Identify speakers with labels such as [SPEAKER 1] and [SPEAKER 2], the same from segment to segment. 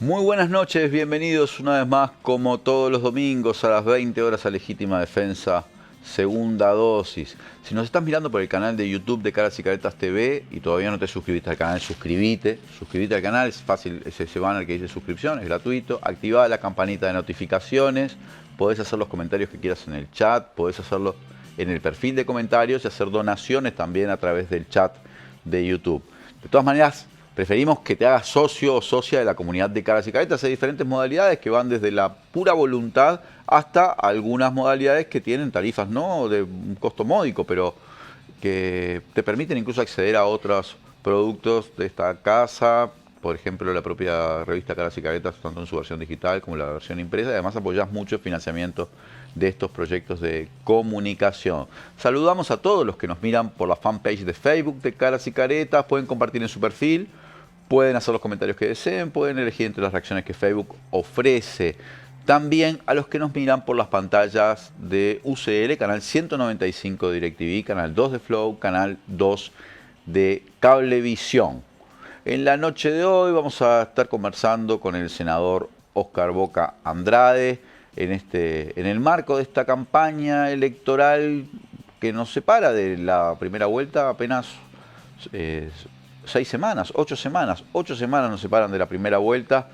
[SPEAKER 1] Muy buenas noches, bienvenidos una vez más, como todos los domingos a las 20 horas a Legítima Defensa, segunda dosis. Si nos estás mirando por el canal de YouTube de Caras y Caretas TV y todavía no te suscribiste al canal, suscríbete al canal, es fácil, es ese banner que dice suscripción, es gratuito, activa la campanita de notificaciones, podés hacer los comentarios que quieras en el chat, podés hacerlo en el perfil de comentarios y hacer donaciones también a través del chat de YouTube. De todas maneras, preferimos que te hagas socio o socia de la comunidad de Caras y Caretas. Hay diferentes modalidades que van desde la pura voluntad hasta algunas modalidades que tienen tarifas no de un costo módico, pero que te permiten incluso acceder a otros productos de esta casa, por ejemplo la propia revista Caras y Caretas, tanto en su versión digital como en la versión impresa, y además apoyás mucho el financiamiento de estos proyectos de comunicación. Saludamos a todos los que nos miran por la fanpage de Facebook de Caras y Caretas, pueden compartir en su perfil, pueden hacer los comentarios que deseen, pueden elegir entre las reacciones que Facebook ofrece. También a los que nos miran por las pantallas de UCL, canal 195 de DirecTV, canal 2 de Flow, canal 2 de Cablevisión. En la noche de hoy vamos a estar conversando con el senador Óscar Boca Andrade en el marco de esta campaña electoral que nos separa de la primera vuelta apenas 6 semanas, 8 semanas. 8 semanas nos separan de la primera vuelta,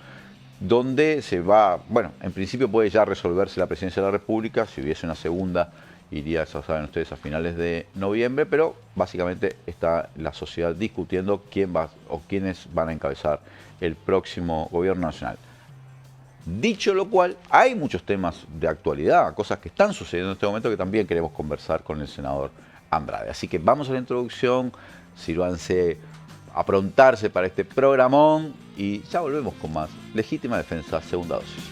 [SPEAKER 1] donde se va, bueno, en principio puede ya resolverse la presidencia de la República. Si hubiese una segunda, iría, ya saben ustedes, a finales de noviembre, pero básicamente está la sociedad discutiendo quién va o quiénes van a encabezar el próximo gobierno nacional. Dicho lo cual, hay muchos temas de actualidad, cosas que están sucediendo en este momento que también queremos conversar con el senador Andrade. Así que vamos a la introducción, sírvanse aprontarse para este programón y ya volvemos con más Legítima Defensa, segunda dosis.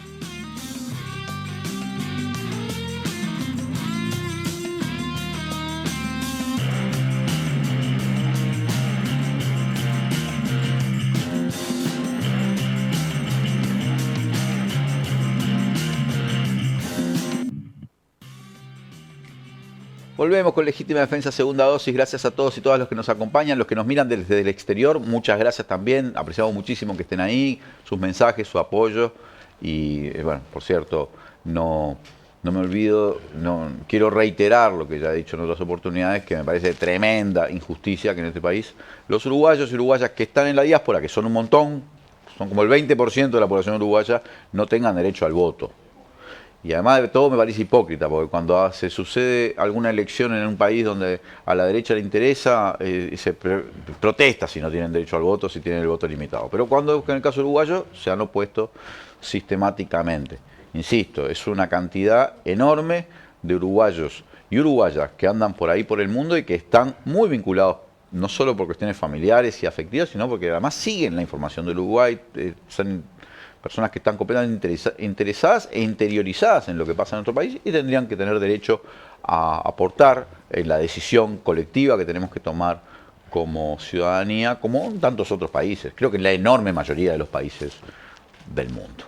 [SPEAKER 1] Volvemos con Legítima Defensa, segunda dosis. Gracias a todos y todas los que nos acompañan, los que nos miran desde el exterior. Muchas gracias también. Apreciamos muchísimo que estén ahí, sus mensajes, su apoyo. Y bueno, por cierto, no me olvido, quiero reiterar lo que ya he dicho en otras oportunidades, que me parece tremenda injusticia que en este país los uruguayos y uruguayas que están en la diáspora, que son un montón, son como el 20% de la población uruguaya, no tengan derecho al voto. Y además de todo me parece hipócrita, porque cuando se sucede alguna elección en un país donde a la derecha le interesa, se protesta si no tienen derecho al voto, si tienen el voto limitado. Pero cuando, en el caso uruguayo, se han opuesto sistemáticamente. Insisto, es una cantidad enorme de uruguayos y uruguayas que andan por ahí por el mundo y que están muy vinculados, no solo por cuestiones familiares y afectivas, sino porque además siguen la información del Uruguay, son personas que están completamente interesadas e interiorizadas en lo que pasa en nuestro país y tendrían que tener derecho a aportar en la decisión colectiva que tenemos que tomar como ciudadanía, como en tantos otros países. Creo que en la enorme mayoría de los países del mundo.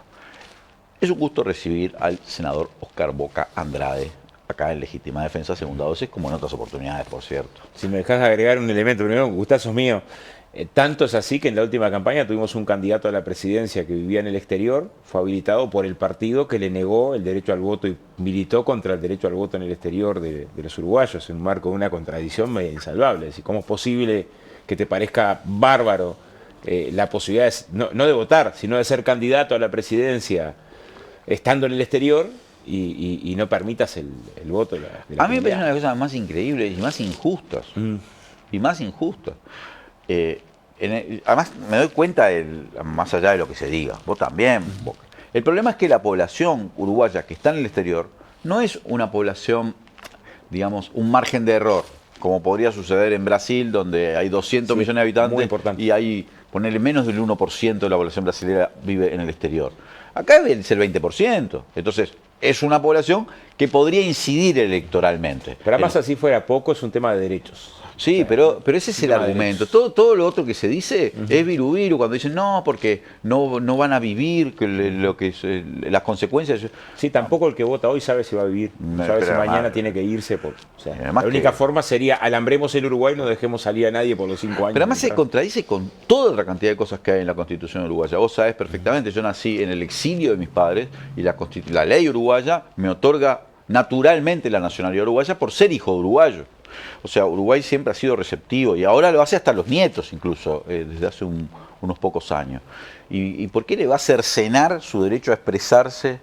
[SPEAKER 1] Es un gusto recibir al senador Óscar Boca Andrade acá en Legítima Defensa, segunda dosis, como en otras oportunidades, por cierto.
[SPEAKER 2] Si me dejas agregar un elemento, primero, gustazos mío. Tanto es así que en la última campaña tuvimos un candidato a la presidencia que vivía en el exterior, fue habilitado por el partido que le negó el derecho al voto y militó contra el derecho al voto en el exterior de los uruguayos, en un marco de una contradicción medio insalvable. Es decir, ¿cómo es posible que te parezca bárbaro la posibilidad no de votar, sino de ser candidato a la presidencia estando en el exterior y no permitas el voto de la
[SPEAKER 1] A mí me parece
[SPEAKER 2] comunidad?
[SPEAKER 1] una de las cosas más increíbles y más injustas. Y más injustas. Además me doy cuenta, más allá de lo que se diga, vos también, Boca. El problema es que la población uruguaya que está en el exterior no es una población, digamos, un margen de error, como podría suceder en Brasil, donde hay 200 millones de habitantes y hay, ponerle menos del 1% de la población brasileña vive en el exterior. Acá es el 20%. Entonces, es una población que podría incidir electoralmente.
[SPEAKER 2] Pero además, así fuera poco, es un tema de derechos.
[SPEAKER 1] Sí,
[SPEAKER 2] O sea,
[SPEAKER 1] pero ese es el
[SPEAKER 2] tema de
[SPEAKER 1] argumento.
[SPEAKER 2] derechos.
[SPEAKER 1] Todo lo otro que se dice es viru cuando dicen no, porque no van a vivir lo que es, las consecuencias.
[SPEAKER 2] Sí, tampoco el que vota hoy sabe si va a vivir, no sabe si
[SPEAKER 1] Pero
[SPEAKER 2] mañana
[SPEAKER 1] además,
[SPEAKER 2] tiene que irse. O sea,
[SPEAKER 1] además
[SPEAKER 2] la única
[SPEAKER 1] que-
[SPEAKER 2] forma sería alambremos el Uruguay y no dejemos salir a nadie por los 5 años.
[SPEAKER 1] Pero además se
[SPEAKER 2] mientras-
[SPEAKER 1] contradice con toda otra cantidad de cosas que hay en la Constitución uruguaya. Vos sabés perfectamente, yo nací en el exilio de mis padres y la ley uruguaya me otorga naturalmente la nacionalidad uruguaya por ser hijo de uruguayo. O sea, Uruguay siempre ha sido receptivo y ahora lo hace hasta los nietos incluso, desde hace unos pocos años. ¿Y por qué le va a cercenar su derecho a expresarse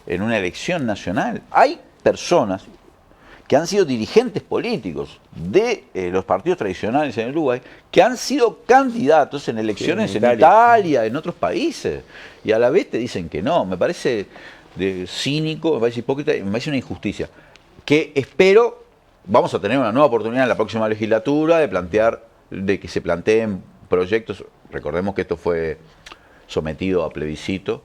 [SPEAKER 1] en una elección nacional? Hay personas que han sido dirigentes políticos de los partidos tradicionales en Uruguay, que han sido candidatos en elecciones en Italia, en otros países, y a la vez te dicen que no. Me parece cínico, me parece hipócrita y me parece una injusticia. Que espero, vamos a tener una nueva oportunidad en la próxima legislatura de que se planteen proyectos. Recordemos que esto fue sometido a plebiscito.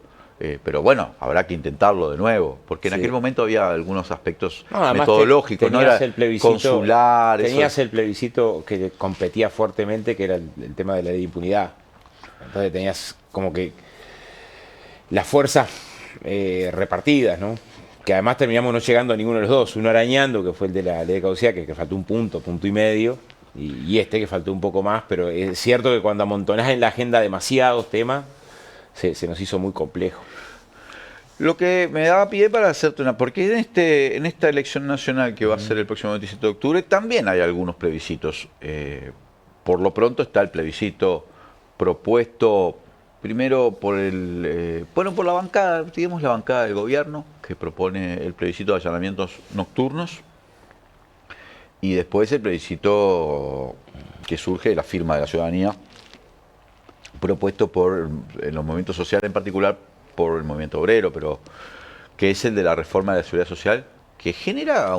[SPEAKER 1] Pero bueno, habrá que intentarlo de nuevo, porque en
[SPEAKER 2] Sí.
[SPEAKER 1] aquel momento había algunos aspectos
[SPEAKER 2] Además
[SPEAKER 1] metodológicos, no
[SPEAKER 2] tenías
[SPEAKER 1] era
[SPEAKER 2] el plebiscito,
[SPEAKER 1] consular.
[SPEAKER 2] tenías el plebiscito que competía fuertemente, que era el tema de la ley de impunidad. Entonces tenías como que las fuerzas repartidas, ¿no? Que además terminamos no llegando a ninguno de los dos. Uno arañando, que fue el de la ley de caducidad, que faltó un punto y medio, y este que faltó un poco más, pero es cierto que cuando amontonás en la agenda demasiados temas, se nos hizo muy complejo.
[SPEAKER 1] Lo que me daba pie para hacerte una... Porque en esta elección nacional que va a ser el próximo 27 de octubre, también hay algunos plebiscitos. Por lo pronto está el plebiscito propuesto primero por por la bancada, digamos la bancada del gobierno, que propone el plebiscito de allanamientos nocturnos, y después el plebiscito que surge de la firma de la ciudadanía, propuesto en los movimientos sociales, en particular por el movimiento obrero, pero que es el de la reforma de la seguridad social, que genera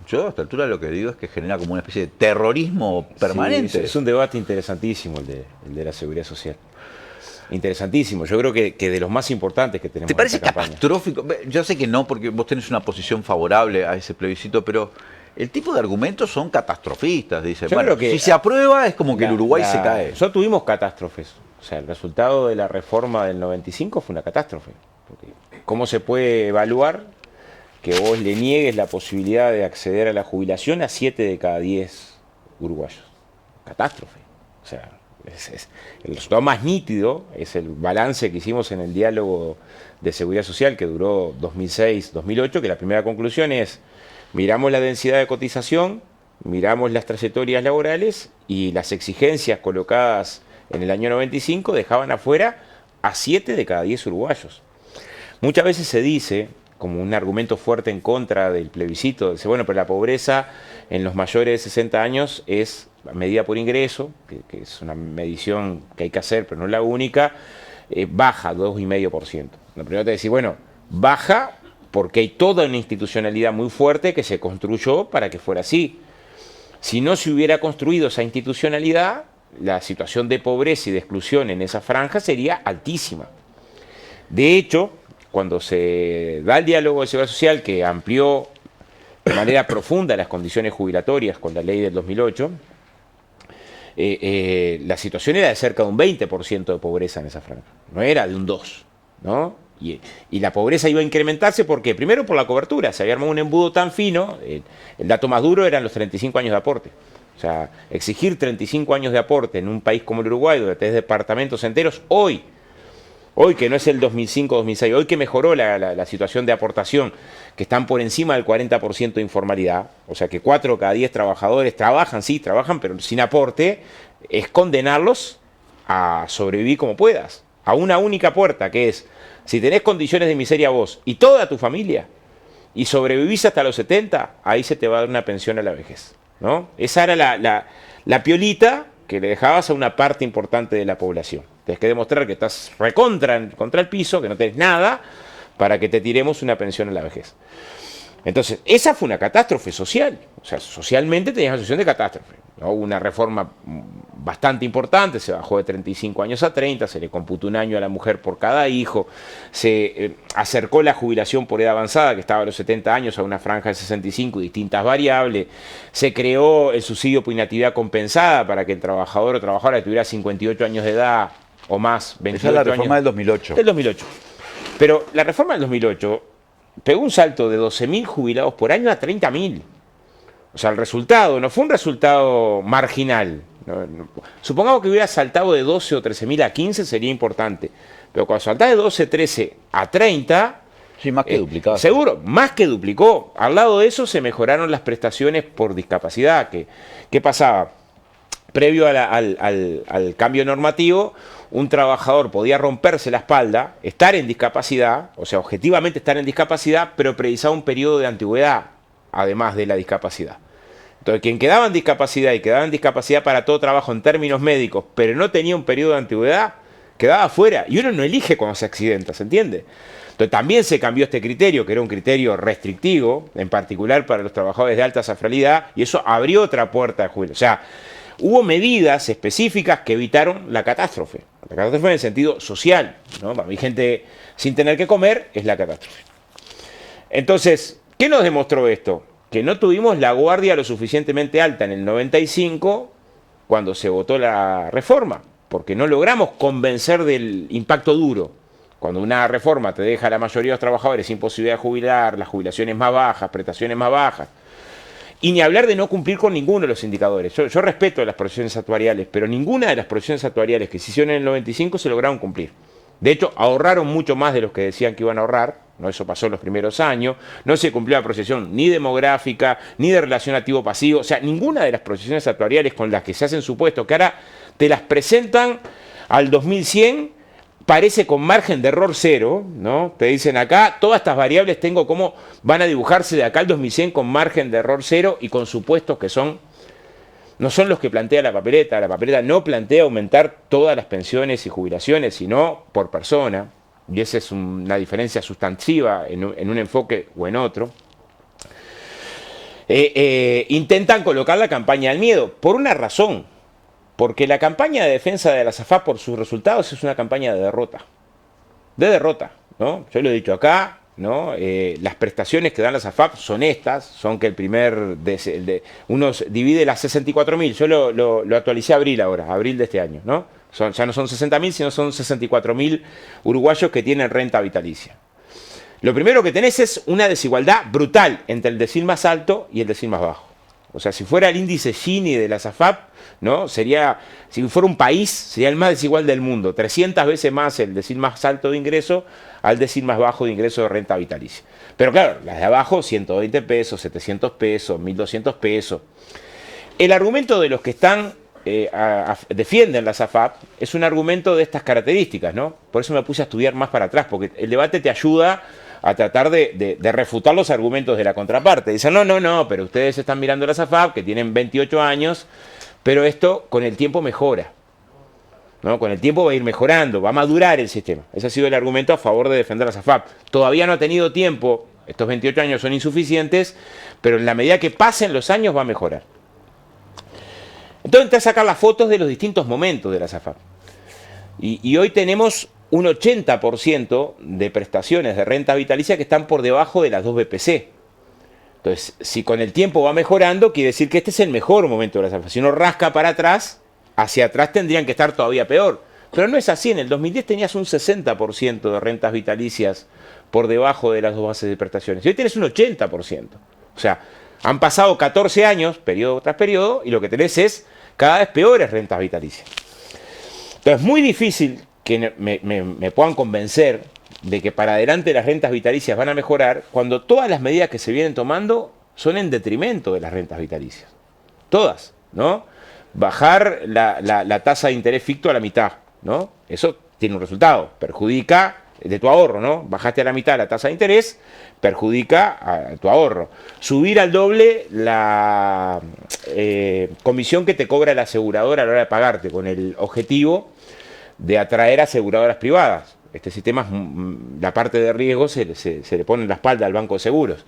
[SPEAKER 1] yo a esta altura lo que digo es que genera como una especie de terrorismo permanente.
[SPEAKER 2] Sí, es un debate interesantísimo el de la seguridad social. Interesantísimo. Yo creo que de los más importantes que tenemos.
[SPEAKER 1] ¿Te parece
[SPEAKER 2] en esta campaña.
[SPEAKER 1] catastrófico? Yo sé que no, porque vos tenés una posición favorable a ese plebiscito, pero el tipo de argumentos son catastrofistas. Dice,
[SPEAKER 2] Yo
[SPEAKER 1] bueno,
[SPEAKER 2] creo que
[SPEAKER 1] si se aprueba es como que el Uruguay se cae.
[SPEAKER 2] Nosotros tuvimos catástrofes. O sea, el resultado de la reforma del 95 fue una catástrofe. Porque ¿cómo se puede evaluar que vos le niegues la posibilidad de acceder a la jubilación a 7 de cada 10 uruguayos? Catástrofe. O sea, el resultado más nítido es el balance que hicimos en el diálogo de seguridad social que duró 2006-2008, que la primera conclusión es: miramos la densidad de cotización, miramos las trayectorias laborales y las exigencias colocadas en el año 95 dejaban afuera a 7 de cada 10 uruguayos. Muchas veces se dice, como un argumento fuerte en contra del plebiscito, dice, bueno, pero la pobreza en los mayores de 60 años es medida por ingreso, que es una medición que hay que hacer, pero no es la única, baja 2,5%. Lo primero te decir, bueno, baja porque hay toda una institucionalidad muy fuerte que se construyó para que fuera así. Si no se hubiera construido esa institucionalidad, la situación de pobreza y de exclusión en esa franja sería altísima. De hecho, cuando se da el diálogo de seguridad social, que amplió de manera profunda las condiciones jubilatorias con la ley del 2008, la situación era de cerca de un 20% de pobreza en esa franja, no era de un 2%, ¿no? Y la pobreza iba a incrementarse porque, primero, por la cobertura, se había armado un embudo tan fino, el dato más duro eran los 35 años de aporte. O sea, exigir 35 años de aporte en un país como el Uruguay, donde tenés departamentos enteros, hoy que no es el 2005-2006, hoy que mejoró la situación de aportación, que están por encima del 40% de informalidad, o sea que 4 de cada 10 trabajadores trabajan, sí, trabajan, pero sin aporte, es condenarlos a sobrevivir como puedas, a una única puerta, que es, si tenés condiciones de miseria vos y toda tu familia, y sobrevivís hasta los 70, ahí se te va a dar una pensión a la vejez, ¿no? Esa era la piolita que le dejabas a una parte importante de la población. Tienes que demostrar que estás contra el piso, que no tenés nada, para que te tiremos una pensión a la vejez. Entonces, esa fue una catástrofe social. O sea, socialmente tenías una situación de catástrofe, ¿no? Una reforma bastante importante, se bajó de 35 años a 30, se le computó un año a la mujer por cada hijo, se acercó la jubilación por edad avanzada, que estaba a los 70 años, a una franja de 65, distintas variables, se creó el subsidio por inactividad compensada para que el trabajador o trabajadora que tuviera 58 años de edad o más, 28
[SPEAKER 1] Esa es la reforma
[SPEAKER 2] años,
[SPEAKER 1] del 2008.
[SPEAKER 2] del 2008. Pero la reforma del 2008 pegó un salto de 12.000 jubilados por año a 30.000. O sea, el resultado no fue un resultado marginal. Supongamos que hubiera saltado de 12 o 13.000 a 15 sería importante. Pero cuando saltás de 12, 13 a 30...
[SPEAKER 1] Sí, más que duplicado.
[SPEAKER 2] Seguro, más que duplicó. Al lado de eso se mejoraron las prestaciones por discapacidad. ¿Qué pasaba? Previo al cambio normativo, un trabajador podía romperse la espalda, estar en discapacidad, o sea, objetivamente estar en discapacidad, pero precisaba un periodo de antigüedad, además de la discapacidad. Entonces, quien quedaba en discapacidad y quedaba en discapacidad para todo trabajo en términos médicos, pero no tenía un periodo de antigüedad, quedaba afuera. Y uno no elige cuando se accidenta, ¿se entiende? Entonces, también se cambió este criterio, que era un criterio restrictivo, en particular para los trabajadores de alta safralidad, y eso abrió otra puerta de jubilación. O sea, hubo medidas específicas que evitaron la catástrofe. La catástrofe en el sentido social, ¿no? Para mí, gente sin tener que comer es la catástrofe. Entonces, ¿qué nos demostró esto? Que no tuvimos la guardia lo suficientemente alta en el 95 cuando se votó la reforma, porque no logramos convencer del impacto duro. Cuando una reforma te deja a la mayoría de los trabajadores sin posibilidad de jubilar, las jubilaciones más bajas, prestaciones más bajas, y ni hablar de no cumplir con ninguno de los indicadores. Yo respeto las proyecciones actuariales, pero ninguna de las proyecciones actuariales que se hicieron en el 95 se lograron cumplir. De hecho, ahorraron mucho más de los que decían que iban a ahorrar, ¿no? Eso pasó en los primeros años, no se cumplió la proyección ni demográfica, ni de relación activo-pasivo, o sea, ninguna de las proyecciones actuariales con las que se hacen supuestos, que ahora te las presentan al 2100, parece con margen de error cero, ¿no? Te dicen acá, todas estas variables tengo cómo van a dibujarse de acá al 2100 con margen de error cero y con supuestos que no son los que plantea la papeleta. La papeleta no plantea aumentar todas las pensiones y jubilaciones, sino por persona, y esa es una diferencia sustantiva en un enfoque o en otro. Intentan colocar la campaña del miedo, por una razón. Porque la campaña de defensa de la SAFAP por sus resultados es una campaña de derrota. De derrota, ¿no? Yo lo he dicho acá, ¿no? Las prestaciones que dan las AFAP son estas, son que uno divide las 64.000, yo lo actualicé a abril ahora, abril de este año, ¿no? Ya no son 60.000, sino son 64.000 uruguayos que tienen renta vitalicia. Lo primero que tenés es una desigualdad brutal entre el decil más alto y el decil más bajo. O sea, si fuera el índice Gini de las AFAP, ¿no? Si fuera un país, sería el más desigual del mundo. 300 veces más el decil más alto de ingreso al decil más bajo de ingreso de renta vitalicia. Pero claro, las de abajo, 120 pesos, 700 pesos, 1.200 pesos. El argumento de los que defienden las AFAP es un argumento de estas características, ¿no? Por eso me puse a estudiar más para atrás, porque el debate te ayuda a tratar de refutar los argumentos de la contraparte. Dicen, no, pero ustedes están mirando las AFAP, que tienen 28 años, pero esto con el tiempo mejora, ¿no? Con el tiempo va a ir mejorando, va a madurar el sistema. Ese ha sido el argumento a favor de defender las AFAP. Todavía no ha tenido tiempo, estos 28 años son insuficientes, pero en la medida que pasen los años va a mejorar. Entonces entré a sacar las fotos de los distintos momentos de las AFAP. Y hoy tenemos un 80% de prestaciones de renta vitalicia que están por debajo de las 2 BPC. Entonces, si con el tiempo va mejorando, quiere decir que este es el mejor momento de las AFAP. Si uno rasca para atrás, hacia atrás tendrían que estar todavía peor. Pero no es así. En el 2010 tenías un 60% de rentas vitalicias por debajo de las 2 bases de prestaciones. Y hoy tienes un 80%. O sea, han pasado 14 años, periodo tras periodo, y lo que tenés es cada vez peores rentas vitalicias. Entonces, es muy difícil que me puedan convencer de que para adelante las rentas vitalicias van a mejorar cuando todas las medidas que se vienen tomando son en detrimento de las rentas vitalicias. Todas, ¿no? Bajar la tasa de interés ficto a la mitad, ¿no? Eso tiene un resultado, perjudica de tu ahorro, ¿no? Bajaste a la mitad la tasa de interés, perjudica a tu ahorro. Subir al doble la comisión que te cobra la aseguradora a la hora de pagarte, con el objetivo de atraer aseguradoras privadas. Este sistema, la parte de riesgo se le pone en la espalda al Banco de Seguros.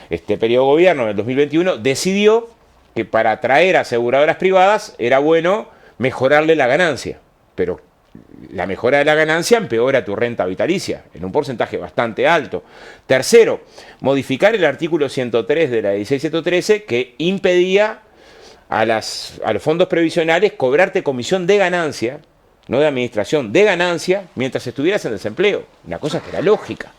[SPEAKER 2] Este periodo de gobierno, en el 2021, decidió que para atraer aseguradoras privadas era bueno mejorarle la ganancia, pero la mejora de la ganancia empeora tu renta vitalicia en un porcentaje bastante alto. Tercero, modificar el artículo 103 de la 16113 que impedía a los fondos previsionales cobrarte comisión de ganancia, no de administración, de ganancia, mientras estuvieras en desempleo. Una cosa que era lógica.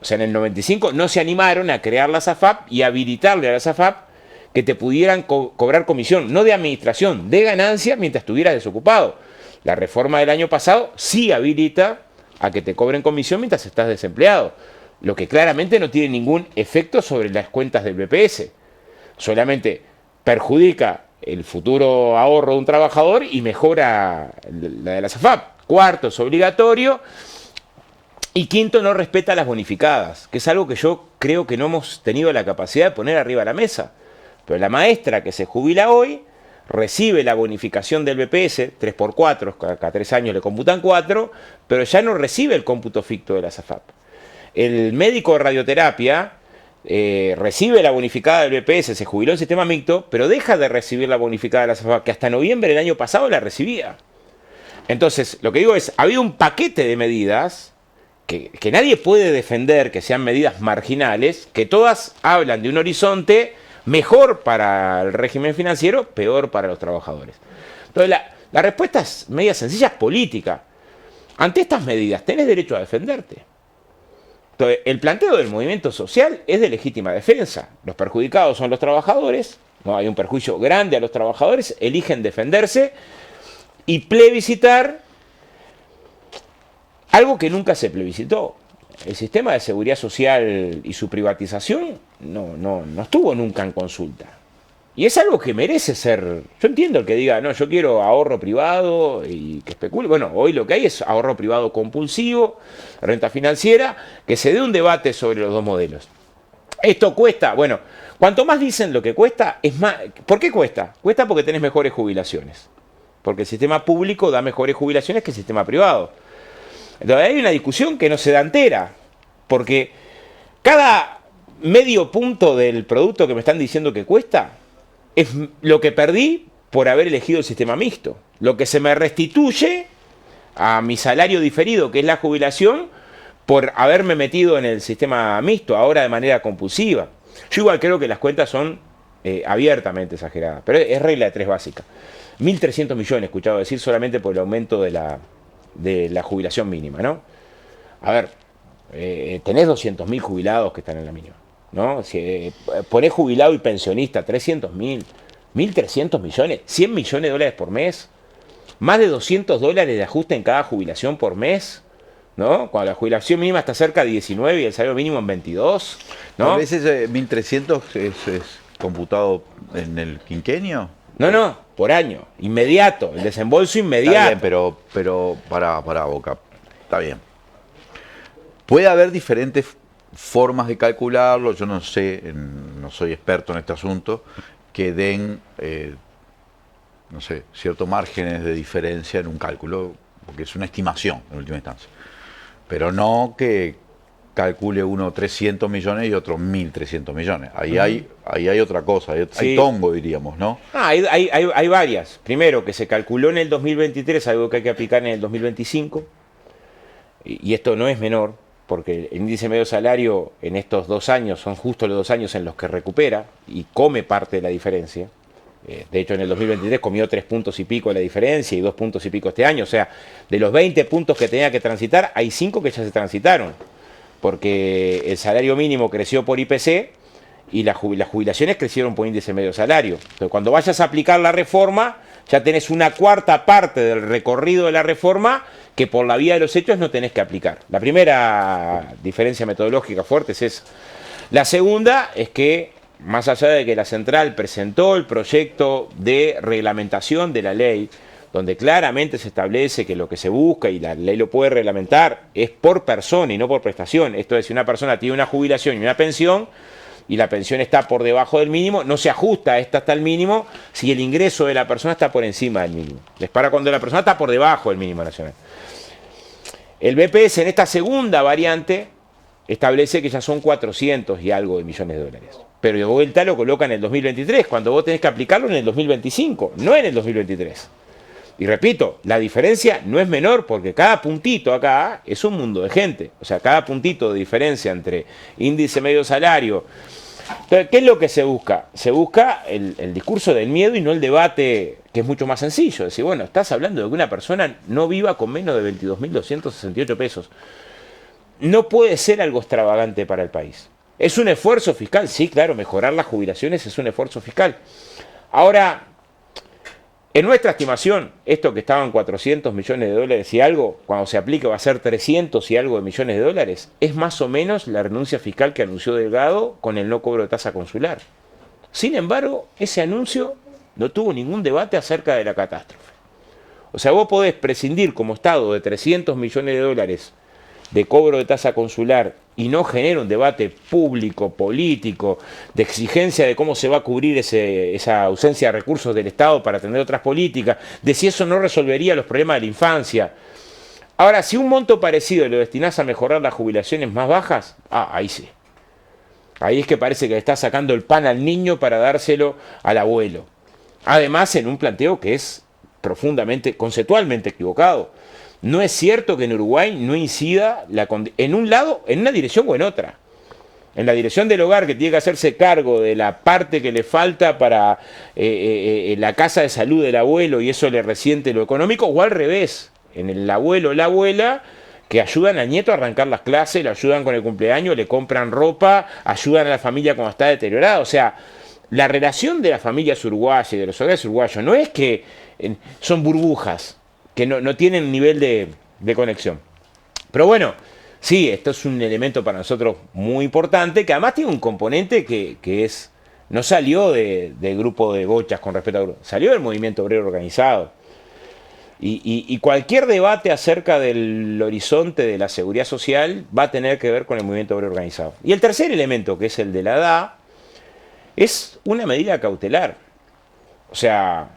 [SPEAKER 2] O sea, en el 95 no se animaron a crear la SAFAP y habilitarle a la SAFAP que te pudieran cobrar comisión, no de administración, de ganancia, mientras estuvieras desocupado. La reforma del año pasado sí habilita a que te cobren comisión mientras estás desempleado, lo que claramente no tiene ningún efecto sobre las cuentas del BPS. Solamente perjudica el futuro ahorro de un trabajador y mejora la de la SAFAP. Cuarto, es obligatorio. Y quinto, no respeta las bonificadas, que es algo que yo creo que no hemos tenido la capacidad de poner arriba de la mesa. Pero la maestra que se jubila hoy recibe la bonificación del BPS, 3x4, cada 3 años le computan 4, pero ya no recibe el cómputo ficto de la SAFAP. El médico de radioterapia recibe la bonificada del BPS, se jubiló en sistema mixto, pero deja de recibir la bonificada de la SAFAP, que hasta noviembre del año pasado la recibía. Entonces, lo que digo es, había un paquete de medidas que nadie puede defender que sean medidas marginales, que todas hablan de un horizonte mejor para el régimen financiero, peor para los trabajadores. Entonces, la respuesta es media sencilla, es política. Ante estas medidas, tenés derecho a defenderte. Entonces, el planteo del movimiento social es de legítima defensa. Los perjudicados son los trabajadores, ¿no? Hay un perjuicio grande a los trabajadores, eligen defenderse y plebiscitar algo que nunca se plebiscitó. El sistema de seguridad social y su privatización no estuvo nunca en consulta. Y es algo que merece ser... Yo entiendo el que diga, no, yo quiero ahorro privado y que especule. Bueno, hoy lo que hay es ahorro privado compulsivo, renta financiera, que se dé un debate sobre los dos modelos. Esto cuesta, bueno, cuanto más dicen lo que cuesta, es más... ¿Por qué cuesta? Cuesta porque tenés mejores jubilaciones. Porque el sistema público da mejores jubilaciones que el sistema privado. Entonces hay una discusión que no se da entera, porque cada medio punto del producto que me están diciendo que cuesta es lo que perdí por haber elegido el sistema mixto, lo que se me restituye a mi salario diferido, que es la jubilación, por haberme metido en el sistema mixto, ahora de manera compulsiva. Yo igual creo que las cuentas son abiertamente exageradas, pero es regla de 3 básica. 1.300 millones, he escuchado decir, solamente por el aumento de la jubilación mínima, ¿no? A ver, tenés 200.000 jubilados que están en la mínima, ¿no? Si ponés jubilado y pensionista, 300.000, 1.300 millones, 100 millones de dólares por mes, más de $200 de ajuste en cada jubilación por mes, ¿no? Cuando la jubilación mínima está cerca de 19 y el salario mínimo en 22, ¿no?
[SPEAKER 1] ¿A veces 1.300 es computado en el quinquenio?
[SPEAKER 2] No, por año, inmediato, el desembolso inmediato.
[SPEAKER 1] Está bien, pero para Boca, está bien. Puede haber diferentes formas de calcularlo, yo no sé, no soy experto en este asunto, que den, no sé, ciertos márgenes de diferencia en un cálculo, porque es una estimación en última instancia. Pero no que calcule uno 300 millones y otro 1.300 millones. Ahí hay otra cosa, hay tongo, diríamos, ¿no?
[SPEAKER 2] Hay varias. Primero, que se calculó en el 2023, algo que hay que aplicar en el 2025, y esto no es menor, porque el índice medio salario en estos 2 años son justo los 2 años en los que recupera y come parte de la diferencia. De hecho, en el 2023 comió 3 puntos y pico la diferencia y 2 puntos y pico este año. O sea, de los 20 puntos que tenía que transitar, hay 5 que ya se transitaron. Porque el salario mínimo creció por IPC y las jubilaciones crecieron por índice medio salario. Entonces, cuando vayas a aplicar la reforma, ya tenés una cuarta parte del recorrido de la reforma que por la vía de los hechos no tenés que aplicar. La primera diferencia metodológica fuerte es esa. La segunda es que, más allá de que la central presentó el proyecto de reglamentación de la ley, donde claramente se establece que lo que se busca, y la ley lo puede reglamentar, es por persona y no por prestación. Esto es, si una persona tiene una jubilación y una pensión, y la pensión está por debajo del mínimo, no se ajusta esta hasta el mínimo si el ingreso de la persona está por encima del mínimo. Es para cuando la persona está por debajo del mínimo nacional. El BPS en esta segunda variante establece que ya son 400 y algo de millones de dólares. Pero de vuelta lo coloca en el 2023, cuando vos tenés que aplicarlo en el 2025, no en el 2023. Y repito, la diferencia no es menor porque cada puntito acá es un mundo de gente. O sea, cada puntito de diferencia entre índice medio salario. Entonces, ¿qué es lo que se busca? Se busca el discurso del miedo y no el debate, que es mucho más sencillo. Decir, bueno, estás hablando de que una persona no viva con menos de 22.268 pesos. No puede ser algo extravagante para el país. ¿Es un esfuerzo fiscal? Sí, claro, mejorar las jubilaciones es un esfuerzo fiscal. Ahora, en nuestra estimación, esto que estaban 400 millones de dólares y algo, cuando se aplique va a ser 300 y algo de millones de dólares, es más o menos la renuncia fiscal que anunció Delgado con el no cobro de tasa consular. Sin embargo, ese anuncio no tuvo ningún debate acerca de la catástrofe. O sea, vos podés prescindir como Estado de 300 millones de dólares de cobro de tasa consular y no genera un debate público, político, de exigencia de cómo se va a cubrir esa ausencia de recursos del Estado para atender otras políticas, de si eso no resolvería los problemas de la infancia. Ahora, si un monto parecido lo destinás a mejorar las jubilaciones más bajas, ahí sí. Ahí es que parece que le está sacando el pan al niño para dárselo al abuelo. Además, en un planteo que es profundamente, conceptualmente equivocado. No es cierto que en Uruguay no incida en un lado, en una dirección o en otra. En la dirección del hogar, que tiene que hacerse cargo de la parte que le falta para la casa de salud del abuelo y eso le resiente lo económico, o al revés, en el abuelo o la abuela, que ayudan al nieto a arrancar las clases, le ayudan con el cumpleaños, le compran ropa, ayudan a la familia cuando está deteriorada. O sea, la relación de las familias uruguayas y de los hogares uruguayos no es que son burbujas, que no tienen nivel de conexión. Pero bueno, sí, esto es un elemento para nosotros muy importante, que además tiene un componente que es, no salió del grupo de bochas con respecto a salió del movimiento obrero organizado. Y cualquier debate acerca del horizonte de la seguridad social va a tener que ver con el movimiento obrero organizado. Y el tercer elemento, que es el de la edad, es una medida cautelar. O sea,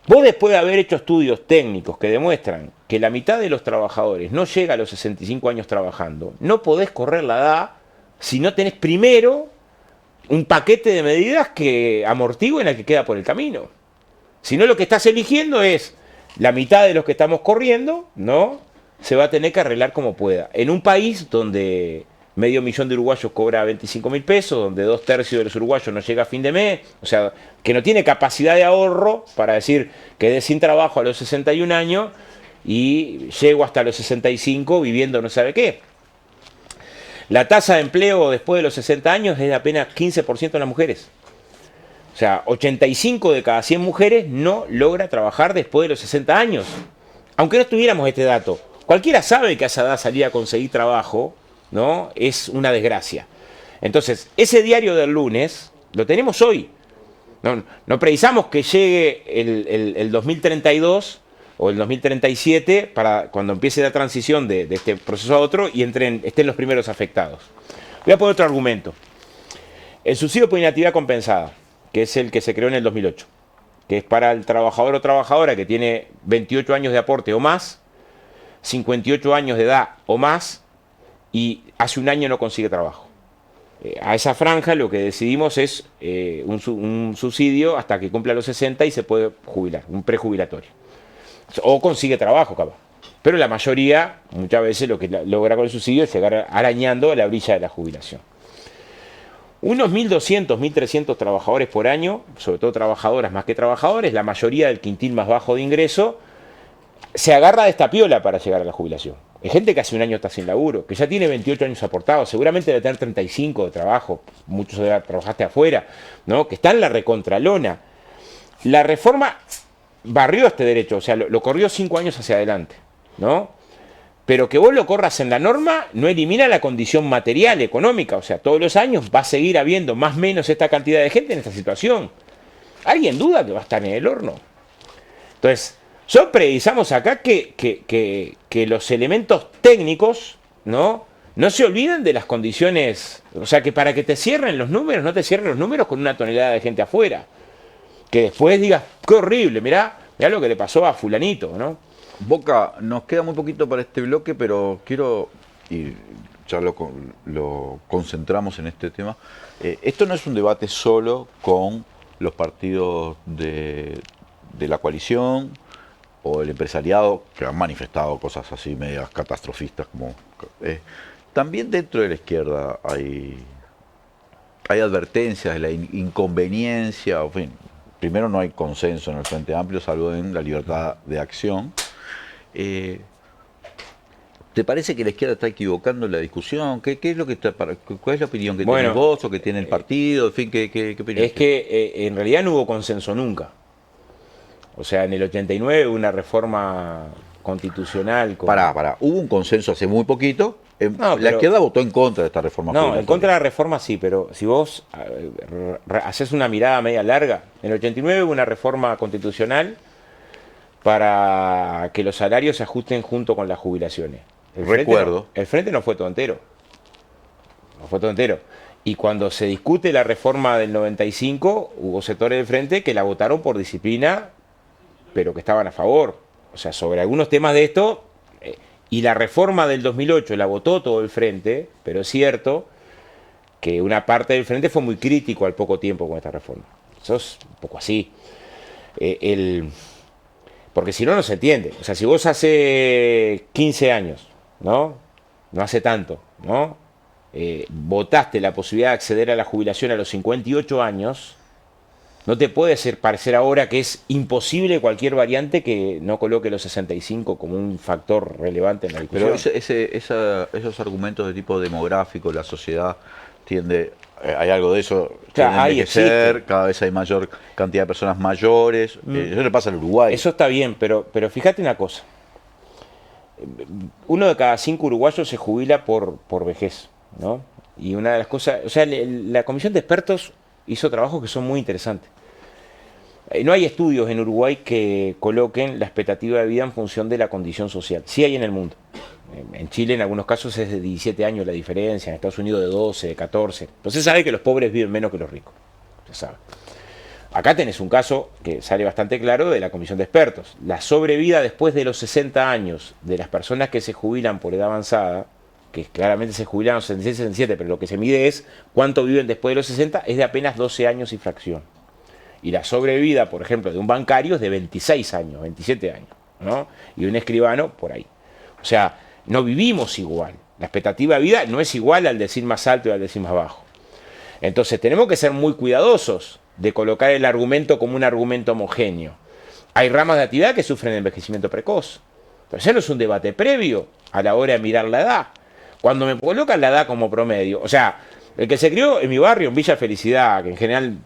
[SPEAKER 2] vos después de haber hecho estudios técnicos que demuestran que la mitad de los trabajadores no llega a los 65 años trabajando, no podés correr la edad si no tenés primero un paquete de medidas que amortiguen al que queda por el camino. Si no, lo que estás eligiendo es la mitad de los que estamos corriendo, ¿no? Se va a tener que arreglar como pueda. En un país donde 500.000 de uruguayos cobra 25.000 pesos, donde 2/3 de los uruguayos no llega a fin de mes, o sea, que no tiene capacidad de ahorro para decir quedé sin trabajo a los 61 años y llego hasta los 65 viviendo no sabe qué. La tasa de empleo después de los 60 años es de apenas 15% de las mujeres. O sea, 85 de cada 100 mujeres no logra trabajar después de los 60 años. Aunque no tuviéramos este dato, cualquiera sabe que a esa edad salir a conseguir trabajo, ¿no? Es una desgracia. Entonces, ese diario del lunes lo tenemos hoy. No precisamos que llegue el 2032 o el 2037 para cuando empiece la transición de este proceso a otro y estén los primeros afectados. Voy a poner otro argumento. El subsidio por inactividad compensada, que es el que se creó en el 2008, que es para el trabajador o trabajadora que tiene 28 años de aporte o más, 58 años de edad o más, y hace un año no consigue trabajo. A esa franja lo que decidimos es un subsidio hasta que cumpla los 60 y se puede jubilar, un prejubilatorio. O consigue trabajo, capaz. Pero la mayoría, muchas veces, lo que logra con el subsidio es llegar arañando a la orilla de la jubilación. Unos 1.200, 1.300 trabajadores por año, sobre todo trabajadoras más que trabajadores, la mayoría del quintil más bajo de ingreso, se agarra de esta piola para llegar a la jubilación. Hay gente que hace un año está sin laburo, que ya tiene 28 años aportados, seguramente debe tener 35 de trabajo, muchos trabajaste afuera, ¿no? Que está en la recontralona. La reforma barrió este derecho, o sea, lo corrió 5 años hacia adelante, ¿no? Pero que vos lo corras en la norma no elimina la condición material, económica, o sea, todos los años va a seguir habiendo más o menos esta cantidad de gente en esta situación. ¿Alguien duda que va a estar en el horno? Entonces, precisamos acá que los elementos técnicos, ¿no? No se olviden de las condiciones, o sea, que para que te cierren los números, no te cierren los números con una tonelada de gente afuera. Que después digas, qué horrible, mirá lo que le pasó a fulanito, ¿no?
[SPEAKER 1] Boca, nos queda muy poquito para este bloque, pero quiero, y ya lo concentramos en este tema, esto no es un debate solo con los partidos de la coalición, o el empresariado, que han manifestado cosas así medias catastrofistas, como también dentro de la izquierda hay advertencias de la inconveniencia, en fin. Primero, no hay consenso en el Frente Amplio, salvo en la libertad de acción. ¿Te parece que la izquierda está equivocando en la discusión? ¿Qué es lo que cuál es la opinión que tenés vos o que tiene el partido? En fin, ¿qué opinión?
[SPEAKER 2] Es que en realidad no hubo consenso nunca. O sea, en el 89 hubo una reforma constitucional.
[SPEAKER 1] Pará. Hubo un consenso hace muy poquito. La izquierda votó en contra de esta reforma.
[SPEAKER 2] No, en contra de la reforma sí, pero si vos haces una mirada media larga, en el 89 hubo una reforma constitucional para que los salarios se ajusten junto con las jubilaciones. El frente no fue todo entero. No fue todo entero. Y cuando se discute la reforma del 95, hubo sectores del frente que la votaron por disciplina, pero que estaban a favor. O sea, sobre algunos temas de esto, y la reforma del 2008 la votó todo el frente, pero es cierto que una parte del frente fue muy crítico al poco tiempo con esta reforma. Eso es un poco así. Porque si no, no se entiende. O sea, si vos hace 15 años, ¿no? No hace tanto, ¿no? Votaste la posibilidad de acceder a la jubilación a los 58 años, no te puede parecer ahora que es imposible cualquier variante que no coloque los 65 como un factor relevante en la discusión.
[SPEAKER 1] Pero esos argumentos de tipo demográfico, la sociedad tiende, hay algo de eso, tiende a envejecer, cada vez hay mayor cantidad de personas mayores, eso le pasa al Uruguay.
[SPEAKER 2] Eso está bien, pero fíjate una cosa, 1 de cada 5 uruguayos se jubila por vejez, ¿no? Y una de las cosas, o sea, la comisión de expertos hizo trabajos que son muy interesantes. No hay estudios en Uruguay que coloquen la expectativa de vida en función de la condición social. Sí hay en el mundo. En Chile en algunos casos es de 17 años la diferencia, en Estados Unidos de 12, de 14. Entonces se sabe que los pobres viven menos que los ricos. Se sabe. Acá tenés un caso que sale bastante claro de la comisión de expertos. La sobrevida después de los 60 años de las personas que se jubilan por edad avanzada, que claramente se jubilan a los 66, 67, pero lo que se mide es cuánto viven después de los 60, es de apenas 12 años y fracción. Y la sobrevida, por ejemplo, de un bancario es de 26 años, 27 años, ¿no? Y un escribano por ahí. O sea, no vivimos igual. La expectativa de vida no es igual al decir más alto y al decir más bajo. Entonces tenemos que ser muy cuidadosos de colocar el argumento como un argumento homogéneo. Hay ramas de actividad que sufren envejecimiento precoz. Pero ese no es un debate previo a la hora de mirar la edad. Cuando me colocan la edad como promedio, o sea, el que se crió en mi barrio, en Villa Felicidad, que en general,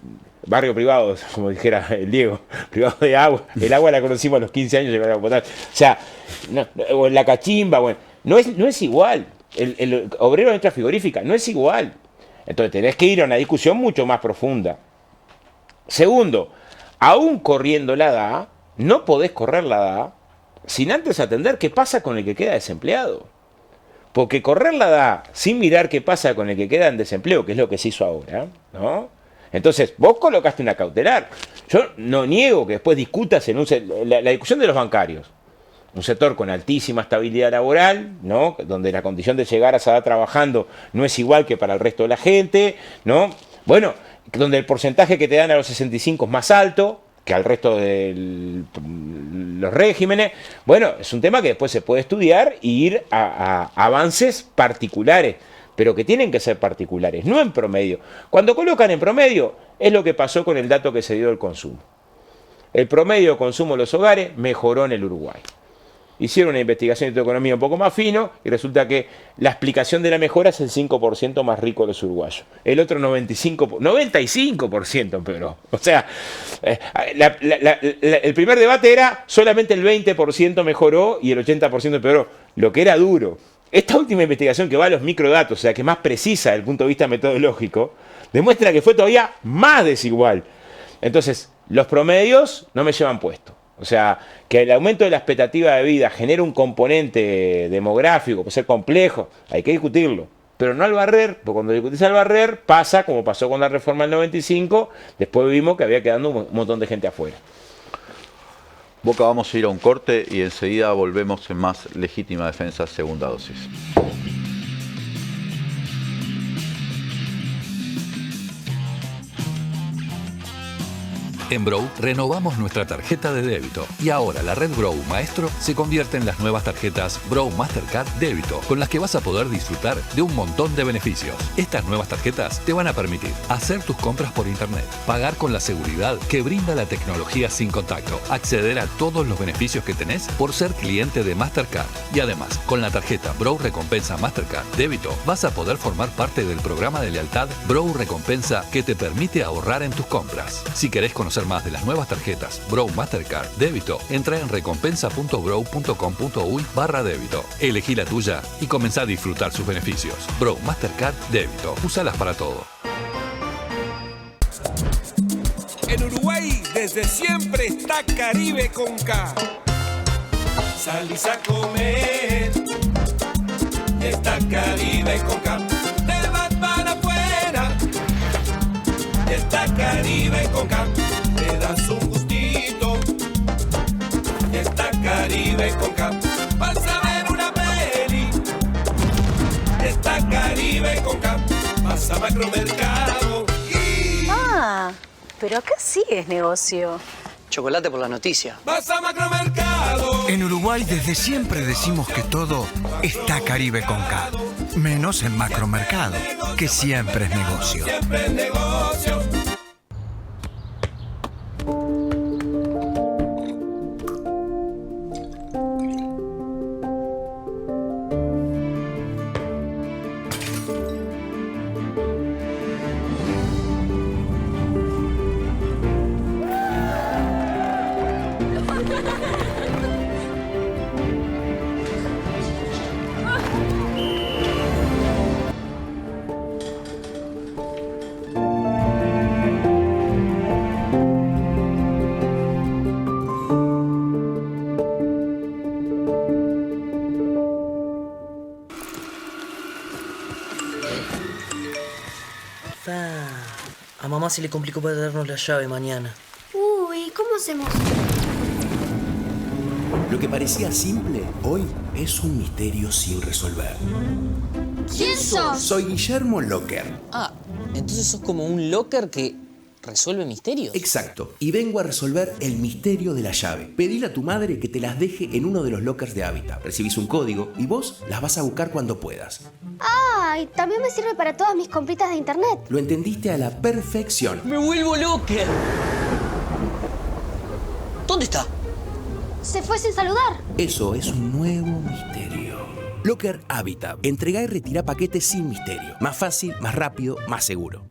[SPEAKER 2] barrio privado, como dijera el Diego, privado de agua, el agua la conocimos a los 15 años, llegó a potar. O sea, o en la cachimba, bueno, no es igual. El obrero de nuestra frigorífica no es igual. Entonces tenés que ir a una discusión mucho más profunda. Segundo, aún corriendo la edad, no podés correr la edad sin antes atender qué pasa con el que queda desempleado. Porque correr la edad sin mirar qué pasa con el que queda en desempleo, que es lo que se hizo ahora, ¿no? Entonces, vos colocaste una cautelar. Yo no niego que después discutas en la discusión de los bancarios. Un sector con altísima estabilidad laboral, ¿no? Donde la condición de llegar a esa edad trabajando no es igual que para el resto de la gente, ¿no? Bueno, donde el porcentaje que te dan a los 65 es más alto que al resto de los regímenes. Bueno, es un tema que después se puede estudiar y ir a avances particulares, pero que tienen que ser particulares, no en promedio. Cuando colocan en promedio, es lo que pasó con el dato que se dio del consumo. El promedio de consumo de los hogares mejoró en el Uruguay. Hicieron una investigación de economía un poco más fino y resulta que la explicación de la mejora es el 5% más rico de los uruguayos. El otro 95% empeoró. O sea, el primer debate era solamente el 20% mejoró y el 80% empeoró. Lo que era duro. Esta última investigación que va a los microdatos, o sea, que es más precisa desde el punto de vista metodológico, demuestra que fue todavía más desigual. Entonces, los promedios no me llevan puesto. O sea, que el aumento de la expectativa de vida genera un componente demográfico, puede ser complejo, hay que discutirlo. Pero no al barrer, porque cuando discutís al barrer, pasa como pasó con la reforma del 95, después vimos que había quedando un montón de gente afuera.
[SPEAKER 1] Boca, vamos a ir a un corte y enseguida volvemos en más Legítima Defensa, segunda dosis.
[SPEAKER 3] En Brow renovamos nuestra tarjeta de débito y ahora la red Brow Maestro se convierte en las nuevas tarjetas Brow Mastercard Débito, con las que vas a poder disfrutar de un montón de beneficios. Estas nuevas tarjetas te van a permitir hacer tus compras por internet, pagar con la seguridad que brinda la tecnología sin contacto, acceder a todos los beneficios que tenés por ser cliente de Mastercard. Y además, con la tarjeta Brow Recompensa Mastercard Débito, vas a poder formar parte del programa de lealtad Brow Recompensa que te permite ahorrar en tus compras. Si querés conocer más de las nuevas tarjetas Brow Mastercard Débito, entra en recompensa.brow.com.uy/débito. Elegí la tuya y comenzá a disfrutar sus beneficios. Brow Mastercard Débito. Úsalas para todo.
[SPEAKER 4] En Uruguay desde siempre está Caribe con K. Salís a comer y está Caribe con K. Te vas para afuera y está Caribe con K. Te das un gustito y está Caribe con K. Vas a ver una peli y está Caribe con K. Vas a Macromercado y...
[SPEAKER 5] pero acá sí es negocio.
[SPEAKER 6] Chocolate por la noticia.
[SPEAKER 4] Vas a Macromercado.
[SPEAKER 7] En Uruguay desde siempre decimos que todo está Caribe con K. Menos en Macromercado, que siempre es negocio.
[SPEAKER 4] Siempre es negocio.
[SPEAKER 6] A mamá se le complicó para darnos la llave mañana.
[SPEAKER 8] Uy, ¿cómo hacemos?
[SPEAKER 9] Lo que parecía simple, hoy es un misterio sin resolver.
[SPEAKER 8] ¿Quién sos?
[SPEAKER 9] Soy Guillermo Locker.
[SPEAKER 6] Ah, entonces sos como un locker que resuelve misterios.
[SPEAKER 9] Exacto, y vengo a resolver el misterio de la llave. Pedile a tu madre que te las deje en uno de los lockers de Hábitat. Recibís un código y vos las vas a buscar cuando puedas.
[SPEAKER 8] Ah, y también me sirve para todas mis compritas de internet.
[SPEAKER 9] Lo entendiste a la perfección.
[SPEAKER 6] ¡Me vuelvo locker! ¿Dónde está?
[SPEAKER 8] Se fue sin saludar.
[SPEAKER 9] Eso es un nuevo misterio. Locker Hábitat. Entrega y retira paquetes sin misterio. Más fácil, más rápido, más seguro.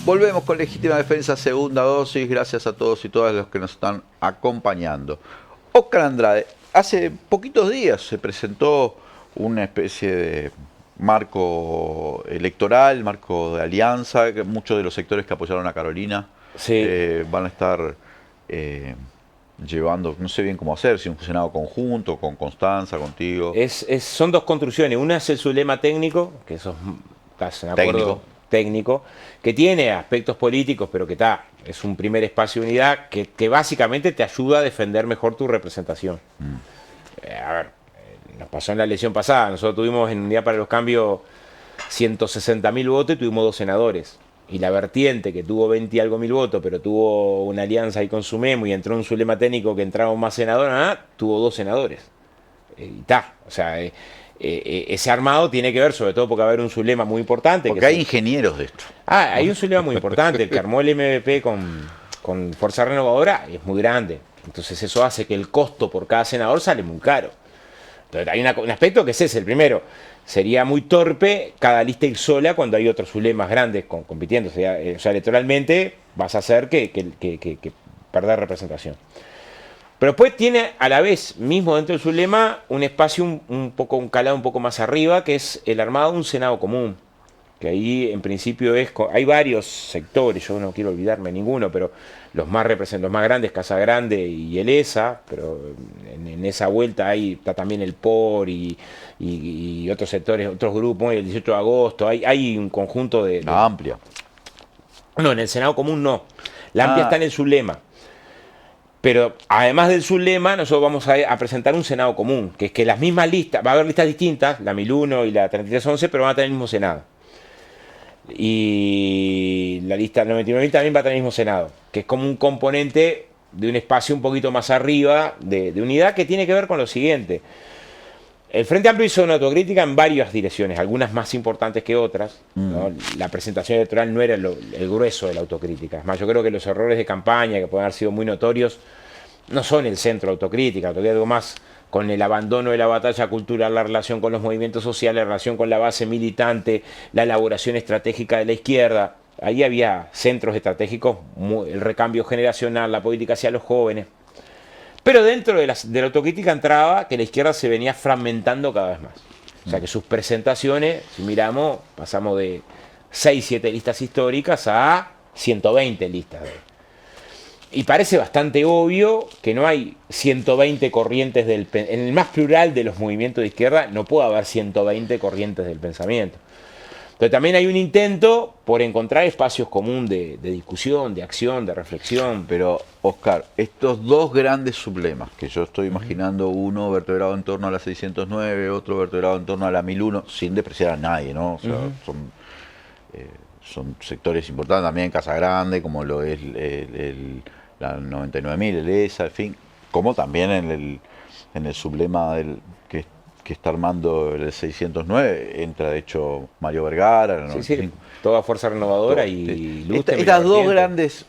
[SPEAKER 1] Volvemos con Legítima Defensa, segunda dosis. Gracias a todos y todas los que nos están acompañando. Óscar Andrade, hace poquitos días se presentó una especie de marco electoral, marco de alianza, que muchos de los sectores que apoyaron a Carolina van a estar llevando, no sé bien cómo hacer, si un Senado conjunto, con Constanza, contigo.
[SPEAKER 2] Son dos construcciones. Una es el Zulema técnico, que eso es un acuerdo técnico, que tiene aspectos políticos, pero que es un primer espacio de unidad que básicamente te ayuda a defender mejor tu representación. A ver, nos pasó en la elección pasada, nosotros tuvimos en Unidad para los Cambios 160.000 votos y tuvimos 2 senadores. Y la vertiente que tuvo 20 y algo mil votos, pero tuvo una alianza ahí con Sumemo y entró un Zulema técnico que entraron más senadores, tuvo 2 senadores. O sea, ese armado tiene que ver, sobre todo porque va a haber un Zulema muy importante.
[SPEAKER 1] Porque hay ingenieros de esto.
[SPEAKER 2] Hay un Zulema muy importante. El que armó el MVP con Fuerza Renovadora es muy grande. Entonces eso hace que el costo por cada senador sale muy caro. Entonces hay un aspecto que es ese, el primero. Sería muy torpe cada lista ir sola cuando hay otros Zulemas grandes compitiendo. O sea, electoralmente vas a hacer que perder representación. Pero después tiene a la vez, mismo dentro del Zulema, un espacio un calado un poco más arriba, que es el armado de un Senado común. Que ahí en principio hay varios sectores, yo no quiero olvidarme ninguno, pero los más grandes, Casa Grande y el ESA, pero en esa vuelta está también el POR y otros sectores, otros grupos, el 18 de agosto, hay un conjunto de...
[SPEAKER 1] La amplia.
[SPEAKER 2] No, en el Senado común no. La amplia está en el Zulema. Pero además del sublema, nosotros vamos a presentar un Senado común, que es que las mismas listas, va a haber listas distintas, la 1001 y la 3311, pero van a tener el mismo Senado. Y la lista 99.000 también va a tener el mismo Senado, que es como un componente de un espacio un poquito más arriba de unidad, que tiene que ver con lo siguiente. El Frente Amplio hizo una autocrítica en varias direcciones, algunas más importantes que otras, ¿no? La presentación electoral no era el grueso de la autocrítica. Es más, yo creo que los errores de campaña, que pueden haber sido muy notorios, no son el centro de autocrítica. La autocrítica algo más con el abandono de la batalla cultural, la relación con los movimientos sociales, la relación con la base militante, la elaboración estratégica de la izquierda. Ahí había centros estratégicos, el recambio generacional, la política hacia los jóvenes. Pero dentro de la autocrítica entraba que la izquierda se venía fragmentando cada vez más. O sea que sus presentaciones, si miramos, pasamos de 6, 7 listas históricas a 120 listas. Y parece bastante obvio que no hay 120 corrientes en el más plural de los movimientos de izquierda, no puede haber 120 corrientes del pensamiento. Entonces también hay un intento por encontrar espacios comunes de discusión, de acción, de reflexión.
[SPEAKER 1] Pero, Oscar, estos dos grandes sublemas, que yo estoy imaginando, uno vertebrado en torno a la 609, otro vertebrado en torno a la 1001, sin despreciar a nadie, ¿no? O sea, son sectores importantes también, Casa Grande, como lo es la 99.000, el ESA, en fin, como también en el sublema que está armando el 609, entra de hecho Mario Vergara.
[SPEAKER 2] Sí, toda Fuerza Renovadora y Lute.
[SPEAKER 1] Estas dos grandes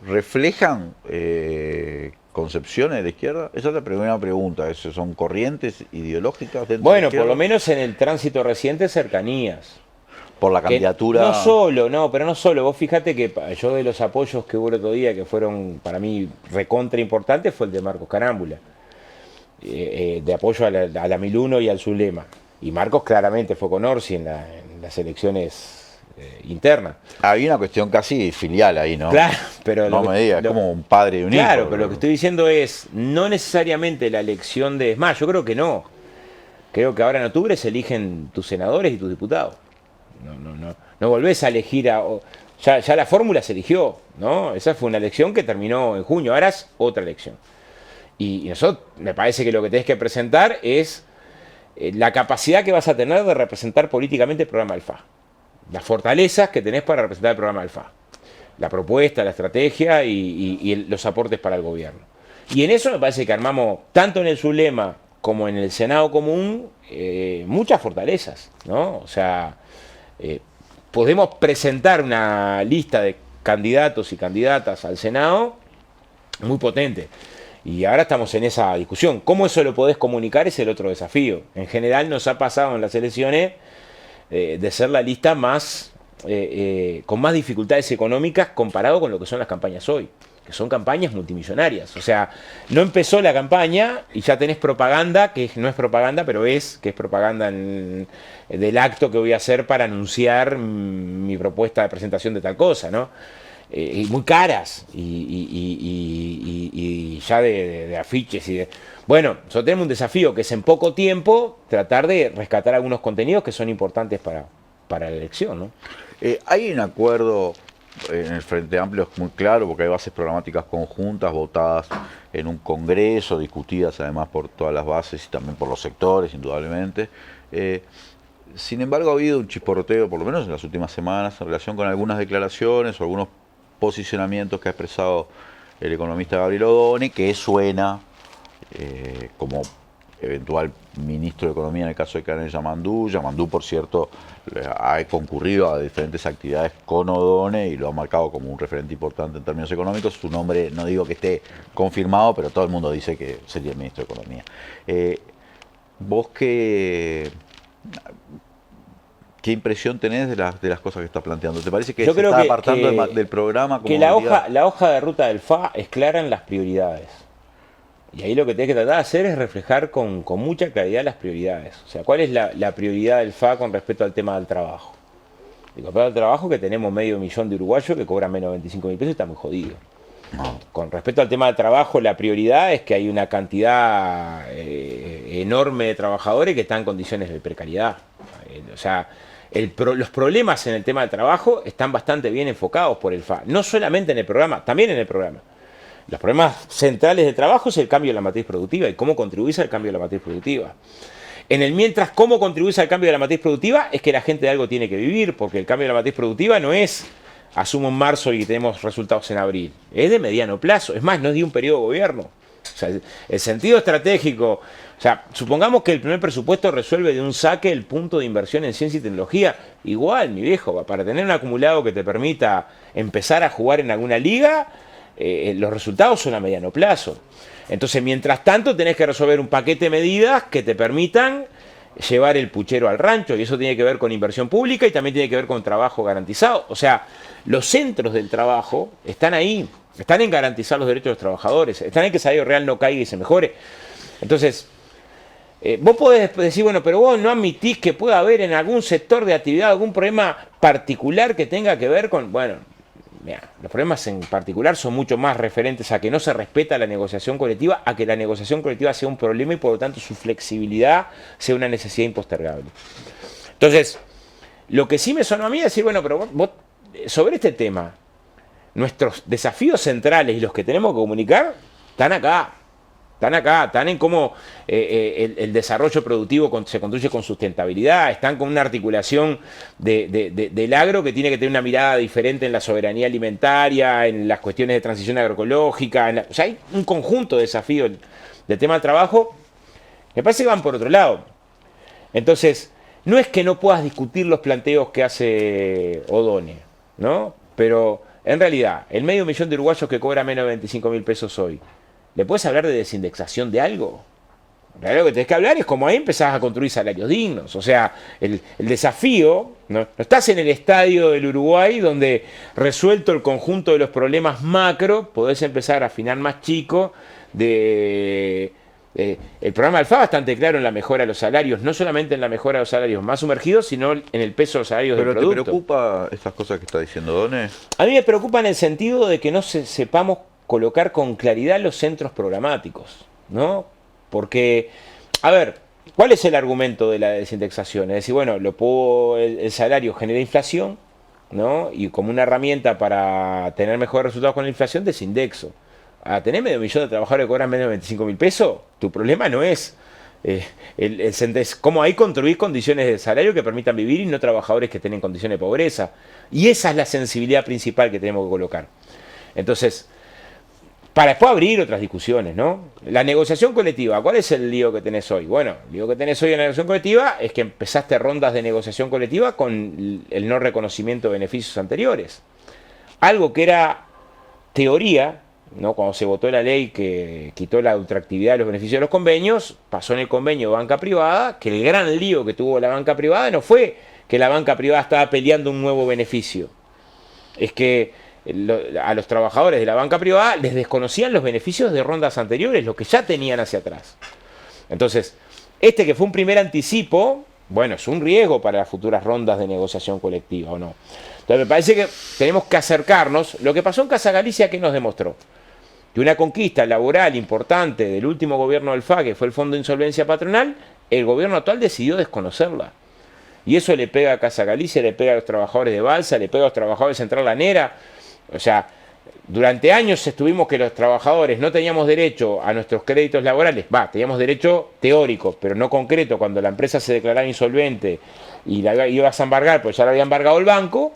[SPEAKER 1] reflejan concepciones de la izquierda. Esa es la primera pregunta. ¿Son corrientes ideológicas dentro de la izquierda?
[SPEAKER 2] Por lo menos en el tránsito reciente, cercanías.
[SPEAKER 1] Por la candidatura.
[SPEAKER 2] Pero no solo. Vos fíjate que yo de los apoyos que hubo el otro día, que fueron para mí recontra importantes, fue el de Marcos Carámbula. De apoyo a la 1001 y al Zulema. Y Marcos claramente fue con Orsi en las elecciones internas.
[SPEAKER 1] Había una cuestión casi filial ahí, ¿no?
[SPEAKER 2] Claro, pero
[SPEAKER 1] no me digas, como un padre y un hijo.
[SPEAKER 2] Claro, pero lo que estoy diciendo es, no necesariamente la elección de... Es más, yo creo que no. Creo que ahora en octubre se eligen tus senadores y tus diputados. No volvés a elegir ya la fórmula se eligió, ¿no? Esa fue una elección que terminó en junio, ahora es otra elección. Y nosotros, me parece que lo que tenés que presentar es la capacidad que vas a tener de representar políticamente el programa del FA. Las fortalezas que tenés para representar el programa del FA. La propuesta, la estrategia y los aportes para el gobierno. Y en eso me parece que armamos, tanto en el Zulema como en el Senado común, muchas fortalezas, ¿no? O sea, podemos presentar una lista de candidatos y candidatas al Senado muy potente. Y ahora estamos en esa discusión. ¿Cómo eso lo podés comunicar? Es el otro desafío. En general nos ha pasado en las elecciones de ser la lista más con más dificultades económicas comparado con lo que son las campañas hoy, que son campañas multimillonarias. O sea, no empezó la campaña y ya tenés propaganda, que no es propaganda, pero que es propaganda del acto que voy a hacer para anunciar mi propuesta de presentación de tal cosa, ¿no? Y muy caras y ya de afiches y bueno, nosotros tenemos un desafío que es en poco tiempo tratar de rescatar algunos contenidos que son importantes para la elección, ¿no?
[SPEAKER 1] Hay un acuerdo en el Frente Amplio, es muy claro, porque hay bases programáticas conjuntas votadas en un congreso, discutidas además por todas las bases y también por los sectores, indudablemente. Sin embargo, ha habido un chisporroteo, por lo menos en las últimas semanas, en relación con algunas declaraciones o algunos posicionamientos que ha expresado el economista Gabriel Odone, que suena como eventual ministro de Economía en el caso de Karen Yamandú. Yamandú, por cierto, ha concurrido a diferentes actividades con Odone y lo ha marcado como un referente importante en términos económicos. Su nombre, no digo que esté confirmado, pero todo el mundo dice que sería el ministro de Economía. ¿Vos qué impresión tenés de las cosas que está planteando? ¿Te parece que
[SPEAKER 2] yo
[SPEAKER 1] se
[SPEAKER 2] creo
[SPEAKER 1] está apartando del programa? Como
[SPEAKER 2] que la hoja de ruta del FA es clara en las prioridades. Y ahí lo que tenés que tratar de hacer es reflejar con mucha claridad las prioridades. O sea, ¿cuál es la prioridad del FA con respecto al tema del trabajo? Y con respecto al trabajo, que tenemos 500.000 de uruguayos que cobran menos de 25.000 pesos y está muy jodido. No. Con respecto al tema del trabajo, la prioridad es que hay una cantidad enorme de trabajadores que están en condiciones de precariedad. O sea, los problemas en el tema del trabajo están bastante bien enfocados por el FA. No solamente en el programa, también en el programa. los problemas centrales de trabajo es el cambio de la matriz productiva y cómo contribuís al cambio de la matriz productiva. En el mientras, cómo contribuís al cambio de la matriz productiva es que la gente de algo tiene que vivir, porque el cambio de la matriz productiva no es asumo en marzo y tenemos resultados en abril, es de mediano plazo, es más, no es de un periodo de gobierno. O sea, el sentido estratégico, o sea, supongamos que el primer presupuesto resuelve de un saque el punto de inversión en ciencia y tecnología, igual, mi viejo, para tener un acumulado que te permita empezar a jugar en alguna liga, los resultados son a mediano plazo. Entonces, mientras tanto, tenés que resolver un paquete de medidas que te permitan llevar el puchero al rancho, y eso tiene que ver con inversión pública y también tiene que ver con trabajo garantizado. O sea, los centros del trabajo están ahí, están en garantizar los derechos de los trabajadores, están en que el salario real no caiga y se mejore. Entonces, vos podés decir, bueno, pero vos no admitís que pueda haber en algún sector de actividad algún problema particular que tenga que ver con, bueno, mira, los problemas en particular son mucho más referentes a que no se respeta la negociación colectiva, a que la negociación colectiva sea un problema y por lo tanto su flexibilidad sea una necesidad impostergable. Entonces, lo que sí me sonó a mí es decir, bueno, pero vos sobre este tema, nuestros desafíos centrales y los que tenemos que comunicar están acá, están en cómo el desarrollo productivo se construye con sustentabilidad, están con una articulación del agro que tiene que tener una mirada diferente en la soberanía alimentaria, en las cuestiones de transición agroecológica, o sea, hay un conjunto de desafíos del tema del trabajo, me parece que van por otro lado. Entonces, no es que no puedas discutir los planteos que hace O'Donnell, ¿no? Pero en realidad, el 500.000 de uruguayos que cobra menos de 25.000 pesos hoy, ¿le puedes hablar de desindexación de algo? Lo que tenés que hablar es cómo ahí empezás a construir salarios dignos. O sea, el desafío, no estás en el estadio del Uruguay donde resuelto el conjunto de los problemas macro, podés empezar a afinar más chico el programa Alfa bastante claro en la mejora de los salarios, no solamente en la mejora de los salarios más sumergidos, sino en el peso de los salarios del producto.
[SPEAKER 1] ¿Pero te preocupa estas cosas que está diciendo O'Donnell?
[SPEAKER 2] A mí me preocupa en el sentido de que no sepamos colocar con claridad los centros programáticos, ¿no? Porque, a ver, ¿cuál es el argumento de la desindexación? Es decir, bueno, el salario genera inflación, ¿no? Y como una herramienta para tener mejores resultados con la inflación, desindexo. A tener 500.000 de trabajadores que cobran menos de 25.000 pesos, tu problema no es cómo ahí construir condiciones de salario que permitan vivir y no trabajadores que estén en condiciones de pobreza. Y esa es la sensibilidad principal que tenemos que colocar. Entonces, para después abrir otras discusiones, ¿no? La negociación colectiva, ¿cuál es el lío que tenés hoy? Bueno, el lío que tenés hoy en la negociación colectiva es que empezaste rondas de negociación colectiva con el no reconocimiento de beneficios anteriores. Algo que era teoría, ¿no? Cuando se votó la ley que quitó la ultraactividad de los beneficios de los convenios, pasó en el convenio de banca privada, que el gran lío que tuvo la banca privada no fue que la banca privada estaba peleando un nuevo beneficio, es que a los trabajadores de la banca privada les desconocían los beneficios de rondas anteriores, lo que ya tenían hacia atrás. Entonces, que fue un primer anticipo, bueno, es un riesgo para las futuras rondas de negociación colectiva, ¿o no? Entonces, me parece que tenemos que acercarnos. Lo que pasó en Casa Galicia, ¿qué nos demostró? Que una conquista laboral importante del último gobierno del FA, que fue el Fondo de Insolvencia Patronal, el gobierno actual decidió desconocerla. Y eso le pega a Casa Galicia, le pega a los trabajadores de Balsa, le pega a los trabajadores de Central Lanera. O sea, durante años estuvimos que los trabajadores no teníamos derecho a nuestros créditos laborales. Teníamos derecho teórico, pero no concreto. Cuando la empresa se declaraba insolvente y la ibas a embargar, pues ya la había embargado el banco.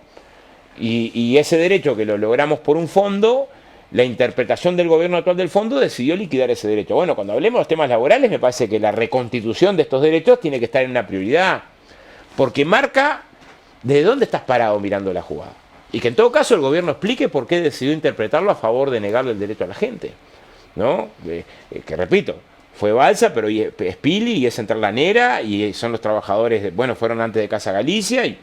[SPEAKER 2] Y ese derecho que lo logramos por un fondo, la interpretación del gobierno actual del fondo decidió liquidar ese derecho. Bueno, cuando hablemos de los temas laborales, me parece que la reconstitución de estos derechos tiene que estar en una prioridad, porque marca desde dónde estás parado mirando la jugada. Y que en todo caso el gobierno explique por qué decidió interpretarlo a favor de negarle el derecho a la gente, ¿no? Que repito, fue Balsa, pero es Pili y es Central Lanera y son los trabajadores, fueron antes de Casa Galicia y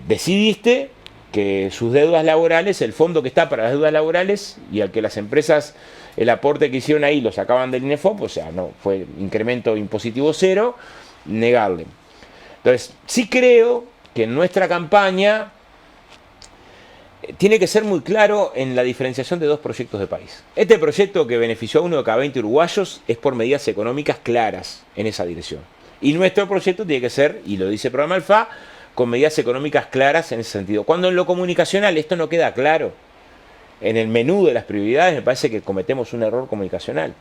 [SPEAKER 2] decidiste que sus deudas laborales, el fondo que está para las deudas laborales y al que las empresas, el aporte que hicieron ahí lo sacaban del INEFOP, o sea, no fue incremento impositivo cero, negarle. Entonces, sí creo que en nuestra campaña tiene que ser muy claro en la diferenciación de dos proyectos de país. Este proyecto que benefició a 1 de cada 20 uruguayos es por medidas económicas claras en esa dirección. Y nuestro proyecto tiene que ser, y lo dice el programa Alfa, con medidas económicas claras en ese sentido. Cuando en lo comunicacional esto no queda claro, en el menú de las prioridades, me parece que cometemos un error comunicacional,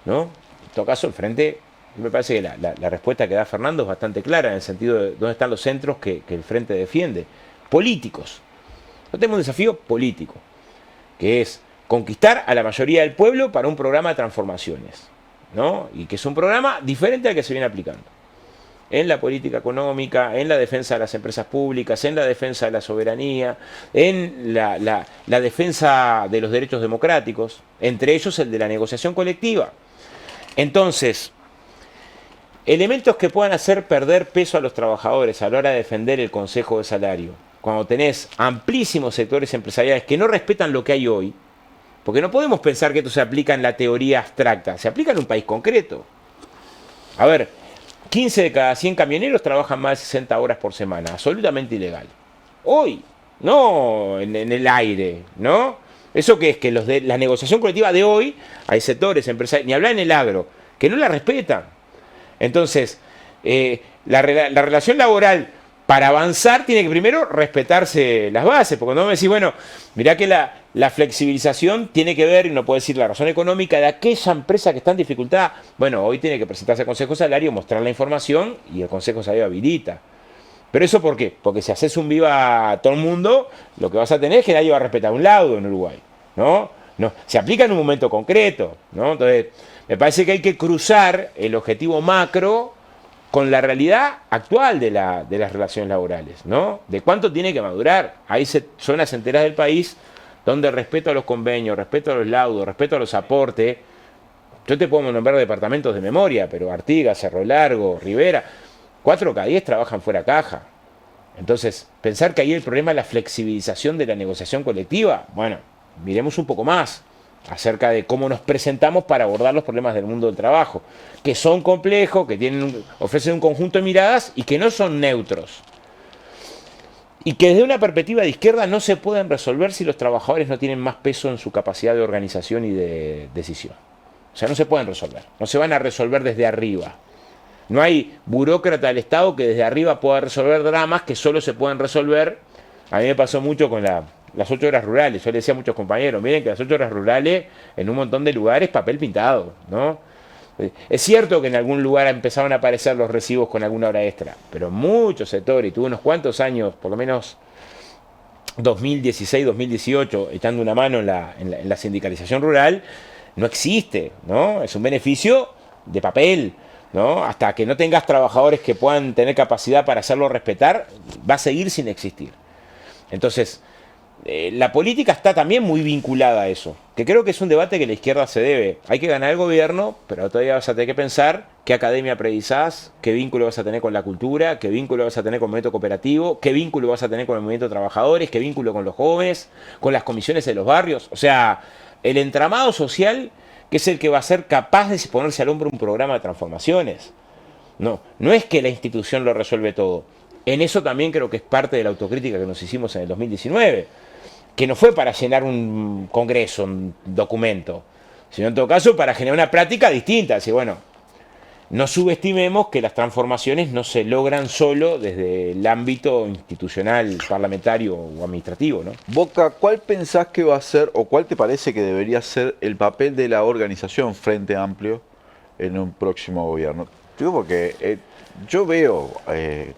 [SPEAKER 2] ¿no? En todo caso, el Frente, me parece que la respuesta que da Fernando es bastante clara en el sentido de dónde están los centros que el Frente defiende. Políticos. Nosotros tenemos un desafío político, que es conquistar a la mayoría del pueblo para un programa de transformaciones, ¿no? Y que es un programa diferente al que se viene aplicando en la política económica, en la defensa de las empresas públicas, en la defensa de la soberanía, en la defensa de los derechos democráticos, entre ellos el de la negociación colectiva. Entonces, elementos que puedan hacer perder peso a los trabajadores a la hora de defender el consejo de salario, cuando tenés amplísimos sectores empresariales que no respetan lo que hay hoy, porque no podemos pensar que esto se aplica en la teoría abstracta, se aplica en un país concreto. A ver, 15 de cada 100 camioneros trabajan más de 60 horas por semana, absolutamente ilegal. Hoy, no en el aire, ¿no? ¿Eso qué es? Que la negociación colectiva de hoy, hay sectores empresariales, ni hablar en el agro, que no la respetan. Entonces, la relación laboral para avanzar tiene que primero respetarse las bases, porque cuando me decís, bueno, mirá que la flexibilización tiene que ver, y no puedo decir la razón económica, de aquella empresa que está en dificultad. Bueno, hoy tiene que presentarse al Consejo de Salario, mostrar la información y el Consejo de Salario habilita. ¿Pero eso por qué? Porque si haces un viva a todo el mundo, lo que vas a tener es que nadie va a respetar un laudo en Uruguay, ¿no? No, se aplica en un momento concreto, ¿no? Entonces, me parece que hay que cruzar el objetivo macro con la realidad actual de las relaciones laborales, ¿no? De cuánto tiene que madurar. Hay zonas enteras del país donde respeto a los convenios, respeto a los laudos, respeto a los aportes. Yo te puedo nombrar departamentos de memoria, pero Artigas, Cerro Largo, Rivera, 4 cada 10 trabajan fuera caja. Entonces, pensar que ahí el problema es la flexibilización de la negociación colectiva, bueno, miremos un poco más acerca de cómo nos presentamos para abordar los problemas del mundo del trabajo, que son complejos, que ofrecen un conjunto de miradas y que no son neutros. Y que desde una perspectiva de izquierda no se pueden resolver si los trabajadores no tienen más peso en su capacidad de organización y de decisión. O sea, no se pueden resolver, no se van a resolver desde arriba. No hay burócrata del Estado que desde arriba pueda resolver dramas que solo se pueden resolver. A mí me pasó mucho con las 8 horas rurales. Yo le decía a muchos compañeros, miren que las 8 horas rurales en un montón de lugares papel pintado, ¿no? Es cierto que en algún lugar empezaron a aparecer los recibos con alguna hora extra, pero muchos sectores, y tuve unos cuantos años, por lo menos 2016, 2018, echando una mano en la sindicalización rural, no existe, ¿no? Es un beneficio de papel, ¿no? Hasta que no tengas trabajadores que puedan tener capacidad para hacerlo respetar, va a seguir sin existir. Entonces, la política está también muy vinculada a eso, que creo que es un debate que la izquierda se debe. Hay que ganar el gobierno, pero todavía vas a tener que pensar qué academia previsás, qué vínculo vas a tener con la cultura, qué vínculo vas a tener con el movimiento cooperativo, qué vínculo vas a tener con el movimiento de trabajadores, qué vínculo con los jóvenes, con las comisiones de los barrios. O sea, el entramado social que es el que va a ser capaz de ponerse al hombro un programa de transformaciones. No es que la institución lo resuelve todo. En eso también creo que es parte de la autocrítica que nos hicimos en el 2019. Que no fue para llenar un congreso, un documento, sino en todo caso para generar una práctica distinta. Así, bueno, no subestimemos que las transformaciones no se logran solo desde el ámbito institucional, parlamentario o administrativo, ¿no?
[SPEAKER 1] Boca, ¿cuál pensás que va a ser o cuál te parece que debería ser el papel de la organización Frente Amplio en un próximo gobierno? Digo porque yo veo,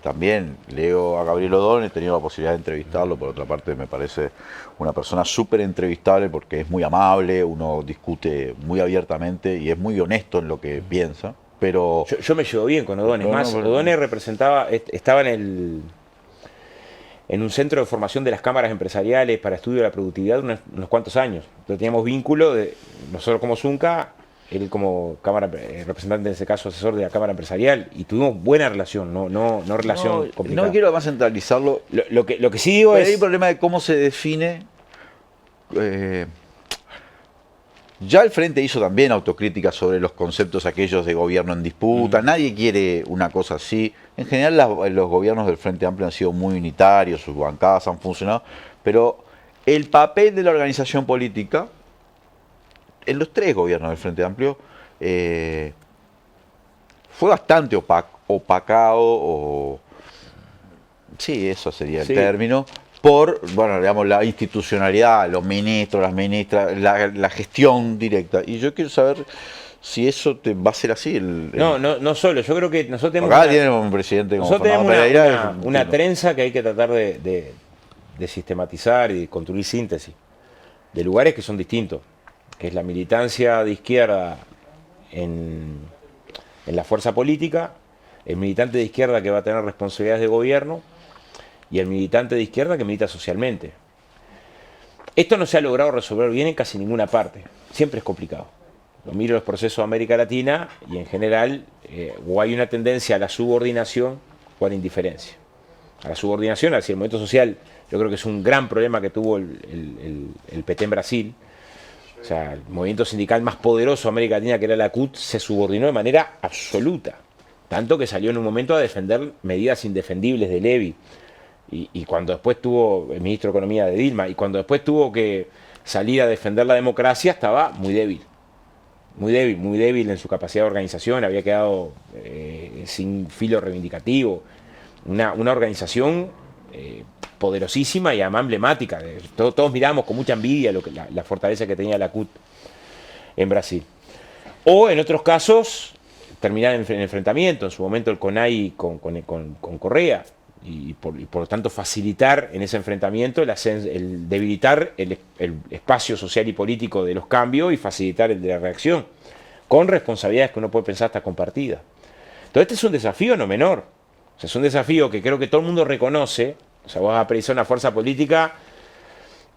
[SPEAKER 1] también leo a Gabriel Odón, he tenido la posibilidad de entrevistarlo, por otra parte me parece una persona súper entrevistable porque es muy amable, uno discute muy abiertamente y es muy honesto en lo que piensa, pero...
[SPEAKER 2] Yo me llevo bien con Odón, es más, Odón estaba en un centro de formación de las cámaras empresariales para estudio de la productividad unos cuantos años. Entonces teníamos vínculo, nosotros como Zunca, él como representante, en ese caso asesor de la Cámara Empresarial, y tuvimos buena relación, no relación complicada.
[SPEAKER 1] No quiero más centralizarlo.
[SPEAKER 2] Lo que sí digo es...
[SPEAKER 1] Hay un problema de cómo se define. Ya el Frente hizo también autocrítica sobre los conceptos aquellos de gobierno en disputa. Nadie quiere una cosa así. En general los gobiernos del Frente Amplio han sido muy unitarios, sus bancadas han funcionado, pero el papel de la organización política en los 3 gobiernos del Frente Amplio fue bastante opacado, sí, eso sería el término, por, bueno, digamos, la institucionalidad, los ministros, las ministras, la gestión directa. Y yo quiero saber si eso va a ser así.
[SPEAKER 2] No solo. Yo creo que nosotros tenemos
[SPEAKER 1] acá tenemos un presidente como
[SPEAKER 2] nosotros
[SPEAKER 1] Fernando
[SPEAKER 2] tenemos
[SPEAKER 1] Pereira.
[SPEAKER 2] una trenza que hay que tratar de sistematizar y de construir síntesis de lugares que son distintos, que es la militancia de izquierda en la fuerza política, el militante de izquierda que va a tener responsabilidades de gobierno y el militante de izquierda que milita socialmente. Esto no se ha logrado resolver bien en casi ninguna parte, siempre es complicado. Lo miro los procesos de América Latina y en general o hay una tendencia a la subordinación o a la indiferencia. A la subordinación, hacia el movimiento social, yo creo que es un gran problema que tuvo el PT en Brasil. O sea, el movimiento sindical más poderoso de América Latina, que era la CUT, se subordinó de manera absoluta. Tanto que salió en un momento a defender medidas indefendibles de Levy. Y cuando después tuvo el ministro de Economía de Dilma, y cuando después tuvo que salir a defender la democracia, estaba muy débil. Muy débil en su capacidad de organización, había quedado sin filo reivindicativo. Una organización poderosísima y además emblemática. Todos miramos con mucha envidia la fortaleza que tenía la CUT en Brasil. O en otros casos, terminar en enfrentamiento, en su momento el CONAI con Correa, y por lo tanto facilitar en ese enfrentamiento el debilitar el espacio social y político de los cambios y facilitar el de la reacción, con responsabilidades que uno puede pensar hasta compartidas. Entonces este es un desafío no menor. O sea, es un desafío que creo que todo el mundo reconoce. O sea, vos vas a precisar una fuerza política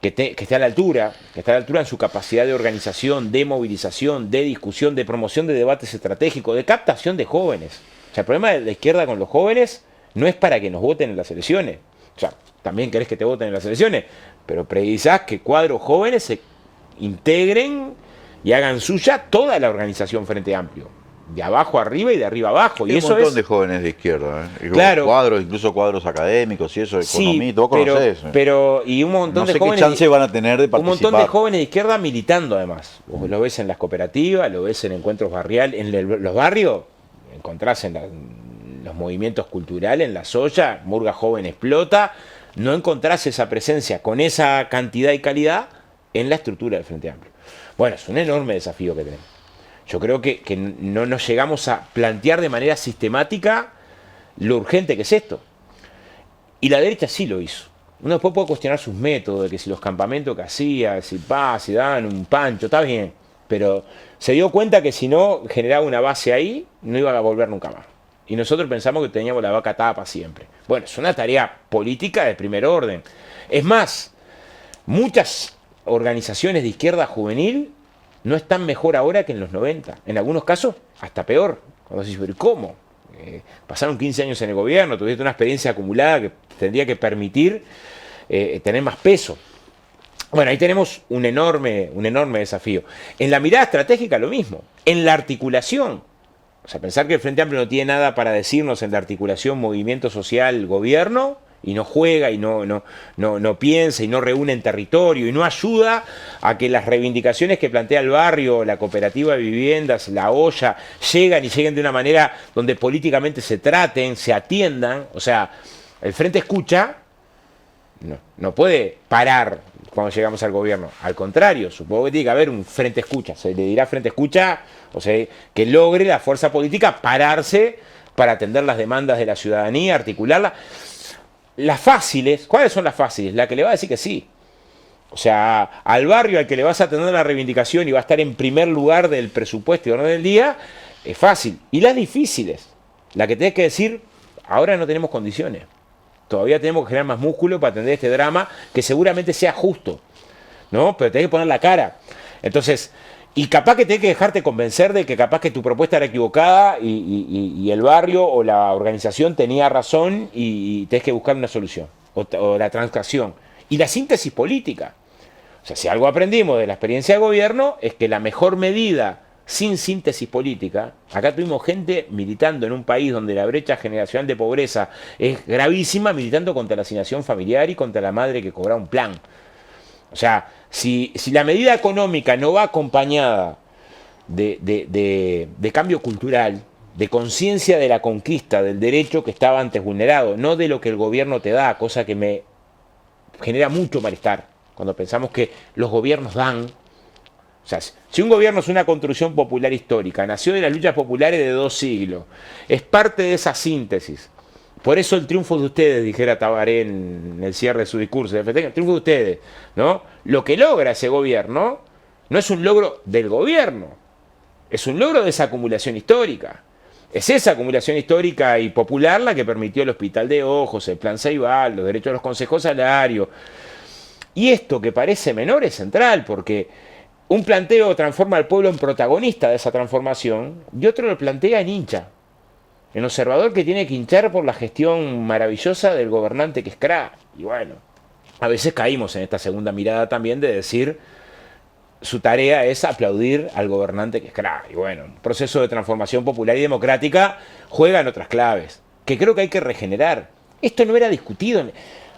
[SPEAKER 2] que esté a la altura, que esté a la altura en su capacidad de organización, de movilización, de discusión, de promoción de debates estratégicos, de captación de jóvenes. O sea, el problema de la izquierda con los jóvenes no es para que nos voten en las elecciones. O sea, también querés que te voten en las elecciones, pero precisás que cuadros jóvenes se integren y hagan suya toda la organización Frente Amplio. De abajo arriba y de arriba abajo.
[SPEAKER 1] Hay un montón de jóvenes de izquierda,
[SPEAKER 2] claro,
[SPEAKER 1] cuadros, incluso cuadros académicos y eso, economía, todo conocés.
[SPEAKER 2] Y un montón de jóvenes.
[SPEAKER 1] ¿Qué chance van a tener de participar?
[SPEAKER 2] Un montón de jóvenes de izquierda militando además. Vos lo ves en las cooperativas, lo ves en encuentros barriales, en los barrios, encontrás en los movimientos culturales, en la soya, Murga Joven explota, no encontrás esa presencia con esa cantidad y calidad en la estructura del Frente Amplio. Bueno, es un enorme desafío que tenemos. Yo creo que no nos llegamos a plantear de manera sistemática lo urgente que es esto. Y la derecha sí lo hizo. Uno después puede cuestionar sus métodos, de que si los campamentos que hacía, si daban un pancho, está bien. Pero se dio cuenta que si no generaba una base ahí, no iba a volver nunca más. Y nosotros pensamos que teníamos la vaca atada para siempre. Bueno, es una tarea política de primer orden. Es más, muchas organizaciones de izquierda juvenil no están mejor ahora que en los 90. En algunos casos, hasta peor. Cuando decís, pero ¿cómo? Pasaron 15 años en el gobierno, tuviste una experiencia acumulada que tendría que permitir tener más peso. Bueno, ahí tenemos un enorme desafío. En la mirada estratégica lo mismo. En la articulación. O sea, pensar que el Frente Amplio no tiene nada para decirnos en la articulación movimiento social, gobierno, y no juega y no piensa y no reúne en territorio y no ayuda a que las reivindicaciones que plantea el barrio, la cooperativa de viviendas, la olla, lleguen de una manera donde políticamente se traten, se atiendan. O sea, el Frente Escucha no puede parar cuando llegamos al gobierno. Al contrario, supongo que tiene que haber un Frente Escucha. Se le dirá Frente Escucha, o sea, que logre la fuerza política pararse para atender las demandas de la ciudadanía, articularla. Las fáciles, ¿cuáles son las fáciles? La que le va a decir que sí. O sea, al barrio al que le vas a atender la reivindicación y va a estar en primer lugar del presupuesto y orden del día, es fácil. Y las difíciles, la que tenés que decir, ahora no tenemos condiciones. Todavía tenemos que generar más músculo para atender este drama que seguramente sea justo, ¿no? Pero tenés que poner la cara. Entonces, y capaz que tenés que dejarte convencer de que capaz que tu propuesta era equivocada y el barrio o la organización tenía razón y tenés que buscar una solución o la transacción. Y la síntesis política. O sea, si algo aprendimos de la experiencia de gobierno es que la mejor medida sin síntesis política, acá tuvimos gente militando en un país donde la brecha generacional de pobreza es gravísima, militando contra la asignación familiar y contra la madre que cobra un plan. O sea, si la medida económica no va acompañada de cambio cultural, de conciencia de la conquista, del derecho que estaba antes vulnerado, no de lo que el gobierno te da, cosa que me genera mucho malestar cuando pensamos que los gobiernos dan. O sea, si un gobierno es una construcción popular histórica, nació de las luchas populares de 2 siglos, es parte de esa síntesis. Por eso el triunfo de ustedes, dijera Tabaré en el cierre de su discurso, el triunfo de ustedes, ¿no? Lo que logra ese gobierno no es un logro del gobierno, es un logro de esa acumulación histórica. Es esa acumulación histórica y popular la que permitió el Hospital de Ojos, el Plan Ceibal, los derechos de los consejos salarios. Y esto que parece menor es central, porque un planteo transforma al pueblo en protagonista de esa transformación y otro lo plantea en hincha. En observador que tiene que hinchar por la gestión maravillosa del gobernante que es Cra. Y bueno, a veces caímos en esta segunda mirada también de decir su tarea es aplaudir al gobernante que es Cra. Y bueno, un proceso de transformación popular y democrática juega en otras claves, que creo que hay que regenerar. Esto no era discutido.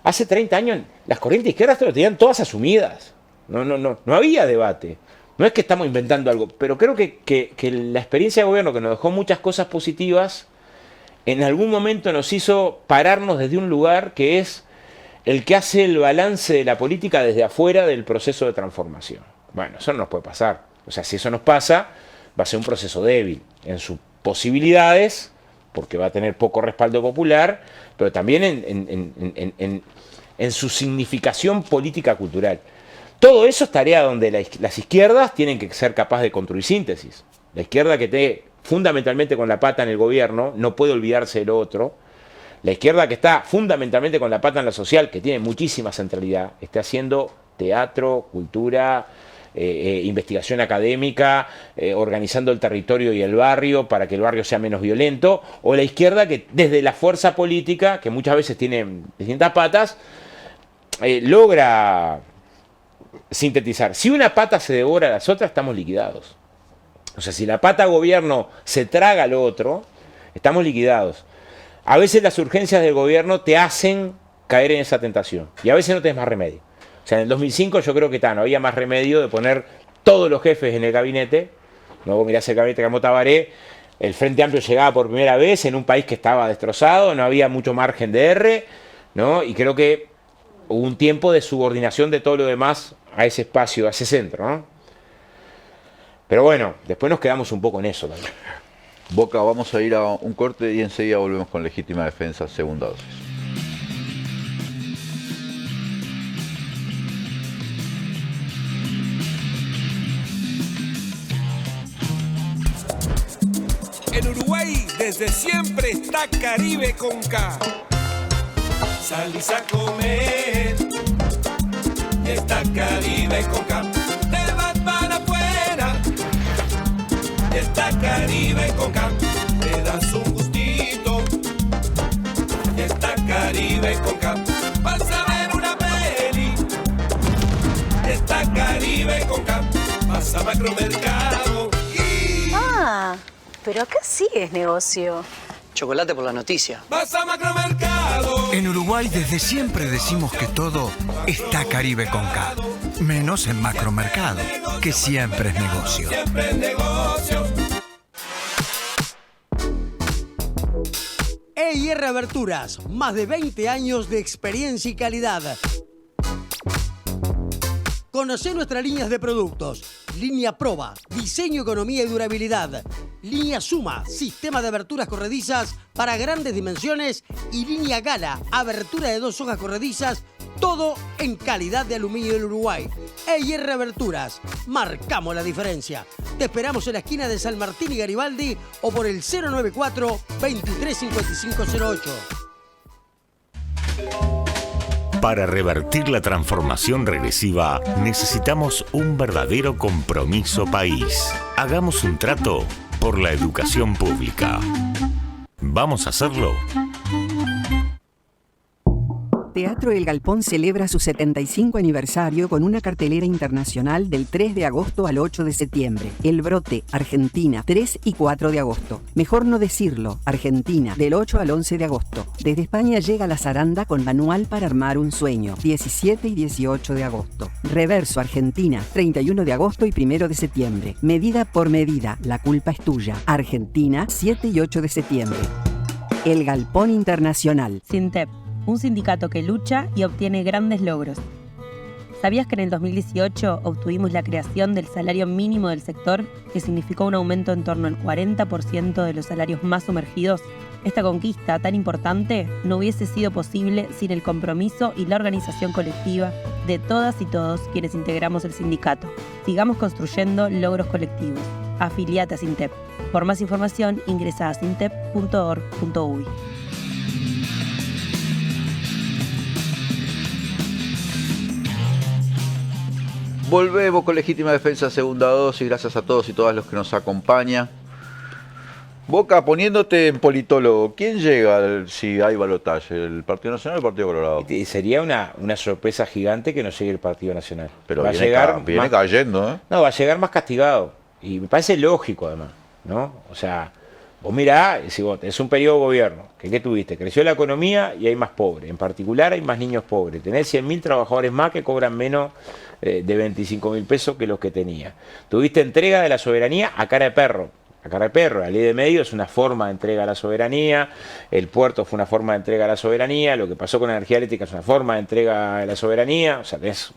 [SPEAKER 2] Hace 30 años las corrientes izquierdas lo tenían todas asumidas. No había debate. No es que estamos inventando algo, pero creo que la experiencia de gobierno, que nos dejó muchas cosas positivas, en algún momento nos hizo pararnos desde un lugar que es el que hace el balance de la política desde afuera del proceso de transformación. Bueno, eso no nos puede pasar. O sea, si eso nos pasa, va a ser un proceso débil en sus posibilidades, porque va a tener poco respaldo popular, pero también en su significación política cultural. Todo eso es tarea donde las izquierdas tienen que ser capaces de construir síntesis. La izquierda que esté fundamentalmente con la pata en el gobierno no puede olvidarse del otro. La izquierda que está fundamentalmente con la pata en la social, que tiene muchísima centralidad, está haciendo teatro, cultura, investigación académica, organizando el territorio y el barrio para que el barrio sea menos violento. O la izquierda que desde la fuerza política, que muchas veces tiene distintas patas, logra sintetizar. Si una pata se devora a las otras, estamos liquidados. O sea, si la pata gobierno se traga al otro, estamos liquidados. A veces las urgencias del gobierno te hacen caer en esa tentación. Y a veces no tenés más remedio. O sea, en el 2005 yo creo que no había más remedio de poner todos los jefes en el gabinete. Luego mirás el gabinete que armó Tabaré. El Frente Amplio llegaba por primera vez en un país que estaba destrozado. No había mucho margen de R, ¿no? Y creo que hubo un tiempo de subordinación de todo lo demás a ese espacio, a ese centro, ¿no? Pero bueno, después nos quedamos un poco en eso también.
[SPEAKER 1] Boca, vamos a ir a un corte y enseguida volvemos con Legítima Defensa, segunda dosis.
[SPEAKER 4] En Uruguay desde siempre está Caribe con K. Salís a comer y está Caribe con K. Te vas para afuera y está Caribe con K. Te das un gustito y está Caribe con K. Vas a ver una peli y está Caribe con K. Vas a Macromercado y...
[SPEAKER 5] Ah, pero acá sí es negocio.
[SPEAKER 6] Chocolate por la noticia.
[SPEAKER 4] Vas a Macromercado.
[SPEAKER 7] En Uruguay desde siempre decimos que todo está Caribe con K. Menos en Macromercado, que siempre es negocio.
[SPEAKER 4] Siempre es negocio.
[SPEAKER 10] EIR Aberturas, más de 20 años de experiencia y calidad. Conocé nuestras líneas de productos. Línea Proba, diseño, economía y durabilidad. Línea Suma, sistema de aberturas corredizas para grandes dimensiones. Y línea Gala, abertura de 2 hojas corredizas. Todo en calidad de aluminio del Uruguay. EIR Aberturas, marcamos la diferencia. Te esperamos en la esquina de San Martín y Garibaldi o por el 094-235508.
[SPEAKER 11] Para revertir la transformación regresiva, necesitamos un verdadero compromiso país. Hagamos un trato por la educación pública. ¿Vamos a hacerlo?
[SPEAKER 12] Teatro El Galpón celebra su 75 aniversario con una cartelera internacional del 3 de agosto al 8 de septiembre. El Brote, Argentina, 3 y 4 de agosto. Mejor no decirlo, Argentina, del 8 al 11 de agosto. Desde España llega La Zaranda con Manual para armar un sueño, 17 y 18 de agosto. Reverso, Argentina, 31 de agosto y 1 de septiembre. Medida por medida, la culpa es tuya. Argentina, 7 y 8 de septiembre. El Galpón Internacional.
[SPEAKER 13] Sintep. un sindicato que lucha y obtiene grandes logros. ¿Sabías que en el 2018 obtuvimos la creación del salario mínimo del sector, que significó un aumento en torno al 40% de los salarios más sumergidos? Esta conquista tan importante no hubiese sido posible sin el compromiso y la organización colectiva de todas y todos quienes integramos el sindicato. Sigamos construyendo logros colectivos. Afiliate a Sintep. Por más información, ingresa a sintep.org.uy.
[SPEAKER 1] Volvemos con Legítima Defensa, segunda dosis. Gracias a todos y todas los que nos acompañan. Boca, poniéndote en politólogo, ¿quién llega si hay balotaje? ¿El Partido Nacional o el Partido Colorado?
[SPEAKER 2] Y sería una sorpresa gigante que no llegue el Partido Nacional.
[SPEAKER 1] Pero
[SPEAKER 2] va
[SPEAKER 1] viene cayendo, ¿eh?
[SPEAKER 2] No, va a llegar más castigado. Y me parece lógico, además, ¿no? O sea, vos mirá, si vos es un periodo de gobierno, ¿qué tuviste? Creció la economía y hay más pobres. En particular hay más niños pobres. Tenés 100.000 trabajadores más que cobran menos de 25.000 pesos que los que tenía. Tuviste entrega de la soberanía a cara de perro. A cara de perro. La ley de medios es una forma de entrega a la soberanía. El puerto fue una forma de entrega a la soberanía. Lo que pasó con la energía eléctrica es una forma de entrega a la soberanía. O sea, tenés,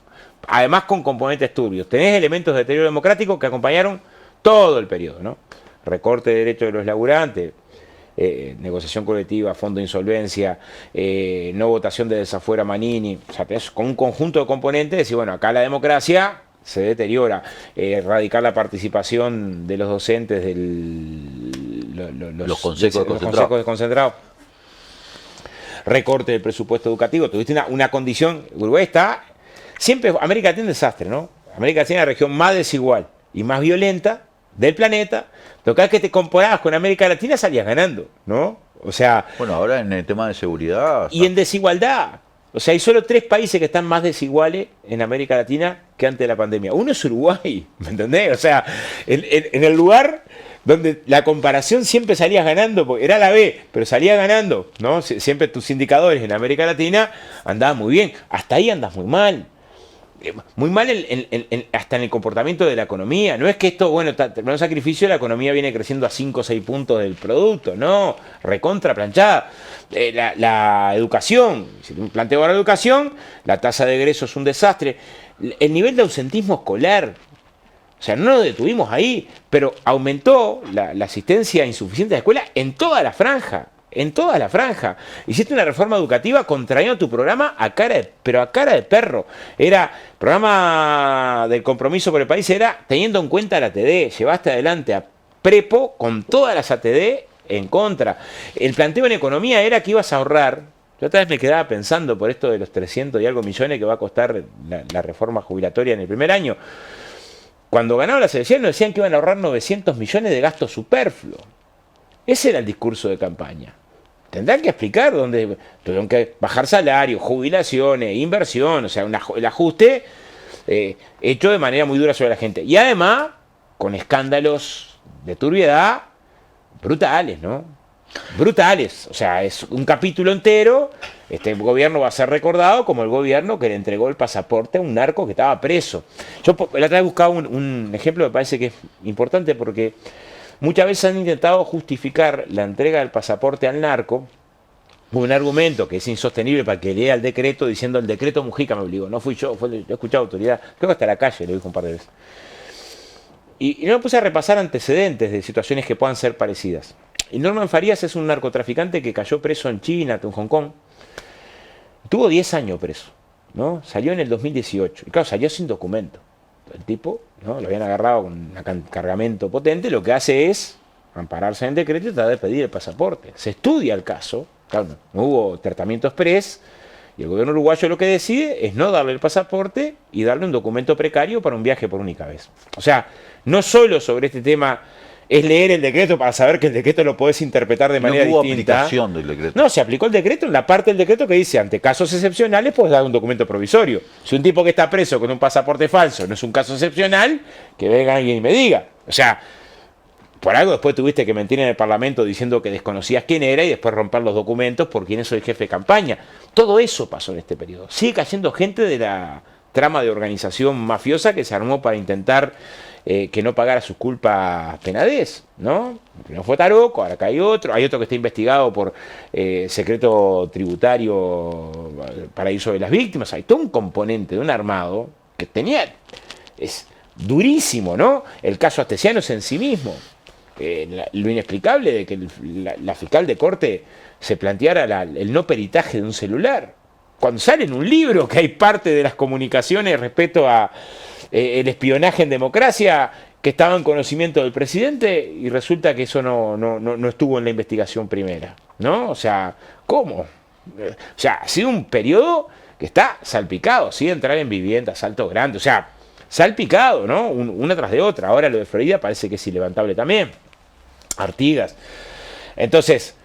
[SPEAKER 2] además con componentes turbios. Tenés elementos de deterioro democrático que acompañaron todo el periodo, ¿no? Recorte de derechos de los laburantes, negociación colectiva, fondo de insolvencia, no votación de desafuera Manini. O sea, tenés con un conjunto de componentes, decir, bueno, acá la democracia se deteriora, erradicar la participación de los docentes de
[SPEAKER 1] los consejos
[SPEAKER 2] desconcentrados, recorte del presupuesto educativo. Tuviste una condición, Uruguay está, siempre, América Latina es un desastre, ¿no? América Latina es la región más desigual y más violenta del planeta, pero cada vez que te comparabas con América Latina salías ganando, ¿no? O sea...
[SPEAKER 1] Bueno, ahora en el tema de seguridad...
[SPEAKER 2] Y en desigualdad. O sea, hay solo 3 países que están más desiguales en América Latina que antes de la pandemia. Uno es Uruguay, ¿me entendés? O sea, en el lugar donde la comparación siempre salías ganando, porque era la B, pero salías ganando, ¿no? Siempre tus indicadores en América Latina andaban muy bien. Hasta ahí andas muy mal. Muy mal hasta en el comportamiento de la economía. No es que esto, bueno, terminó el sacrificio, la economía viene creciendo a 5 o 6 puntos del producto, no, recontra planchada. La educación, si planteo la educación, la tasa de egreso es un desastre. El nivel de ausentismo escolar, o sea, no nos detuvimos ahí, pero aumentó la asistencia insuficiente a la escuela en toda la franja. En toda la franja. Hiciste una reforma educativa contrayendo tu programa pero a cara de perro. Era, programa del compromiso por el país era teniendo en cuenta la ATD. Llevaste adelante a Prepo con todas las ATD en contra. El planteo en economía era que ibas a ahorrar. Yo otra vez me quedaba pensando por esto de los 300 y algo millones que va a costar la reforma jubilatoria en el primer año. Cuando ganaron las elecciones nos decían que iban a ahorrar 900 millones de gastos superfluos. Ese era el discurso de campaña. Tendrán que explicar dónde tuvieron que bajar salarios, jubilaciones, inversión, o sea, el ajuste hecho de manera muy dura sobre la gente. Y además, con escándalos de turbiedad brutales, ¿no? Brutales. O sea, es un capítulo entero. Este gobierno va a ser recordado como el gobierno que le entregó el pasaporte a un narco que estaba preso. Yo la otra vez buscaba un ejemplo que me parece que es importante porque muchas veces han intentado justificar la entrega del pasaporte al narco con un argumento que es insostenible para que lea el decreto diciendo el decreto Mujica me obligó. No fui yo, yo he escuchado autoridad. Creo que hasta la calle lo dijo un par de veces. Y no me puse a repasar antecedentes de situaciones que puedan ser parecidas. Y Norman Farías es un narcotraficante que cayó preso en China, en Hong Kong. Tuvo 10 años preso, ¿no? Salió en el 2018. Y claro, salió sin documento. El tipo, ¿no? Lo habían agarrado con un cargamento potente, lo que hace es ampararse en el decreto y tratar de pedir el pasaporte. Se estudia el caso, claro, no hubo tratamiento express, y el gobierno uruguayo lo que decide es no darle el pasaporte y darle un documento precario para un viaje por única vez. O sea, no solo sobre este tema es leer el decreto para saber que el decreto lo podés interpretar de manera distinta. No hubo
[SPEAKER 1] aplicación del decreto.
[SPEAKER 2] No, se aplicó el decreto en la parte del decreto que dice, ante casos excepcionales puedes dar un documento provisorio. Si un tipo que está preso con un pasaporte falso no es un caso excepcional, que venga alguien y me diga. O sea, por algo después tuviste que mentir en el Parlamento diciendo que desconocías quién era y después romper los documentos por quién es el jefe de campaña. Todo eso pasó en este periodo. Sigue cayendo gente de la trama de organización mafiosa que se armó para intentar que no pagara sus culpas Penades, ¿no? No fue Taroco, ahora acá hay otro que está investigado por secreto tributario, paraíso de las víctimas. Hay todo un componente de un armado que es durísimo, ¿no? El caso Astesiano es en sí mismo. Lo inexplicable de que la fiscal de corte se planteara el no peritaje de un celular. Cuando sale en un libro que hay parte de las comunicaciones respecto a el espionaje en democracia que estaba en conocimiento del presidente y resulta que eso no estuvo en la investigación primera, ¿no? O sea, ¿cómo? O sea, ha sido un periodo que está salpicado, sí, entrar en viviendas, Salto Grande, o sea, salpicado, ¿no? Una tras de otra. Ahora lo de Florida parece que es ilevantable también. Artigas. Entonces,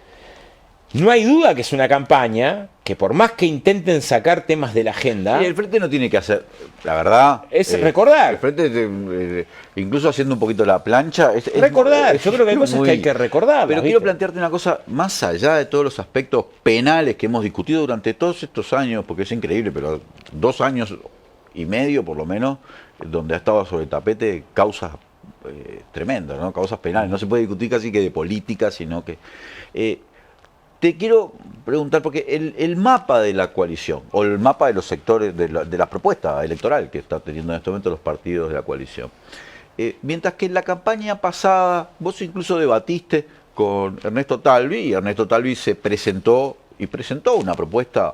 [SPEAKER 2] no hay duda que es una campaña que por más que intenten sacar temas de la agenda...
[SPEAKER 1] Y el Frente no tiene que hacer, la verdad...
[SPEAKER 2] Es recordar.
[SPEAKER 1] El Frente, incluso haciendo un poquito la plancha...
[SPEAKER 2] recordar, yo creo que hay cosas que hay que recordar.
[SPEAKER 1] Pero quiero plantearte una cosa, más allá de todos los aspectos penales que hemos discutido durante todos estos años, porque es increíble, pero 2 años y medio por lo menos, donde ha estado sobre el tapete causas tremendas, ¿no? Causas penales. No se puede discutir casi que de política, sino que... te quiero preguntar, porque el mapa de la coalición, o el mapa de los sectores de la propuesta electoral que está teniendo en este momento los partidos de la coalición, mientras que en la campaña pasada vos incluso debatiste con Ernesto Talvi, y Ernesto Talvi se presentó una propuesta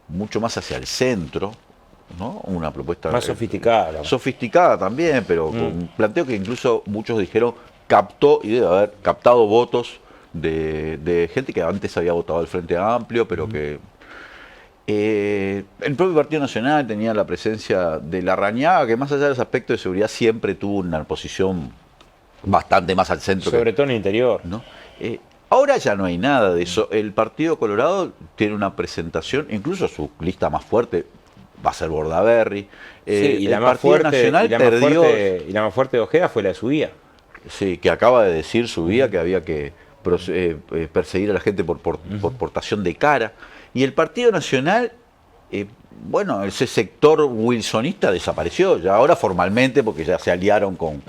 [SPEAKER 1] mucho más hacia el centro, ¿no? Una propuesta
[SPEAKER 2] más sofisticada.
[SPEAKER 1] Sofisticada también, pero con un planteo que incluso muchos dijeron captó, y debe haber captado votos de gente que antes había votado al Frente Amplio, pero que el propio Partido Nacional tenía la presencia de Larrañaga, que más allá de los aspectos de seguridad siempre tuvo una posición bastante más al centro.
[SPEAKER 2] Sobre todo en el interior.
[SPEAKER 1] ¿No? Ahora ya no hay nada de eso. El Partido Colorado tiene una presentación, incluso su lista más fuerte va a ser Bordaberry.
[SPEAKER 2] Y la
[SPEAKER 1] el
[SPEAKER 2] más
[SPEAKER 1] Partido
[SPEAKER 2] fuerte,
[SPEAKER 1] Nacional perdió.
[SPEAKER 2] Y la más fuerte de Ojeda fue la de Subía.
[SPEAKER 1] Sí, que acaba de decir Subía que había que perseguir a la gente por portación de cara. Y el Partido Nacional, bueno, ese sector wilsonista desapareció, ya ahora formalmente, porque ya se aliaron con...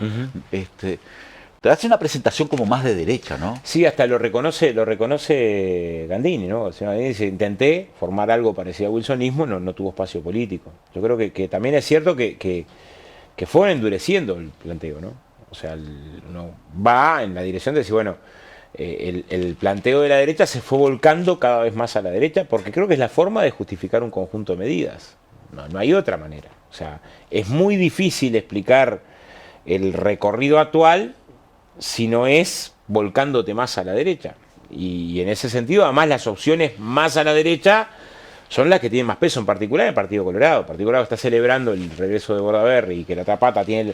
[SPEAKER 1] te hace una presentación como más de derecha, ¿no?
[SPEAKER 2] Sí, hasta lo reconoce Gandini, ¿no? O sea, Gandini dice, intenté formar algo parecido a wilsonismo, no tuvo espacio político. Yo creo que también es cierto que fueron endureciendo el planteo, ¿no? O sea, uno va en la dirección de decir, bueno, el planteo de la derecha se fue volcando cada vez más a la derecha, porque creo que es la forma de justificar un conjunto de medidas. No hay otra manera. O sea, es muy difícil explicar el recorrido actual si no es volcándote más a la derecha. Y en ese sentido, además, las opciones más a la derecha son las que tienen más peso, en particular el Partido Colorado. El Partido Colorado está celebrando el regreso de Bordaberry y que la otra pata tiene...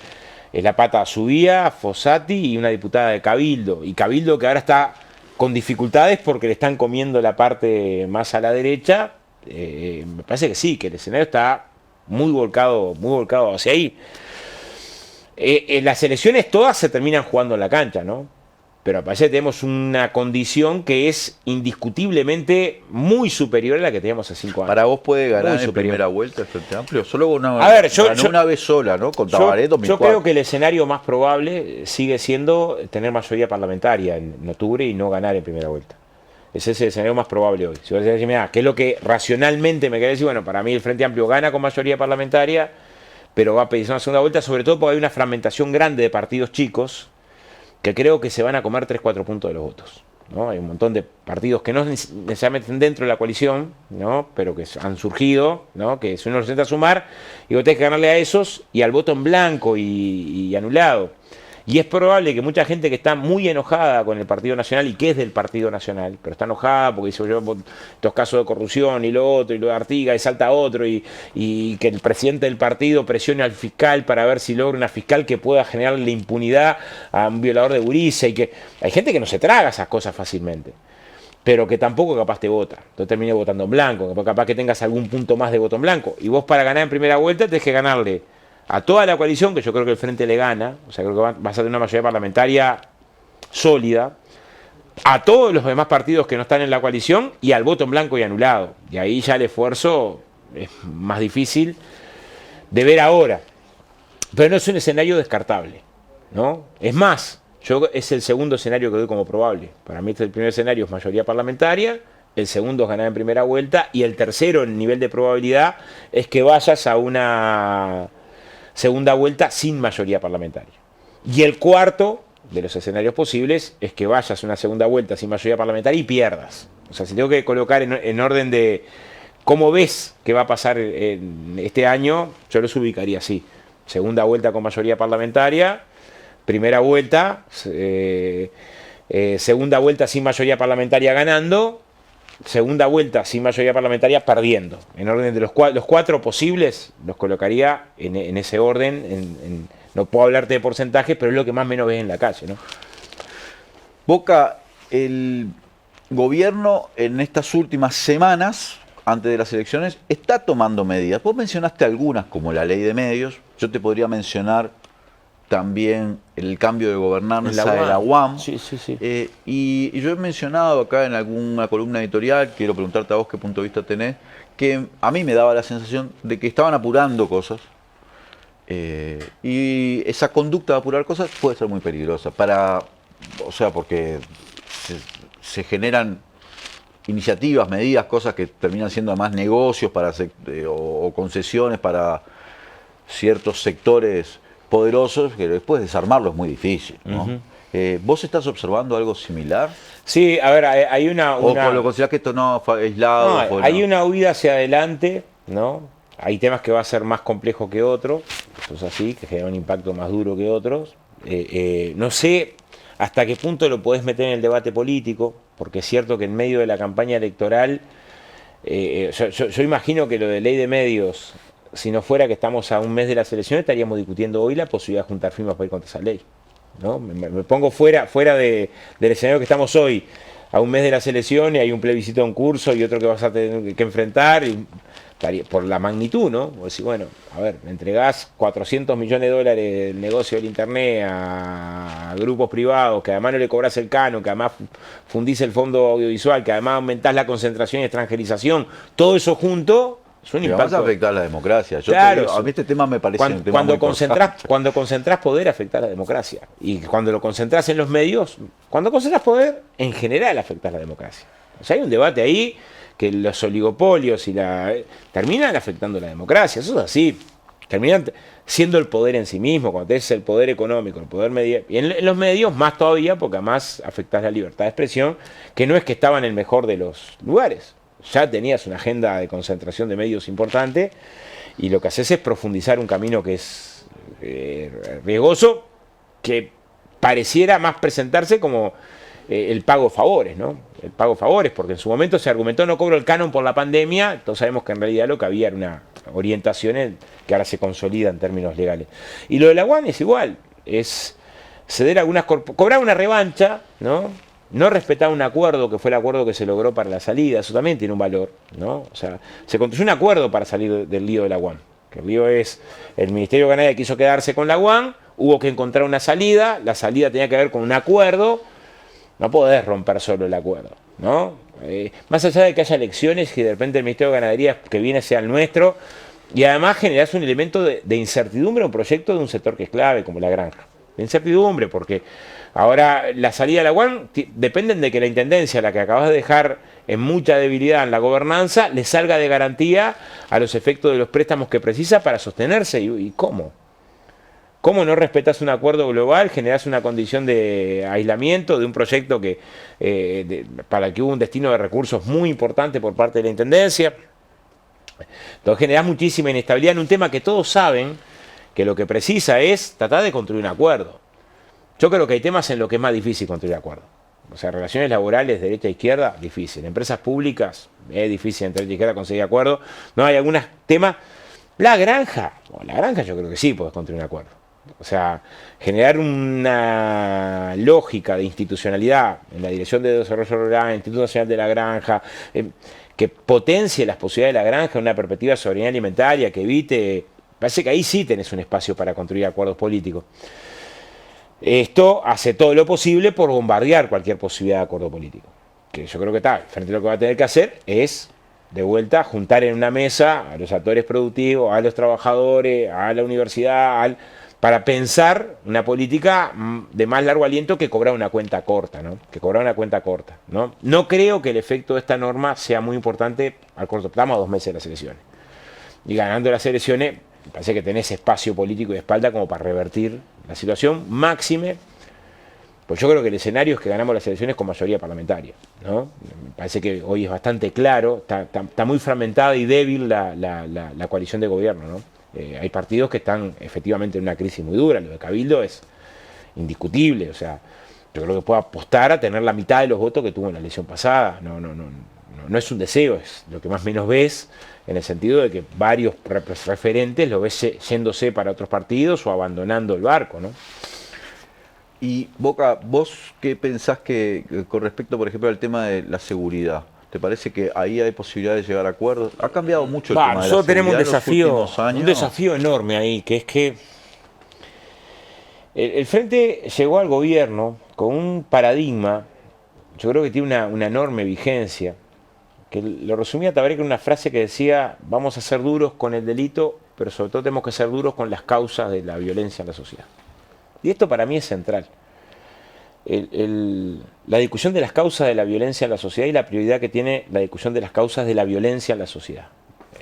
[SPEAKER 2] Es la pata Subía, Fossati y una diputada de Cabildo. Y Cabildo que ahora está con dificultades porque le están comiendo la parte más a la derecha. Me parece que sí, que el escenario está muy volcado hacia ahí. Las elecciones todas se terminan jugando en la cancha, ¿no? Pero parece que tenemos una condición que es indiscutiblemente muy superior a la que teníamos hace 5 años.
[SPEAKER 1] ¿Para vos puede ganar en primera vuelta el Frente Amplio? Solo ganó una vez sola, ¿no? Con Tabaré 2004.
[SPEAKER 2] Yo creo que el escenario más probable sigue siendo tener mayoría parlamentaria en octubre y no ganar en primera vuelta. Ese es el escenario más probable hoy. Si vos decís, mira, ¿qué es lo que racionalmente me querés decir? Bueno, para mí el Frente Amplio gana con mayoría parlamentaria, pero va a pedir una segunda vuelta, sobre todo porque hay una fragmentación grande de partidos chicos que creo que se van a comer 3-4 puntos de los votos, ¿no? Hay un montón de partidos que no necesariamente están dentro de la coalición, ¿no? Pero que han surgido, ¿no? Que si uno los intenta sumar, y vos tenés que ganarle a esos y al voto en blanco y anulado. Y es probable que mucha gente que está muy enojada con el Partido Nacional y que es del Partido Nacional, pero está enojada porque dice yo estos casos de corrupción y lo otro, y lo de Artigas, y salta otro, y que el presidente del partido presione al fiscal para ver si logra una fiscal que pueda generarle impunidad a un violador de gurises, y que hay gente que no se traga esas cosas fácilmente, pero que tampoco capaz te vota. Entonces termine votando en blanco, capaz que tengas algún punto más de voto en blanco. Y vos para ganar en primera vuelta tenés que ganarle a toda la coalición, que yo creo que el Frente le gana, o sea, creo que vas a tener una mayoría parlamentaria sólida, a todos los demás partidos que no están en la coalición y al voto en blanco y anulado. Y ahí ya el esfuerzo es más difícil de ver ahora. Pero no es un escenario descartable, ¿no? Es más, es el segundo escenario que doy como probable. Para mí el primer escenario es mayoría parlamentaria, el segundo es ganar en primera vuelta y el tercero en nivel de probabilidad es que vayas a una segunda vuelta sin mayoría parlamentaria. Y el cuarto de los escenarios posibles es que vayas a una segunda vuelta sin mayoría parlamentaria y pierdas. O sea, si tengo que colocar en orden de cómo ves que va a pasar en este año, yo los ubicaría así. Segunda vuelta con mayoría parlamentaria, primera vuelta, segunda vuelta sin mayoría parlamentaria ganando, segunda vuelta sin mayoría parlamentaria perdiendo. En orden de los cuatro posibles, los colocaría en ese orden. No puedo hablarte de porcentajes, pero es lo que más o menos ves en la calle, ¿no?
[SPEAKER 1] Boca, el gobierno en estas últimas semanas, antes de las elecciones, está tomando medidas. Vos mencionaste algunas, como la ley de medios. Yo te podría mencionar también el cambio de gobernanza de la UAM.
[SPEAKER 2] Sí, sí, sí.
[SPEAKER 1] Y yo he mencionado acá en alguna columna editorial, quiero preguntarte a vos qué punto de vista tenés, que a mí me daba la sensación de que estaban apurando cosas. Y esa conducta de apurar cosas puede ser muy peligrosa. Porque se generan iniciativas, medidas, cosas que terminan siendo además negocios o concesiones para ciertos sectores poderosos, que después desarmarlo es muy difícil, ¿no? ¿Vos estás observando algo similar?
[SPEAKER 2] Sí, a ver, hay una...
[SPEAKER 1] ¿O lo considerás que esto no fue aislado?
[SPEAKER 2] No, hay una huida hacia adelante, ¿no? Hay temas que va a ser más complejo que otros, eso es así, que generan un impacto más duro que otros. No sé hasta qué punto lo podés meter en el debate político, porque es cierto que en medio de la campaña electoral, yo imagino que lo de ley de medios, si no fuera que estamos a un mes de las elecciones, estaríamos discutiendo hoy la posibilidad de juntar firmas para ir contra esa ley, ¿no? Me pongo fuera del escenario que estamos hoy, a un mes de las elecciones, hay un plebiscito en curso y otro que vas a tener que enfrentar, por la magnitud, ¿no? Vos decís, bueno, a ver, me entregás 400 millones de dólares del negocio del internet a grupos privados, que además no le cobrás el canon, que además fundís el fondo audiovisual, que además aumentás la concentración y extranjerización, todo eso junto es un impacto.
[SPEAKER 1] Vas a afectar la democracia.
[SPEAKER 2] Claro,
[SPEAKER 1] a mí este tema me parece un tema
[SPEAKER 2] cuando concentrás poder, afecta la democracia. Y cuando lo concentrás en los medios, cuando concentrás poder, en general afecta la democracia. O sea, hay un debate ahí que los oligopolios terminan afectando la democracia, eso es así, terminan siendo el poder en sí mismo, cuando tenés el poder económico, el poder medio, y en los medios más todavía, porque además afectás la libertad de expresión, que no es que estaba en el mejor de los lugares, ya tenías una agenda de concentración de medios importante, y lo que haces es profundizar un camino que es riesgoso, que pareciera más presentarse como el pago de favores, ¿no? El pago de favores, porque en su momento se argumentó no cobro el canon por la pandemia, todos sabemos que en realidad lo que había era una orientación que ahora se consolida en términos legales. Y lo de la UAM es igual, es ceder algunas cobrar una revancha, ¿no? No respetar un acuerdo que fue el acuerdo que se logró para la salida, eso también tiene un valor, ¿no? O sea, se construyó un acuerdo para salir del lío de la UAM, que el lío es, el Ministerio de Ganadería quiso quedarse con la UAM, hubo que encontrar una salida, la salida tenía que ver con un acuerdo. No podés romper solo el acuerdo, ¿no? Más allá de que haya elecciones y de repente el Ministerio de Ganadería que viene sea el nuestro, y además generás un elemento de incertidumbre a un proyecto de un sector que es clave, como la granja. De incertidumbre, porque ahora la salida de la UAM dependen de que la Intendencia, la que acabas de dejar en mucha debilidad en la gobernanza, le salga de garantía a los efectos de los préstamos que precisa para sostenerse. ¿Y cómo? ¿Cómo no respetas un acuerdo global? Generás una condición de aislamiento de un proyecto para el que hubo un destino de recursos muy importante por parte de la Intendencia. Entonces generás muchísima inestabilidad en un tema que todos saben que lo que precisa es tratar de construir un acuerdo. Yo creo que hay temas en los que es más difícil construir acuerdo. O sea, relaciones laborales, derecha e izquierda, difícil. Empresas públicas, es difícil entre derecha e izquierda conseguir acuerdo. No, hay algunos temas. La granja yo creo que sí podés construir un acuerdo. O sea, generar una lógica de institucionalidad en la Dirección de Desarrollo Rural, Instituto Nacional de la Granja, que potencie las posibilidades de la granja en una perspectiva de soberanía alimentaria, que evite... Parece que ahí sí tenés un espacio para construir acuerdos políticos. Esto hace todo lo posible por bombardear cualquier posibilidad de acuerdo político. Que yo creo que frente a lo que va a tener que hacer es de vuelta, juntar en una mesa a los actores productivos, a los trabajadores, a la universidad, para pensar una política de más largo aliento que cobrar una cuenta corta, ¿no? Que cobrar una cuenta corta, ¿no? No creo que el efecto de esta norma sea muy importante al corto plazo, a 2 meses de las elecciones. Y ganando las elecciones, me parece que tenés espacio político y espalda como para revertir la situación máxime. Pues yo creo que el escenario es que ganamos las elecciones con mayoría parlamentaria, ¿no? Me parece que hoy es bastante claro, está muy fragmentada y débil la coalición de gobierno, ¿no? Hay partidos que están efectivamente en una crisis muy dura, lo de Cabildo es indiscutible, o sea, yo creo que puede apostar a tener la mitad de los votos que tuvo en la elección pasada, no es un deseo, es lo que más o menos ves, en el sentido de que varios referentes lo ves yéndose para otros partidos o abandonando el barco, ¿no?
[SPEAKER 1] Y Boca, ¿vos qué pensás que con respecto, por ejemplo, al tema de la seguridad? ¿Te parece que ahí hay posibilidad de llegar a acuerdos? Ha cambiado mucho el tema de la
[SPEAKER 2] nosotros tenemos
[SPEAKER 1] seguridad
[SPEAKER 2] un desafío enorme ahí, que es que el Frente llegó al gobierno con un paradigma, yo creo que tiene una enorme vigencia, que lo resumía Tabaré con una frase que decía: vamos a ser duros con el delito, pero sobre todo tenemos que ser duros con las causas de la violencia en la sociedad. Y esto para mí es central. La discusión de las causas de la violencia en la sociedad y la prioridad que tiene la discusión de las causas de la violencia en la sociedad.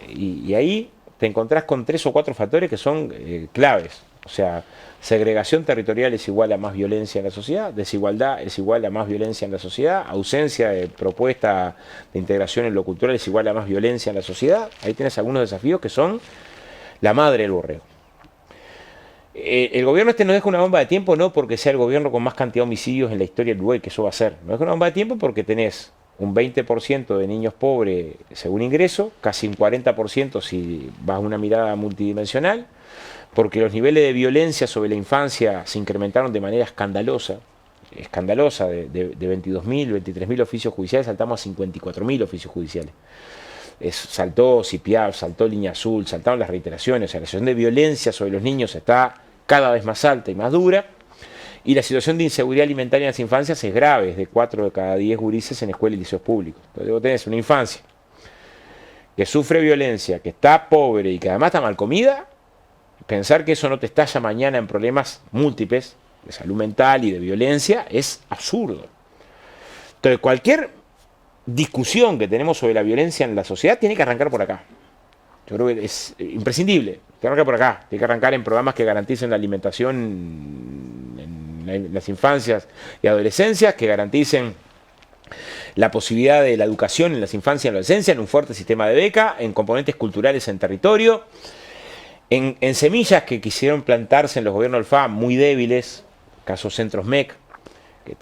[SPEAKER 2] Y ahí te encontrás con 3 o 4 factores que son claves. O sea, segregación territorial es igual a más violencia en la sociedad, desigualdad es igual a más violencia en la sociedad, ausencia de propuesta de integración en lo cultural es igual a más violencia en la sociedad. Ahí tienes algunos desafíos que son la madre del borrego. El gobierno nos deja una bomba de tiempo, no porque sea el gobierno con más cantidad de homicidios en la historia del Uruguay, que eso va a ser. Nos deja una bomba de tiempo porque tenés un 20% de niños pobres según ingreso, casi un 40% si vas a una mirada multidimensional, porque los niveles de violencia sobre la infancia se incrementaron de manera escandalosa, de 22.000, 23.000 oficios judiciales, saltamos a 54.000 oficios judiciales. Saltó CIPIAP, saltó Línea Azul, saltaron las reiteraciones, o sea, la situación de violencia sobre los niños está cada vez más alta y más dura, y la situación de inseguridad alimentaria en las infancias es grave, es de 4 de cada 10 gurises en escuelas y liceos públicos. Entonces vos tenés una infancia que sufre violencia, que está pobre y que además está mal comida, pensar que eso no te estalla mañana en problemas múltiples de salud mental y de violencia es absurdo. Entonces cualquier discusión que tenemos sobre la violencia en la sociedad tiene que arrancar por acá. Yo creo que es imprescindible. Tiene que arrancar por acá. Tiene que arrancar en programas que garanticen la alimentación en las infancias y adolescencias, que garanticen la posibilidad de la educación en las infancias y adolescencias, en un fuerte sistema de beca, en componentes culturales en territorio, en semillas que quisieron plantarse en los gobiernos del FA muy débiles, caso Centros MEC,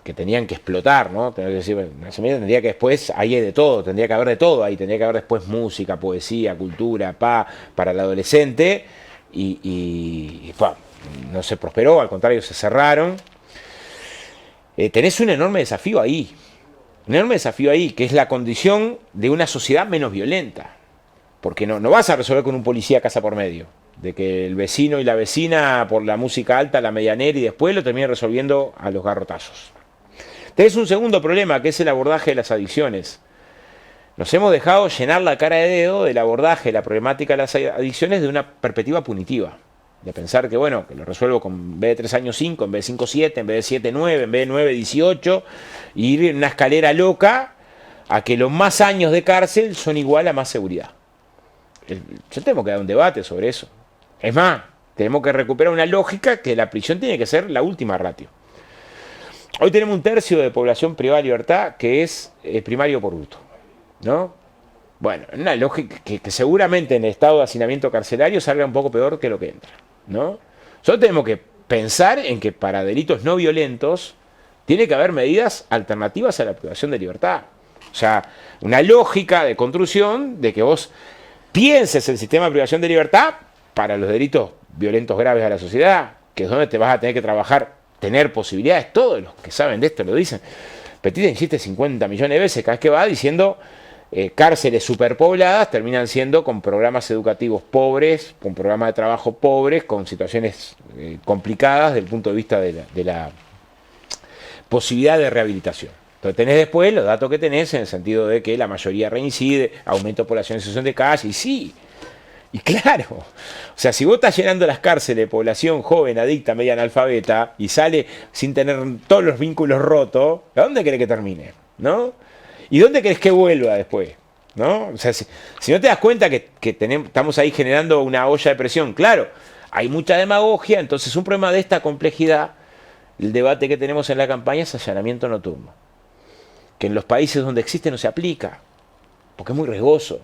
[SPEAKER 2] que tenían que explotar, ¿no? Es decir, una semilla tendría que después, ahí hay de todo, tendría que haber de todo ahí, tendría que haber después música, poesía, cultura, para el adolescente, y no se prosperó, al contrario, se cerraron. Tenés un enorme desafío ahí, que es la condición de una sociedad menos violenta, porque no vas a resolver con un policía casa por medio, de que el vecino y la vecina por la música alta, la medianera y después lo terminen resolviendo a los garrotazos. Tenés un segundo problema, que es el abordaje de las adicciones. Nos hemos dejado llenar la cara de dedo del abordaje de la problemática de las adicciones de una perspectiva punitiva. De pensar que, bueno, que lo resuelvo con, en vez de 3 años 5, en vez de 5, 7, en vez de 7, 9, en vez de 9, 18, y ir en una escalera loca a que los más años de cárcel son igual a más seguridad. Yo tenemos que dar un debate sobre eso. Es más, tenemos que recuperar una lógica que la prisión tiene que ser la última ratio. Hoy tenemos un tercio de población privada de libertad que es primario por hurto, ¿no? Bueno, una lógica que seguramente en el estado de hacinamiento carcelario salga un poco peor que lo que entra, ¿no? Solo tenemos que pensar en que para delitos no violentos tiene que haber medidas alternativas a la privación de libertad. O sea, una lógica de construcción de que vos pienses el sistema de privación de libertad para los delitos violentos graves a la sociedad, que es donde te vas a tener que trabajar, tener posibilidades. Todos los que saben de esto lo dicen. Petit insiste 50 millones de veces cada vez que va diciendo cárceles superpobladas terminan siendo con programas educativos pobres, con programas de trabajo pobres, con situaciones complicadas desde el punto de vista de la posibilidad de rehabilitación. Entonces tenés después los datos que tenés en el sentido de que la mayoría reincide, aumento de población en situación de calle, y sí. Y claro, o sea, si vos estás llenando las cárceles de población joven, adicta, media analfabeta, y sale sin tener todos los vínculos rotos, ¿a dónde querés que termine? ¿No? ¿Y dónde querés que vuelva después? ¿No? O sea, si no te das cuenta que estamos ahí generando una olla de presión, claro, hay mucha demagogia, entonces un problema de esta complejidad, el debate que tenemos en la campaña es allanamiento nocturno, que en los países donde existe no se aplica, porque es muy riesgoso.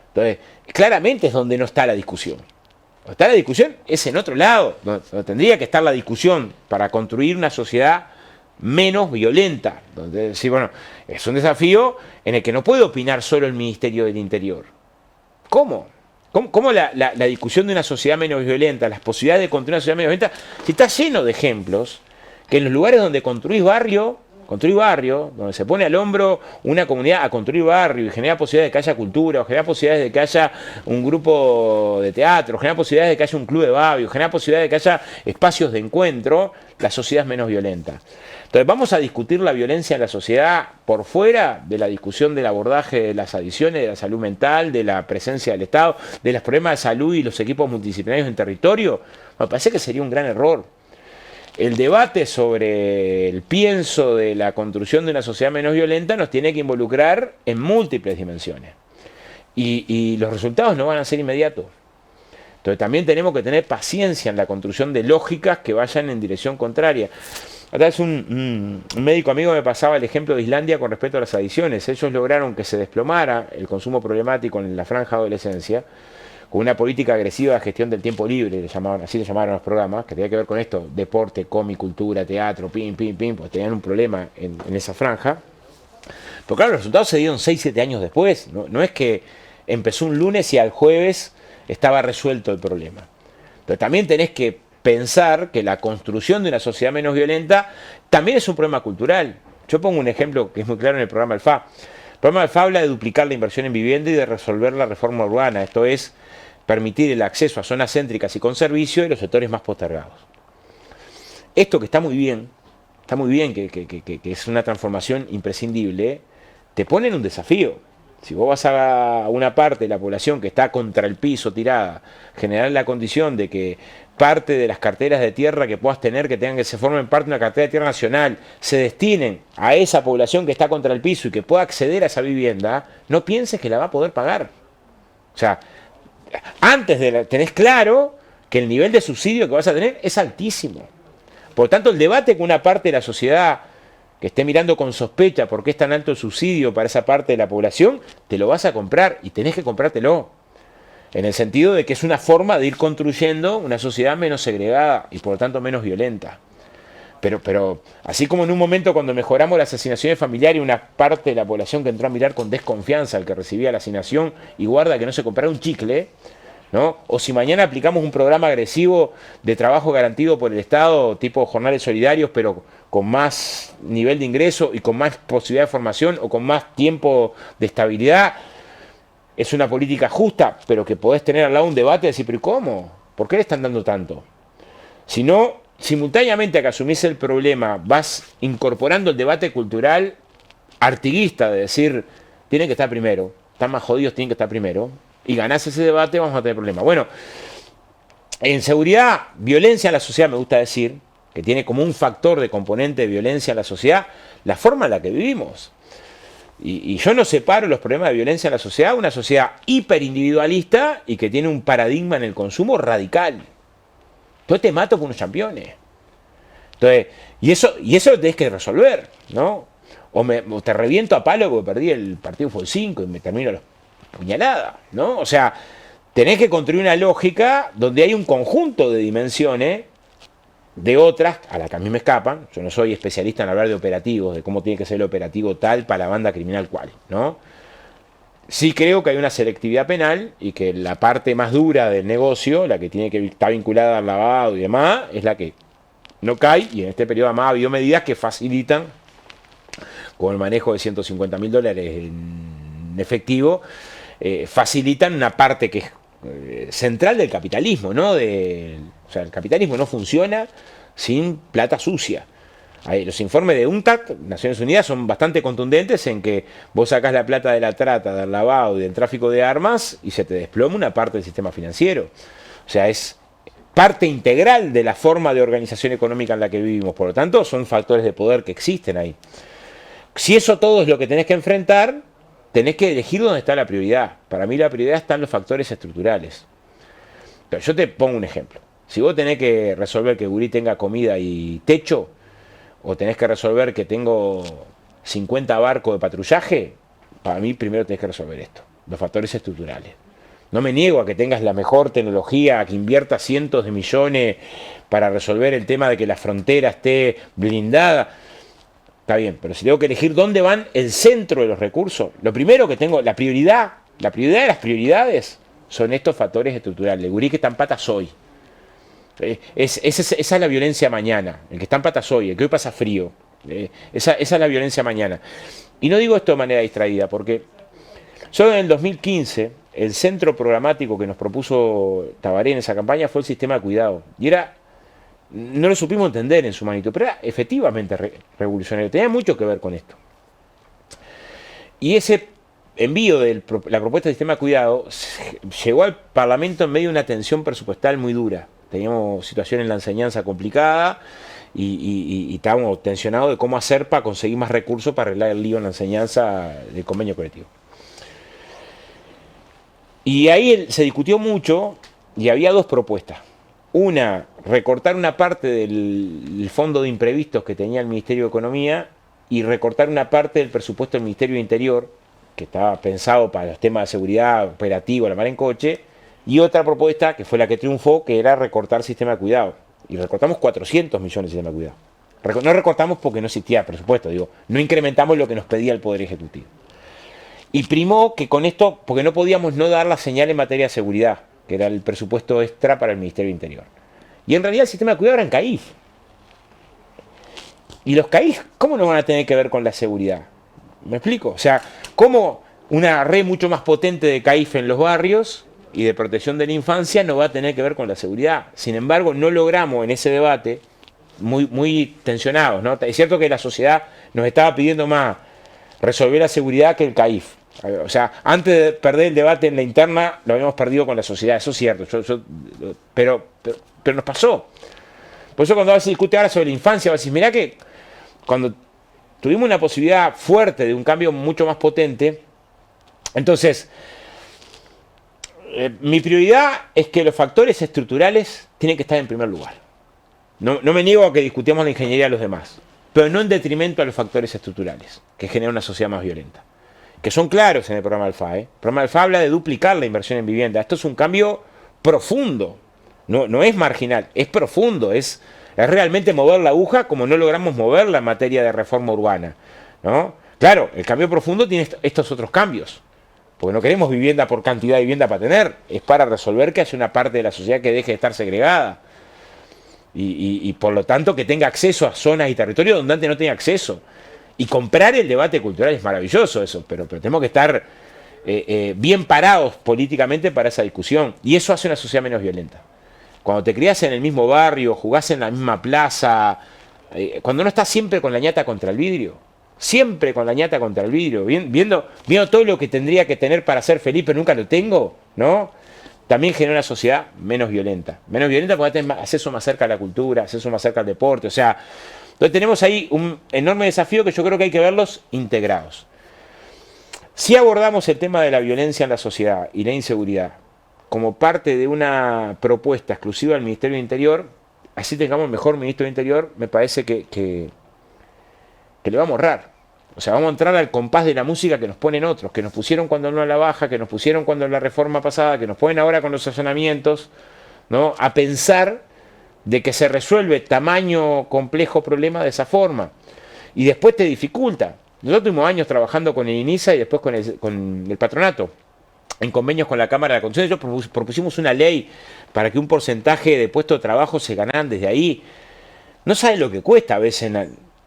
[SPEAKER 2] Entonces, claramente es donde no está la discusión. Donde está la discusión es en otro lado, donde tendría que estar la discusión para construir una sociedad menos violenta. Donde decir, bueno, es un desafío en el que no puede opinar solo el Ministerio del Interior. ¿Cómo? ¿Cómo la discusión de una sociedad menos violenta, las posibilidades de construir una sociedad menos violenta, si está lleno de ejemplos que en los lugares donde construir barrio, donde se pone al hombro una comunidad a construir barrio y genera posibilidades de que haya cultura, o genera posibilidades de que haya un grupo de teatro, genera posibilidades de que haya un club de barrio, genera posibilidades de que haya espacios de encuentro, la sociedad es menos violenta. Entonces vamos a discutir la violencia en la sociedad por fuera de la discusión del abordaje de las adicciones, de la salud mental, de la presencia del Estado, de los problemas de salud y los equipos multidisciplinarios en territorio. Me parece que sería un gran error. El debate sobre el pienso de la construcción de una sociedad menos violenta nos tiene que involucrar en múltiples dimensiones. Y los resultados no van a ser inmediatos. Entonces también tenemos que tener paciencia en la construcción de lógicas que vayan en dirección contraria. Otra vez un médico amigo me pasaba el ejemplo de Islandia con respecto a las adicciones. Ellos lograron que se desplomara el consumo problemático en la franja de adolescencia, con una política agresiva de gestión del tiempo libre, así le llamaron los programas, que tenía que ver con esto, deporte, cómic, cultura, teatro, pues tenían un problema en esa franja. Pero claro, los resultados se dieron 6-7 años después, no es que empezó un lunes y al jueves estaba resuelto el problema. Pero también tenés que pensar que la construcción de una sociedad menos violenta también es un problema cultural. Yo pongo un ejemplo que es muy claro en el programa del FA. El programa del FA habla de duplicar la inversión en vivienda y de resolver la reforma urbana, esto es, permitir el acceso a zonas céntricas y con servicio de los sectores más postergados. Esto que está muy bien, que es una transformación imprescindible, te pone en un desafío. Si vos vas a una parte de la población que está contra el piso tirada, generar la condición de que parte de las carteras de tierra que puedas tener, que se formen parte de una cartera de tierra nacional, se destinen a esa población que está contra el piso y que pueda acceder a esa vivienda, no pienses que la va a poder pagar. O sea, tenés claro que el nivel de subsidio que vas a tener es altísimo. Por lo tanto, el debate con una parte de la sociedad que esté mirando con sospecha por qué es tan alto el subsidio para esa parte de la población, te lo vas a comprar y tenés que comprártelo. En el sentido de que es una forma de ir construyendo una sociedad menos segregada y por lo tanto menos violenta. Pero así como en un momento cuando mejoramos las asignaciones familiares, una parte de la población que entró a mirar con desconfianza al que recibía la asignación y guarda que no se comprara un chicle, ¿no? O si mañana aplicamos un programa agresivo de trabajo garantido por el Estado, tipo jornales solidarios, pero con más nivel de ingreso y con más posibilidad de formación o con más tiempo de estabilidad, es una política justa, pero que podés tener al lado un debate y decir, pero ¿cómo? ¿Por qué le están dando tanto? Si no, simultáneamente a que asumís el problema, vas incorporando el debate cultural artiguista de decir, tienen que estar primero, están más jodidos, tienen que estar primero, y ganás ese debate, vamos a tener problemas. Bueno, en seguridad, violencia en la sociedad, me gusta decir, que tiene como un factor de componente de violencia en la sociedad, la forma en la que vivimos. Y yo no separo los problemas de violencia en la sociedad, una sociedad hiperindividualista y que tiene un paradigma en el consumo radical. Entonces te mato con unos championes. Entonces, y eso lo tenés que resolver, ¿no? O te reviento a palo porque perdí el partido fue el 5 y me termino la puñalada, ¿no? O sea, tenés que construir una lógica donde hay un conjunto de dimensiones de otras, a las que a mí me escapan. Yo no soy especialista en hablar de operativos, de cómo tiene que ser el operativo tal para la banda criminal cual, ¿no? Sí creo que hay una selectividad penal y que la parte más dura del negocio, la que tiene que estar vinculada al lavado y demás, es la que no cae, y en este periodo además ha habido medidas que facilitan, con el manejo de $150.000 en efectivo, facilitan una parte que es central del capitalismo, ¿no? O sea, el capitalismo no funciona sin plata sucia. Los informes de UNCTAD, Naciones Unidas, son bastante contundentes en que vos sacás la plata de la trata, del lavado y del tráfico de armas y se te desploma una parte del sistema financiero. O sea, es parte integral de la forma de organización económica en la que vivimos. Por lo tanto, son factores de poder que existen ahí. Si eso todo es lo que tenés que enfrentar, tenés que elegir dónde está la prioridad. Para mí la prioridad está en los factores estructurales. Pero yo te pongo un ejemplo. Si vos tenés que resolver que Gurí tenga comida y techo, o tenés que resolver que tengo 50 barcos de patrullaje, para mí primero tenés que resolver esto, los factores estructurales. No me niego a que tengas la mejor tecnología, a que inviertas cientos de millones para resolver el tema de que la frontera esté blindada. Está bien, pero si tengo que elegir dónde van el centro de los recursos, lo primero que tengo, la prioridad de las prioridades son estos factores estructurales. El gurí que está en patas hoy. Esa es la violencia mañana. El que está en patas hoy, el que hoy pasa frío. Esa es la violencia mañana. Y no digo esto de manera distraída, porque solo en el 2015 el centro programático que nos propuso Tabaré en esa campaña fue el sistema de cuidado. Y no lo supimos entender en su magnitud, pero era efectivamente revolucionario. Tenía mucho que ver con esto. Y ese envío de la propuesta de sistema de cuidado llegó al Parlamento en medio de una tensión presupuestal muy dura. Teníamos situación en la enseñanza complicada y estábamos tensionados de cómo hacer para conseguir más recursos para arreglar el lío en la enseñanza del convenio colectivo. Y ahí se discutió mucho y había dos propuestas. Una, recortar una parte del fondo de imprevistos que tenía el Ministerio de Economía y recortar una parte del presupuesto del Ministerio de Interior, que estaba pensado para los temas de seguridad operativo, la mar en coche, y otra propuesta, que fue la que triunfó, que era recortar el sistema de cuidado. Y recortamos 400 millones de sistema de cuidado. No recortamos porque no existía presupuesto, no incrementamos lo que nos pedía el Poder Ejecutivo. Y primó que con esto, porque no podíamos no dar la señal en materia de seguridad, que era el presupuesto extra para el Ministerio de Interior. Y en realidad el sistema de cuidado eran CAIF. Y los CAIF, ¿cómo no van a tener que ver con la seguridad? ¿Me explico? O sea, ¿cómo una red mucho más potente de CAIF en los barrios y de protección de la infancia no va a tener que ver con la seguridad? Sin embargo, no logramos en ese debate, muy tensionados, ¿no? Es cierto que la sociedad nos estaba pidiendo más resolver la seguridad que el CAIF. O sea, antes de perder el debate en la interna, lo habíamos perdido con la sociedad, eso es cierto. Pero nos pasó. Por eso cuando se discute ahora sobre la infancia, vas a decir, mirá que cuando tuvimos una posibilidad fuerte de un cambio mucho más potente, entonces, mi prioridad es que los factores estructurales tienen que estar en primer lugar. No me niego a que discutamos la ingeniería de los demás, pero no en detrimento a los factores estructurales, que generan una sociedad más violenta. Que son claros en el programa Alfa. El programa Alfa habla de duplicar la inversión en vivienda. Esto es un cambio profundo, no es marginal, es profundo, es realmente mover la aguja como no logramos moverla en materia de reforma urbana, ¿no? Claro, el cambio profundo tiene estos otros cambios, porque no queremos vivienda por cantidad de vivienda para tener, es para resolver que haya una parte de la sociedad que deje de estar segregada y por lo tanto que tenga acceso a zonas y territorios donde antes no tenía acceso. Y comprar el debate cultural es maravilloso eso, pero tenemos que estar bien parados políticamente para esa discusión. Y eso hace una sociedad menos violenta. Cuando te criás en el mismo barrio, jugás en la misma plaza, cuando no estás siempre con la ñata contra el vidrio, siempre con la ñata contra el vidrio, viendo todo lo que tendría que tener para ser feliz, pero nunca lo tengo, ¿no? También genera una sociedad menos violenta. Menos violenta porque tenés acceso más cerca a la cultura, acceso más cerca al deporte, o sea... Entonces tenemos ahí un enorme desafío que yo creo que hay que verlos integrados. Si abordamos el tema de la violencia en la sociedad y la inseguridad como parte de una propuesta exclusiva del Ministerio del Interior, así tengamos el mejor Ministro del Interior, me parece que le vamos a ahorrar. O sea, vamos a entrar al compás de la música que nos ponen otros, que nos pusieron cuando no a la baja, que nos pusieron cuando en la reforma pasada, que nos ponen ahora con los allanamientos, ¿no? A pensar de que se resuelve tamaño complejo problema de esa forma. Y después te dificulta. Nosotros tuvimos años trabajando con el INISA y después con el patronato, en convenios con la Cámara de Construcción. Nosotros propusimos una ley para que un porcentaje de puestos de trabajo se ganaran desde ahí. No saben lo que cuesta a veces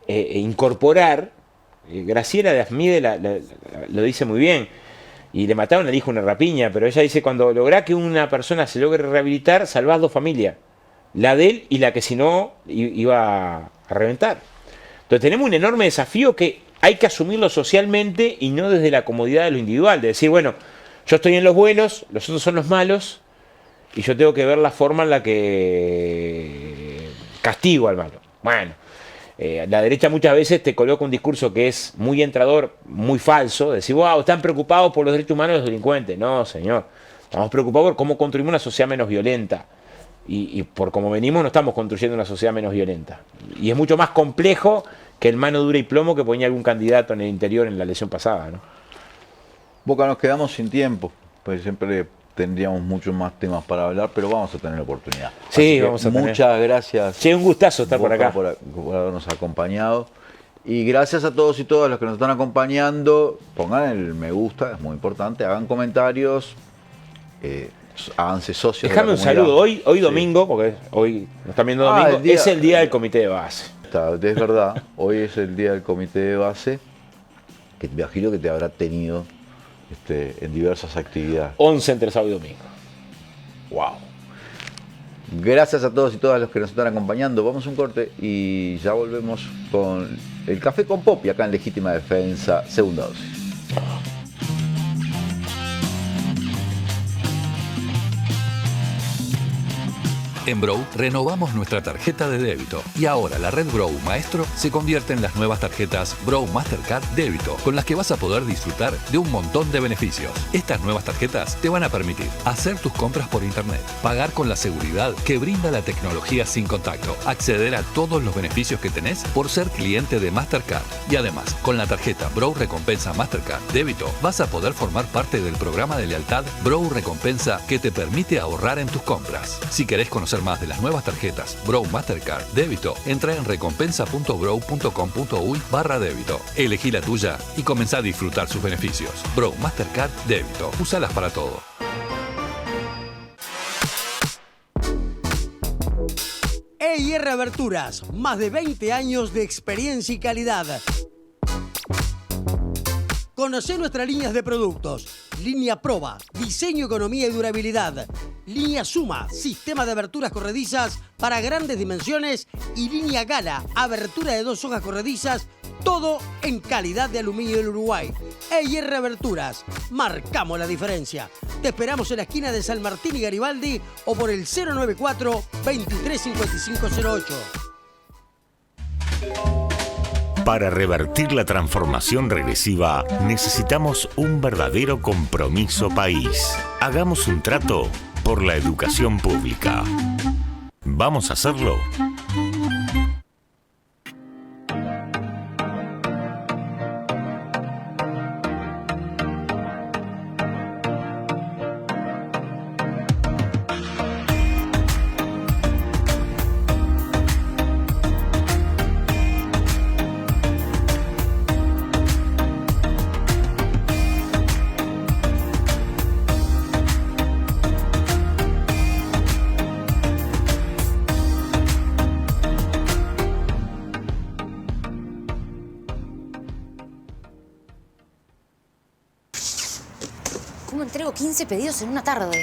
[SPEAKER 2] incorporar. Graciela de Asmide lo dice muy bien. Y le mataron al hijo una rapiña, pero ella dice, cuando lográs que una persona se logre rehabilitar, salvás dos familias. La de él y la que si no iba a reventar. Entonces tenemos un enorme desafío que hay que asumirlo socialmente y no desde la comodidad de lo individual, de decir, bueno, yo estoy en los buenos, los otros son los malos, y yo tengo que ver la forma en la que castigo al malo. Bueno, la derecha muchas veces te coloca un discurso que es muy entrador, muy falso, de decir, wow, están preocupados por los derechos humanos de los delincuentes. No, señor, estamos preocupados por cómo construimos una sociedad menos violenta. Y por cómo venimos no estamos construyendo una sociedad menos violenta. Y es mucho más complejo que el mano dura y plomo que ponía algún candidato en el interior en la elección pasada, ¿no?
[SPEAKER 1] Boca, nos quedamos sin tiempo, pues siempre tendríamos muchos más temas para hablar, pero vamos a tener la oportunidad.
[SPEAKER 2] Sí, vamos a tener.
[SPEAKER 1] Muchas gracias.
[SPEAKER 2] Sí, un gustazo estar por acá.
[SPEAKER 1] Por habernos acompañado. Y gracias a todos y todas los que nos están acompañando. Pongan el me gusta, es muy importante. Hagan comentarios. Háganse socios.
[SPEAKER 2] Déjame un saludo. Hoy domingo, porque hoy nos están viendo domingo, es el día del comité de base.
[SPEAKER 1] Es verdad, hoy es el día del comité de base, que me imagino que te habrá tenido en diversas actividades.
[SPEAKER 2] 11 entre sábado y domingo.
[SPEAKER 1] Wow. Gracias a todos y todas los que nos están acompañando. Vamos a un corte y ya volvemos con el Café con Popi acá en Legítima Defensa, segunda dosis.
[SPEAKER 3] En Brow renovamos nuestra tarjeta de débito y ahora la red Brow Maestro se convierte en las nuevas tarjetas Brow Mastercard Débito, con las que vas a poder disfrutar de un montón de beneficios. Estas nuevas tarjetas te van a permitir hacer tus compras por internet, pagar con la seguridad que brinda la tecnología sin contacto, acceder a todos los beneficios que tenés por ser cliente de Mastercard. Y además, con la tarjeta Brow Recompensa Mastercard Débito vas a poder formar parte del programa de lealtad Brow Recompensa que te permite ahorrar en tus compras. Si querés conocer más de las nuevas tarjetas Brow Mastercard Débito, entra en recompensa.brow.com.uy/débito. Elegí la tuya y comenzá a disfrutar sus beneficios. Brow Mastercard Débito. Usalas para todo.
[SPEAKER 10] EIR Aberturas, más de 20 años de experiencia y calidad. Conocé nuestras líneas de productos. Línea Proba, diseño, economía y durabilidad. Línea Suma, sistema de aberturas corredizas para grandes dimensiones. Y línea Gala, abertura de 2 hojas corredizas. Todo en calidad de aluminio del Uruguay. EIR Aberturas, marcamos la diferencia. Te esperamos en la esquina de San Martín y Garibaldi o por el 094-235508.
[SPEAKER 11] Para revertir la transformación regresiva, necesitamos un verdadero compromiso país. Hagamos un trato por la educación pública. ¿Vamos a hacerlo?
[SPEAKER 14] ¿Cómo entrego 15 pedidos en una tarde?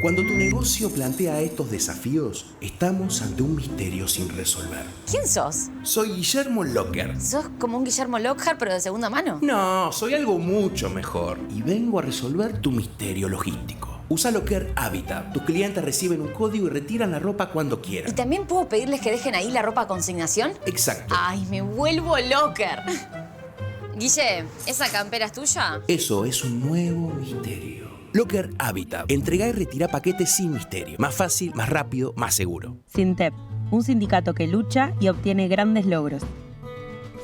[SPEAKER 9] Cuando tu negocio plantea estos desafíos, estamos ante un misterio sin resolver.
[SPEAKER 14] ¿Quién sos?
[SPEAKER 9] Soy Guillermo Locker.
[SPEAKER 14] ¿Sos como un Guillermo Lockhart, pero de segunda mano?
[SPEAKER 9] No, soy algo mucho mejor. Y vengo a resolver tu misterio logístico. Usa Locker Habitat. Tus clientes reciben un código y retiran la ropa cuando quieran.
[SPEAKER 14] ¿Y también puedo pedirles que dejen ahí la ropa a consignación?
[SPEAKER 9] Exacto.
[SPEAKER 14] Ay, me vuelvo Locker. Guille, ¿esa campera es tuya?
[SPEAKER 9] Eso es un nuevo misterio. Locker Habitat. Entrega y retira paquetes sin misterio. Más fácil, más rápido, más seguro.
[SPEAKER 13] SINTEP, un sindicato que lucha y obtiene grandes logros.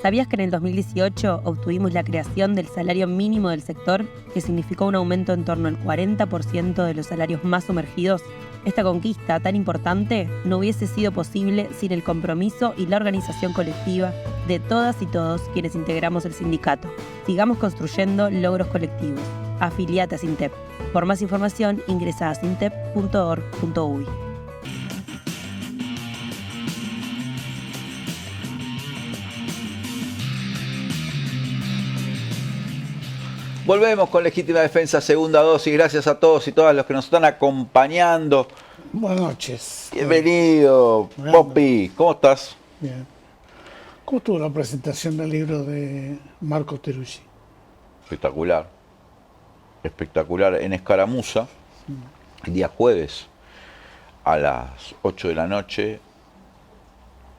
[SPEAKER 13] ¿Sabías que en el 2018 obtuvimos la creación del salario mínimo del sector, que significó un aumento en torno al 40% de los salarios más sumergidos? Esta conquista tan importante no hubiese sido posible sin el compromiso y la organización colectiva de todas y todos quienes integramos el sindicato. Sigamos construyendo logros colectivos. Afiliate a SINTEP. Por más información, ingresa a sintep.org.uy.
[SPEAKER 1] Volvemos con Legítima Defensa, segunda dosis. Gracias a todos y todas los que nos están acompañando.
[SPEAKER 15] Buenas noches.
[SPEAKER 1] Bienvenido, Popi. ¿Cómo estás?
[SPEAKER 15] Bien. ¿Cómo estuvo la presentación del libro de Marco Teruggi?
[SPEAKER 1] Espectacular. Espectacular. En Escaramuza, el día jueves, a las 8 de la noche,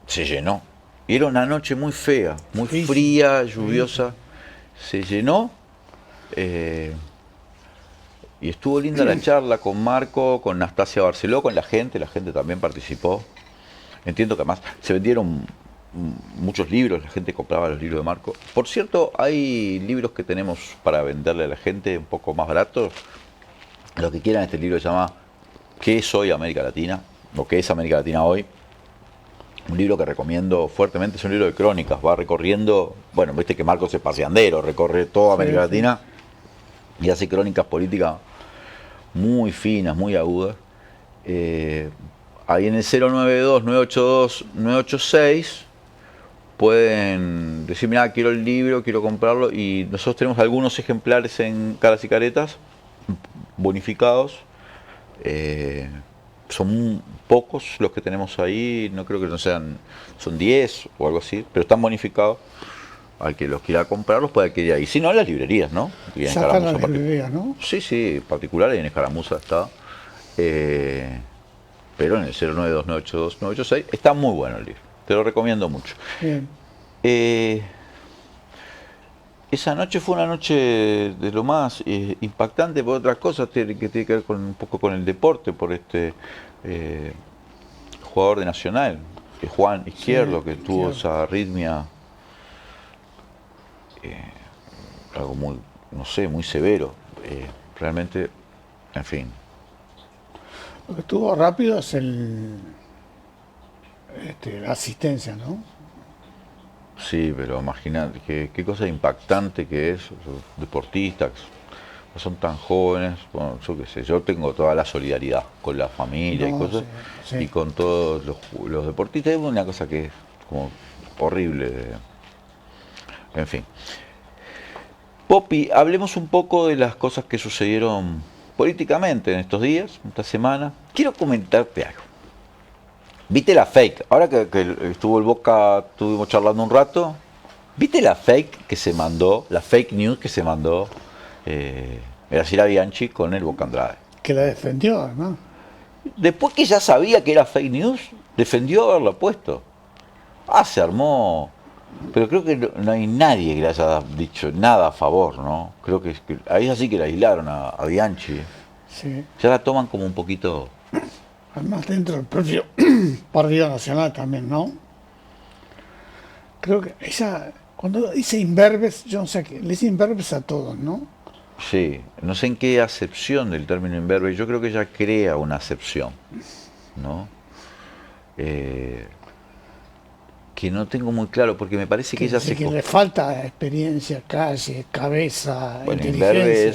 [SPEAKER 1] se llenó. Y era una noche muy fea, muy fría, lluviosa. Se llenó. Y estuvo linda la charla con Marco, con Nastasia Barceló, con la gente también participó. Entiendo que además se vendieron muchos libros, la gente compraba los libros de Marco. Por cierto, hay libros que tenemos para venderle a la gente un poco más baratos. Los que quieran, este libro se llama ¿Qué es hoy América Latina? O ¿Qué es América Latina hoy? Un libro que recomiendo fuertemente, es un libro de crónicas, va recorriendo, bueno, viste que Marco es paseandero, recorre toda América Latina y hace crónicas políticas muy finas, muy agudas. Ahí en el 092-982-986 pueden decir, mira, quiero el libro, quiero comprarlo, y nosotros tenemos algunos ejemplares en Caras y Caretas, bonificados. Son pocos los que tenemos ahí, no creo que no sean, son 10 o algo así, pero están bonificados. Al que los quiera comprar los puede adquirir ahí. Si no, en las librerías, ¿no?
[SPEAKER 15] Ya están en las librerías, ¿no?
[SPEAKER 1] Sí, particular, y en Escaramuza está. Pero en el 092-982-986 está muy bueno el libro. Te lo recomiendo mucho.
[SPEAKER 15] Bien.
[SPEAKER 1] Esa noche fue una noche de lo más impactante por otras cosas que tiene que ver un poco con el deporte, por este jugador de Nacional, Juan Izquierdo, que tuvo esa arritmia, algo muy, no sé, muy severo. Realmente, en fin.
[SPEAKER 15] Lo que estuvo rápido es la asistencia, ¿no?
[SPEAKER 1] Sí, pero imagínate qué cosa impactante que es, los deportistas, son tan jóvenes, bueno, yo qué sé, yo tengo toda la solidaridad con la familia y cosas, y con todos los deportistas, es una cosa que es como horrible. En fin. Poppy, hablemos un poco de las cosas que sucedieron políticamente en estos días, esta semana. Quiero comentarte algo. ¿Viste la fake? Ahora que estuvo el Boca, estuvimos charlando un rato. ¿Viste la fake que se mandó, la fake news que se mandó Graciela Bianchi con el Boca Andrade?
[SPEAKER 15] Que la defendió, ¿no?
[SPEAKER 1] Después que ya sabía que era fake news, defendió haberla puesto. Se armó. Pero creo que no hay nadie que le haya dicho nada a favor, ¿no? Creo que ahí es así que la aislaron a Bianchi.
[SPEAKER 15] Sí.
[SPEAKER 1] Ya la toman como un poquito.
[SPEAKER 15] Además dentro del propio Partido Nacional también, ¿no? Creo que ella, cuando dice imberbes, yo no sé qué, le dice imberbes a todos, ¿no?
[SPEAKER 1] Sí, no sé en qué acepción del término imberbe, yo creo que ella crea una acepción, ¿no? Que no tengo muy claro, porque me parece que ella se...
[SPEAKER 15] Que le falta experiencia, calle, cabeza,
[SPEAKER 1] bueno,
[SPEAKER 15] inteligencia.
[SPEAKER 1] imberbe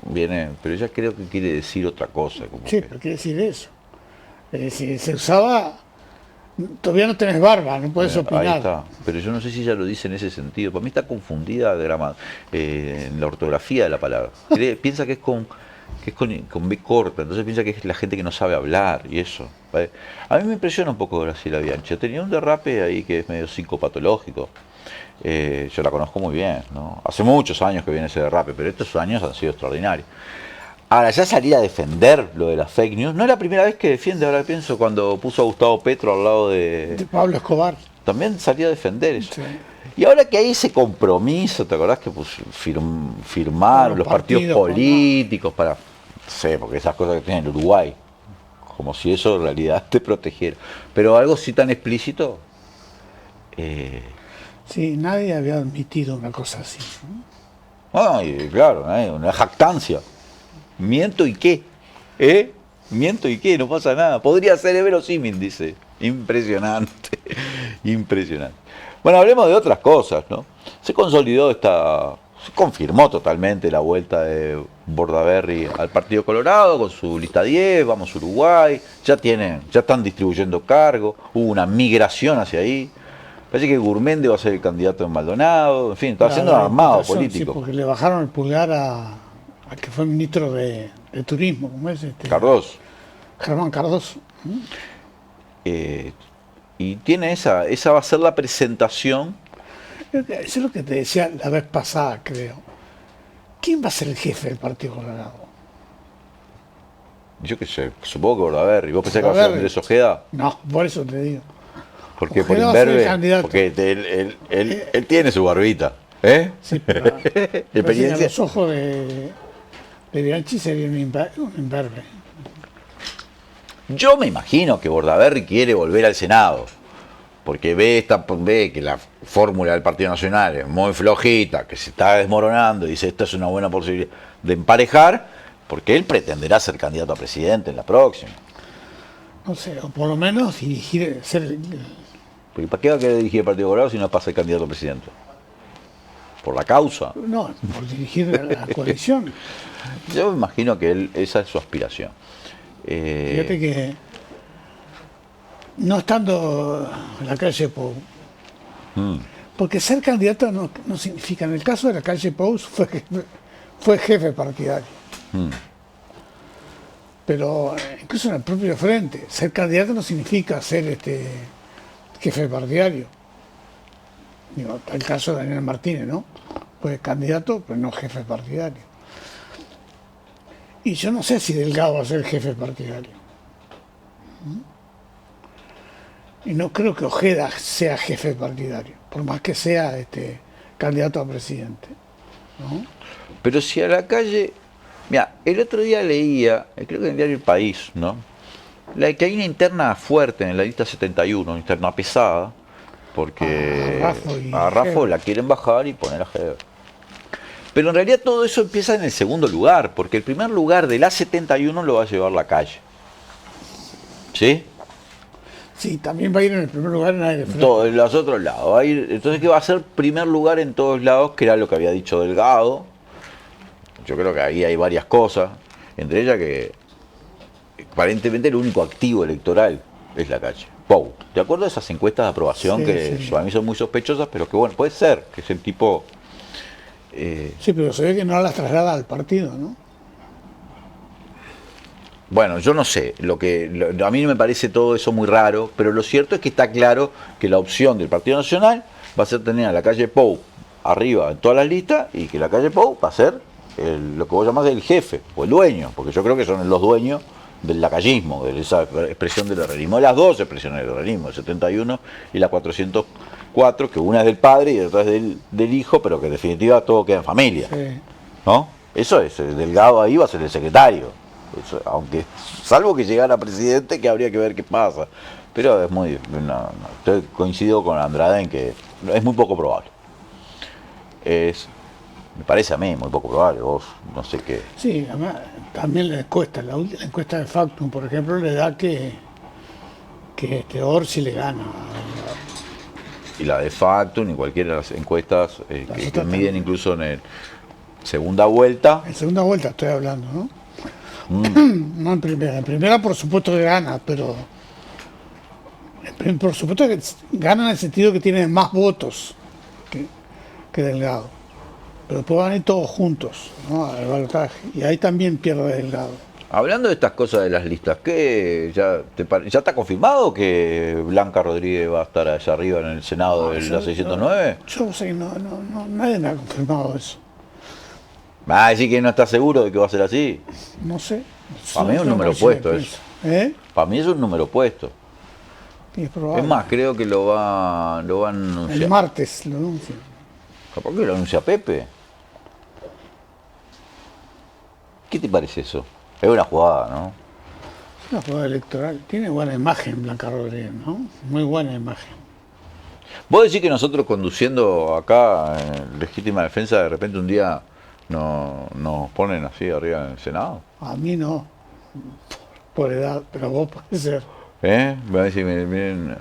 [SPEAKER 1] viene, pero ella creo que quiere decir otra cosa. Como
[SPEAKER 15] sí, pero quiere decir eso. Es decir, se usaba, todavía no tenés barba, no puedes opinar.
[SPEAKER 1] Ahí está, pero yo no sé si ella lo dice en ese sentido. Para mí está confundida en la ortografía de la palabra. Piensa que es con B corta, entonces piensa que es la gente que no sabe hablar y eso. ¿Vale? A mí me impresiona un poco Graciela Bianchi. Tenía un derrape ahí que es medio psicopatológico. Yo la conozco muy bien, ¿no? Hace muchos años que viene ese derrape, pero estos años han sido extraordinarios. Ahora, ya salir a defender lo de las fake news, no es la primera vez que defiende, ahora pienso, cuando puso a Gustavo Petro al lado de
[SPEAKER 15] Pablo Escobar.
[SPEAKER 1] También salía a defender eso.
[SPEAKER 15] Sí.
[SPEAKER 1] Y ahora que hay ese compromiso, ¿te acordás que firmaron los partidos políticos para, no sé, porque esas cosas que tiene el Uruguay, como si eso en realidad te protegiera, pero algo sí tan explícito.
[SPEAKER 15] Sí, nadie había admitido una cosa así, ¿no?
[SPEAKER 1] Ay, claro, una jactancia. ¿Miento y qué? ¿Miento y qué? No pasa nada. Podría ser verosímil, dice. Impresionante. Impresionante. Bueno, hablemos de otras cosas, ¿no? Se confirmó totalmente la vuelta de Bordaberry al Partido Colorado con su lista 10, vamos Uruguay, ya están distribuyendo cargos, hubo una migración hacia ahí. Parece que Gurméndez va a ser el candidato en Maldonado, en fin, está haciendo un armado político.
[SPEAKER 15] Sí, porque le bajaron el pulgar al que fue ministro de Turismo, ¿cómo es?
[SPEAKER 1] Cardoso.
[SPEAKER 15] Germán Cardoso.
[SPEAKER 1] Y tiene esa va a ser la presentación.
[SPEAKER 15] Eso es lo que te decía la vez pasada, creo. ¿Quién va a ser el jefe del Partido Colorado?
[SPEAKER 1] Yo qué sé, supongo que Bordaberry. ¿Vos pensás que va a ser Andrés Ojeda?
[SPEAKER 15] No, por eso te digo.
[SPEAKER 1] Porque
[SPEAKER 15] Ojeda
[SPEAKER 1] por
[SPEAKER 15] va a ser el
[SPEAKER 1] imberbe,
[SPEAKER 15] candidato.
[SPEAKER 1] porque él tiene su barbita.
[SPEAKER 15] Sí, pero
[SPEAKER 1] Experiencia.
[SPEAKER 15] a los ojos de Bianchi sería un imberbe.
[SPEAKER 1] Yo me imagino que Bordaberry quiere volver al Senado, porque ve que la fórmula del Partido Nacional es muy flojita, que se está desmoronando, y dice, esta es una buena posibilidad de emparejar, porque él pretenderá ser candidato a presidente en la próxima.
[SPEAKER 15] No sé, o por lo menos dirigir,
[SPEAKER 1] Porque ¿para qué va a querer dirigir el Partido Colorado si no pasa el candidato a presidente? ¿Por la causa?
[SPEAKER 15] No, por dirigir la coalición.
[SPEAKER 1] Yo me imagino que esa es su aspiración.
[SPEAKER 15] Fíjate que no estando en la calle Pou, porque ser candidato no significa, en el caso de la calle Pou fue jefe partidario. Pero incluso en el propio frente, ser candidato no significa ser jefe partidario. Digo, el caso de Daniel Martínez, ¿no? Pues candidato, pero no jefe partidario. Y yo no sé si Delgado va a ser jefe partidario. Y no creo que Ojeda sea jefe partidario, por más que sea candidato a presidente, ¿no?
[SPEAKER 1] Pero si a la calle... Mira, el otro día leía, creo que en el diario El País, ¿no? Que hay una interna fuerte en la lista 71, una interna pesada, porque a Raffo la quieren bajar y poner a Heber. Pero en realidad todo eso empieza en el segundo lugar, porque el primer lugar de la 71 lo va a llevar la calle. ¿Sí?
[SPEAKER 15] Sí, también va a ir en el primer lugar en Aire Fresco.
[SPEAKER 1] Todos los otros lados. Va a ir, entonces, ¿qué va a ser? Primer lugar en todos lados, que era lo que había dicho Delgado. Yo creo que ahí hay varias cosas, entre ellas que aparentemente el único activo electoral es la calle. Pou. ¿De acuerdo a esas encuestas de aprobación que para mí son muy sospechosas, pero que bueno, puede ser, que es el tipo...
[SPEAKER 15] Sí, pero se ve que no las traslada al partido, ¿no?
[SPEAKER 1] Bueno, yo no sé, a mí me parece todo eso muy raro, pero lo cierto es que está claro que la opción del Partido Nacional va a ser tener a la calle Pou arriba en todas las listas y que la calle Pou va a ser lo que vos llamás el jefe o el dueño, porque yo creo que son los dueños del lacayismo, de esa expresión del herrerismo, de las dos expresiones del herrerismo, el 71 y la 404, que una es del padre y otra es del hijo, pero que en definitiva todo queda en familia.
[SPEAKER 15] Sí.
[SPEAKER 1] ¿No? Eso es, el Delgado ahí va a ser el secretario. Eso, aunque, salvo que llegara presidente, que habría que ver qué pasa. Pero es muy... Yo coincido con Andrade en que es muy poco probable. Me parece a mí muy poco probable, vos no sé qué.
[SPEAKER 15] Sí, además también la encuesta encuesta de Factum, por ejemplo, le da que Orsi le gana.
[SPEAKER 1] Y la de Factum y cualquiera de las encuestas que miden incluso en segunda vuelta.
[SPEAKER 15] En segunda vuelta estoy hablando, ¿no? No en primera. En primera por supuesto que gana, pero por supuesto que gana en el sentido que tiene más votos que Delgado. Pero después van a ir todos juntos, ¿no? Al balotaje. Y ahí también pierde Delgado.
[SPEAKER 1] Hablando de estas cosas de las listas, ¿qué ya está confirmado que Blanca Rodríguez va a estar allá arriba en el Senado de la 609?
[SPEAKER 15] Yo sé que no, nadie me ha confirmado eso.
[SPEAKER 1] ¿Va a decir que no está seguro de que va a ser así?
[SPEAKER 15] No sé.
[SPEAKER 1] Para mí es un número puesto eso. Para mí es un número puesto. Es más, creo que lo va a anunciar.
[SPEAKER 15] El martes lo anuncia.
[SPEAKER 1] ¿Por qué lo anuncia Pepe? ¿Qué te parece eso? Es una jugada, ¿no?
[SPEAKER 15] Es una jugada electoral. Tiene buena imagen Blanca Rodríguez, ¿no? Muy buena imagen.
[SPEAKER 1] ¿Vos decís que nosotros conduciendo acá en Legítima Defensa de repente un día nos ponen así arriba en el Senado?
[SPEAKER 15] A mí no, por edad, pero vos puede ser.
[SPEAKER 1] Me van a decir, miren,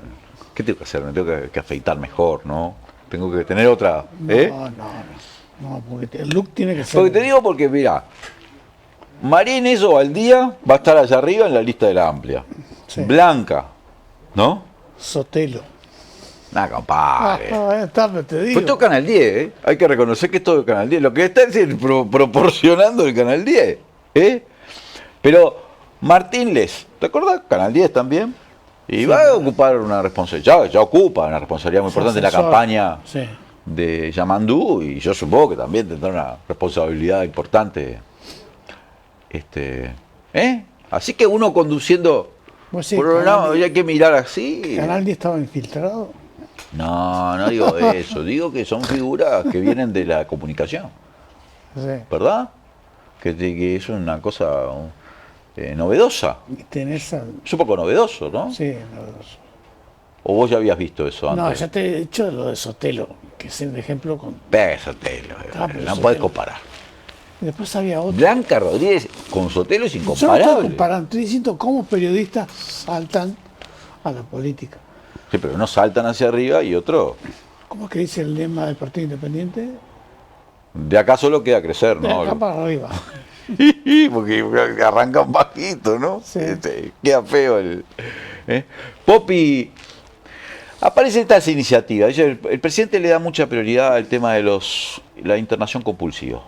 [SPEAKER 1] ¿qué tengo que hacer? Me tengo que afeitar mejor, ¿no? Tengo que tener otra.
[SPEAKER 15] No, porque el look tiene que ser.
[SPEAKER 1] Porque te digo porque, mira, Marín eso al día va a estar allá arriba en la lista de la amplia. Sí. Blanca, ¿no?
[SPEAKER 15] Sotelo.
[SPEAKER 1] Compadre.
[SPEAKER 15] Te digo.
[SPEAKER 1] Pues todo Canal 10, ¿eh? Hay que reconocer que es todo Canal 10. Lo que está es proporcionando el Canal 10, ¿eh? Pero Martín Les, ¿te acordás? Canal 10 también. Y va a ocupar una responsabilidad, ya ocupa una responsabilidad muy importante en la campaña de Yamandú, y yo supongo que también tendrá una responsabilidad importante. Así que uno conduciendo programa, hay que mirar así.
[SPEAKER 15] ¿Canal 10 estaba infiltrado?
[SPEAKER 1] No digo eso, digo que son figuras que vienen de la comunicación, ¿verdad? Que es una cosa novedosa. Es un poco novedoso, ¿no?
[SPEAKER 15] Sí, novedoso.
[SPEAKER 1] ¿O vos ya habías visto eso antes?
[SPEAKER 15] No, ya te he dicho lo de Sotelo, que es un ejemplo con...
[SPEAKER 1] Sotelo, no puedes comparar.
[SPEAKER 15] Y después había otro.
[SPEAKER 1] Blanca Rodríguez con Sotelo es incomparable.
[SPEAKER 15] Yo no estoy comparando, estoy diciendo cómo periodistas saltan a la política.
[SPEAKER 1] Sí, pero unos saltan hacia arriba y otro...
[SPEAKER 15] ¿Cómo es que dice el lema del Partido Independiente?
[SPEAKER 1] De acá solo queda crecer, ¿no?
[SPEAKER 15] De acá para arriba.
[SPEAKER 1] Porque arrancan bajito, ¿no? Sí. Queda feo el... Popi, aparecen estas iniciativas. El presidente le da mucha prioridad al tema de la internación compulsiva.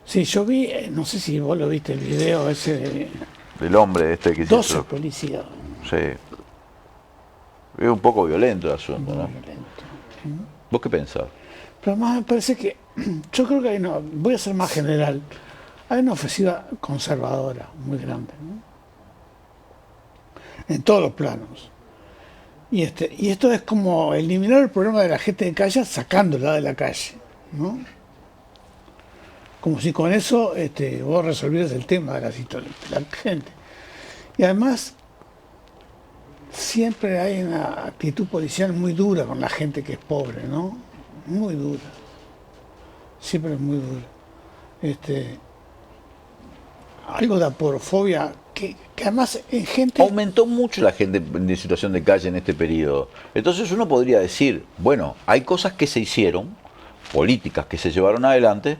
[SPEAKER 15] Sí, yo vi, no sé si vos lo viste, el video ese
[SPEAKER 1] del hombre que se
[SPEAKER 15] 12 policías.
[SPEAKER 1] Sí. Es un poco violento el asunto, ¿no? ¿Vos qué pensás?
[SPEAKER 15] Pero más me parece que, yo creo que voy a ser más general, hay una ofensiva conservadora muy grande, ¿no? En todos los planos. Y esto es como eliminar el problema de la gente de calle sacándola de la calle, ¿no? Como si con eso vos resolvieras el tema de la gente. Y además, siempre hay una actitud policial muy dura con la gente que es pobre, ¿no? Muy dura. Siempre es muy dura. Algo de aporofobia que además en gente...
[SPEAKER 1] Aumentó mucho la gente en situación de calle en este periodo. Entonces uno podría decir, bueno, hay cosas que se hicieron, políticas que se llevaron adelante,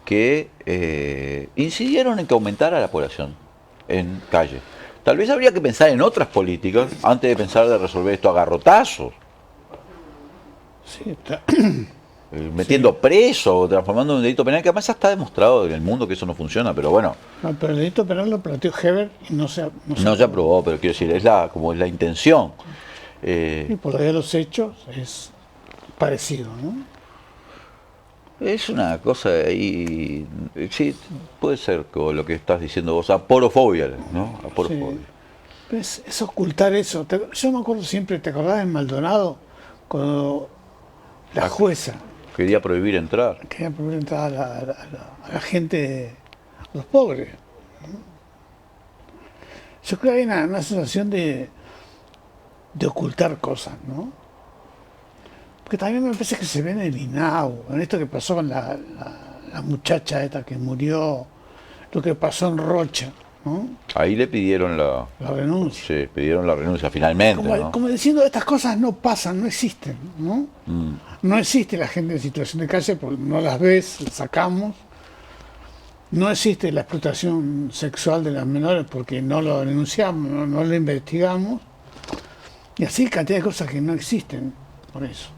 [SPEAKER 1] que incidieron en que aumentara la población en calle. Tal vez habría que pensar en otras políticas antes de pensar de resolver esto a garrotazos.
[SPEAKER 15] Sí, está.
[SPEAKER 1] Metiendo preso, transformando en un delito penal, que además ya está demostrado en el mundo que eso no funciona, pero bueno.
[SPEAKER 15] No, pero el delito penal lo planteó Heber y no se
[SPEAKER 1] aprobó, pero quiero decir, es la intención.
[SPEAKER 15] Y por ahí los hechos es parecido, ¿no?
[SPEAKER 1] Es una cosa ahí, sí, puede ser como lo que estás diciendo vos, aporofobia, ¿no? Aporofobia.
[SPEAKER 15] Sí. Es ocultar eso. Yo me acuerdo siempre, ¿te acordás en Maldonado? Cuando la jueza
[SPEAKER 1] quería prohibir entrar.
[SPEAKER 15] Quería prohibir entrar a la gente, a los pobres, ¿no? Yo creo que hay una sensación de ocultar cosas, ¿no? Porque también me parece que se ve en el INAU, en esto que pasó con la muchacha esta que murió, lo que pasó en Rocha, ¿no?
[SPEAKER 1] Ahí le pidieron la
[SPEAKER 15] renuncia.
[SPEAKER 1] Sí, pidieron la renuncia finalmente, ¿no?
[SPEAKER 15] Como diciendo, estas cosas no pasan, no existen, ¿no? No existe la gente en situación de calle porque no las ves, las sacamos. No existe la explotación sexual de las menores porque no lo denunciamos, no lo investigamos. Y así cantidad de cosas que no existen por eso,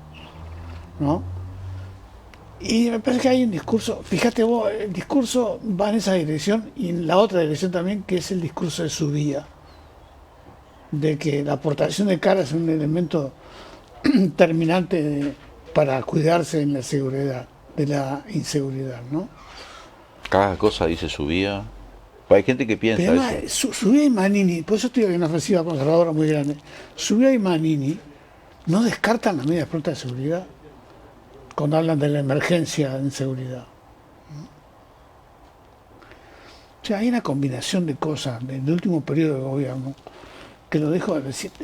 [SPEAKER 15] ¿no? Y me parece que hay un discurso, fíjate vos, el discurso va en esa dirección y en la otra dirección también, que es el discurso de Subía, de que la aportación de cara es un elemento terminante para cuidarse en la seguridad, de la inseguridad, ¿no?
[SPEAKER 1] Cada cosa dice Subía. Hay gente que piensa
[SPEAKER 15] pero además, eso. Subía y Manini, por eso estoy en una ofensiva conservadora muy grande. Subía y Manini no descartan las medidas prontas de seguridad cuando hablan de la emergencia en seguridad. O sea, hay una combinación de cosas del último periodo de gobierno que lo dijo,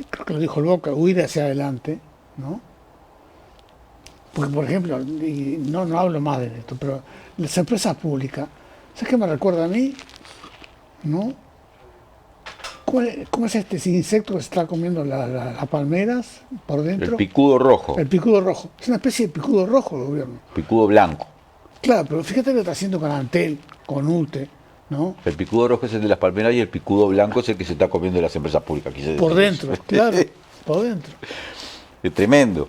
[SPEAKER 15] creo que lo dijo el Boca, huir hacia adelante, ¿no? Porque, por ejemplo, y no hablo más de esto, pero las empresas públicas, ¿sabes qué me recuerda a mí? ¿No? ¿Cómo es este insecto que se está comiendo las palmeras por dentro?
[SPEAKER 1] El picudo rojo.
[SPEAKER 15] El picudo rojo. Es una especie de picudo rojo el gobierno.
[SPEAKER 1] Picudo blanco.
[SPEAKER 15] Claro, pero fíjate lo que está haciendo con Antel, con UTE, ¿no?
[SPEAKER 1] El picudo rojo es el de las palmeras y el picudo blanco es el que se está comiendo de las empresas públicas.
[SPEAKER 15] Por dentro, claro, por dentro.
[SPEAKER 1] Es tremendo.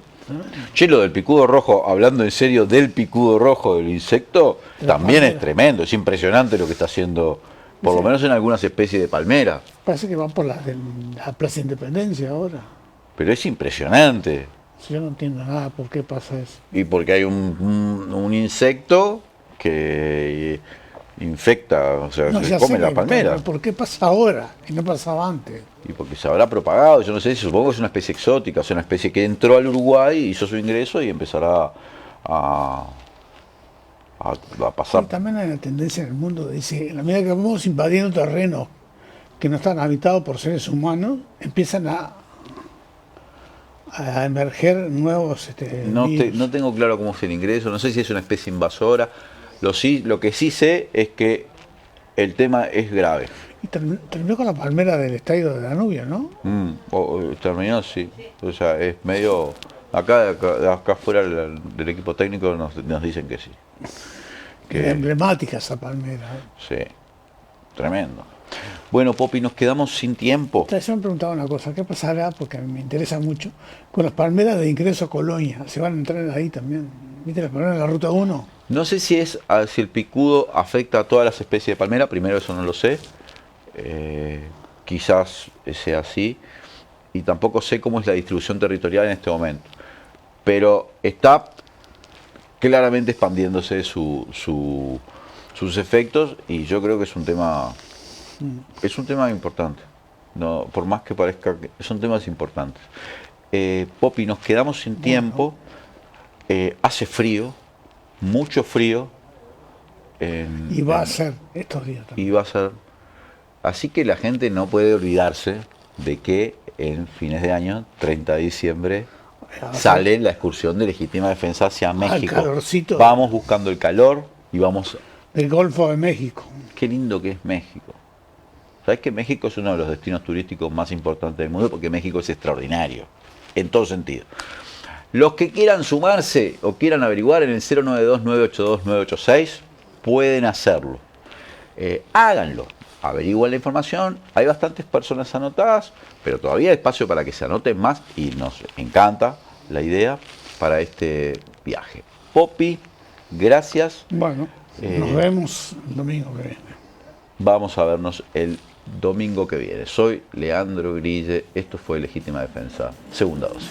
[SPEAKER 1] Che, lo del picudo rojo, hablando en serio del picudo rojo del insecto, también es tremendo, es impresionante lo que está haciendo Por lo menos en algunas especies de palmera.
[SPEAKER 15] Parece que van por la Plaza Independencia ahora.
[SPEAKER 1] Pero es impresionante.
[SPEAKER 15] Yo no entiendo nada por qué pasa eso.
[SPEAKER 1] Y porque hay un insecto que infecta, o sea,
[SPEAKER 15] No,
[SPEAKER 1] se come la palmera.
[SPEAKER 15] ¿Por qué pasa ahora y no pasaba antes?
[SPEAKER 1] Y porque se habrá propagado, yo no sé, supongo que es una especie exótica, o sea, una especie que entró al Uruguay, hizo su ingreso y empezará a pasar.
[SPEAKER 15] Y también hay una tendencia en el mundo, dice, en la medida que vamos invadiendo terrenos que no están habitados por seres humanos, empiezan a emerger nuevos virus.
[SPEAKER 1] No tengo claro cómo es el ingreso, no sé si es una especie invasora. Lo que sí sé es que el tema es grave.
[SPEAKER 15] Y terminó con la palmera del estadio de Danubio, ¿no?
[SPEAKER 1] Terminó, sí. O sea, es medio... Acá fuera del equipo técnico nos dicen que sí.
[SPEAKER 15] Que emblemática esa palmera.
[SPEAKER 1] Sí, tremendo. Bueno, Popi, nos quedamos sin tiempo.
[SPEAKER 15] Yo me preguntaba una cosa, ¿qué pasará? Porque me interesa mucho, con las palmeras de ingreso a Colonia, ¿se van a entrar ahí también? ¿Viste las palmeras de la Ruta 1?
[SPEAKER 1] No sé si el picudo afecta a todas las especies de palmera, primero eso no lo sé. Quizás sea así. Y tampoco sé cómo es la distribución territorial en este momento. Pero está claramente expandiéndose sus efectos y yo creo que es un tema importante. No, por más que parezca que son temas importantes. Popi, nos quedamos sin tiempo. Hace frío, mucho frío.
[SPEAKER 15] Y va a ser estos días también.
[SPEAKER 1] Y va a ser. Así que la gente no puede olvidarse de que en fines de año, 30 de diciembre, sale la excursión de legítima defensa hacia México.
[SPEAKER 15] Calorcito.
[SPEAKER 1] Vamos buscando el calor y vamos...
[SPEAKER 15] Del Golfo de México.
[SPEAKER 1] Qué lindo que es México. ¿Sabes que México es uno de los destinos turísticos más importantes del mundo? Porque México es extraordinario, en todo sentido. Los que quieran sumarse o quieran averiguar en el 092-982-986, pueden hacerlo. Háganlo. Averigüen la información, hay bastantes personas anotadas, pero todavía hay espacio para que se anoten más y nos encanta la idea para este viaje. Popi, gracias.
[SPEAKER 15] Bueno, nos vemos el domingo que viene.
[SPEAKER 1] Vamos a vernos el domingo que viene. Soy Leandro Grille, esto fue Legítima Defensa, segunda dosis.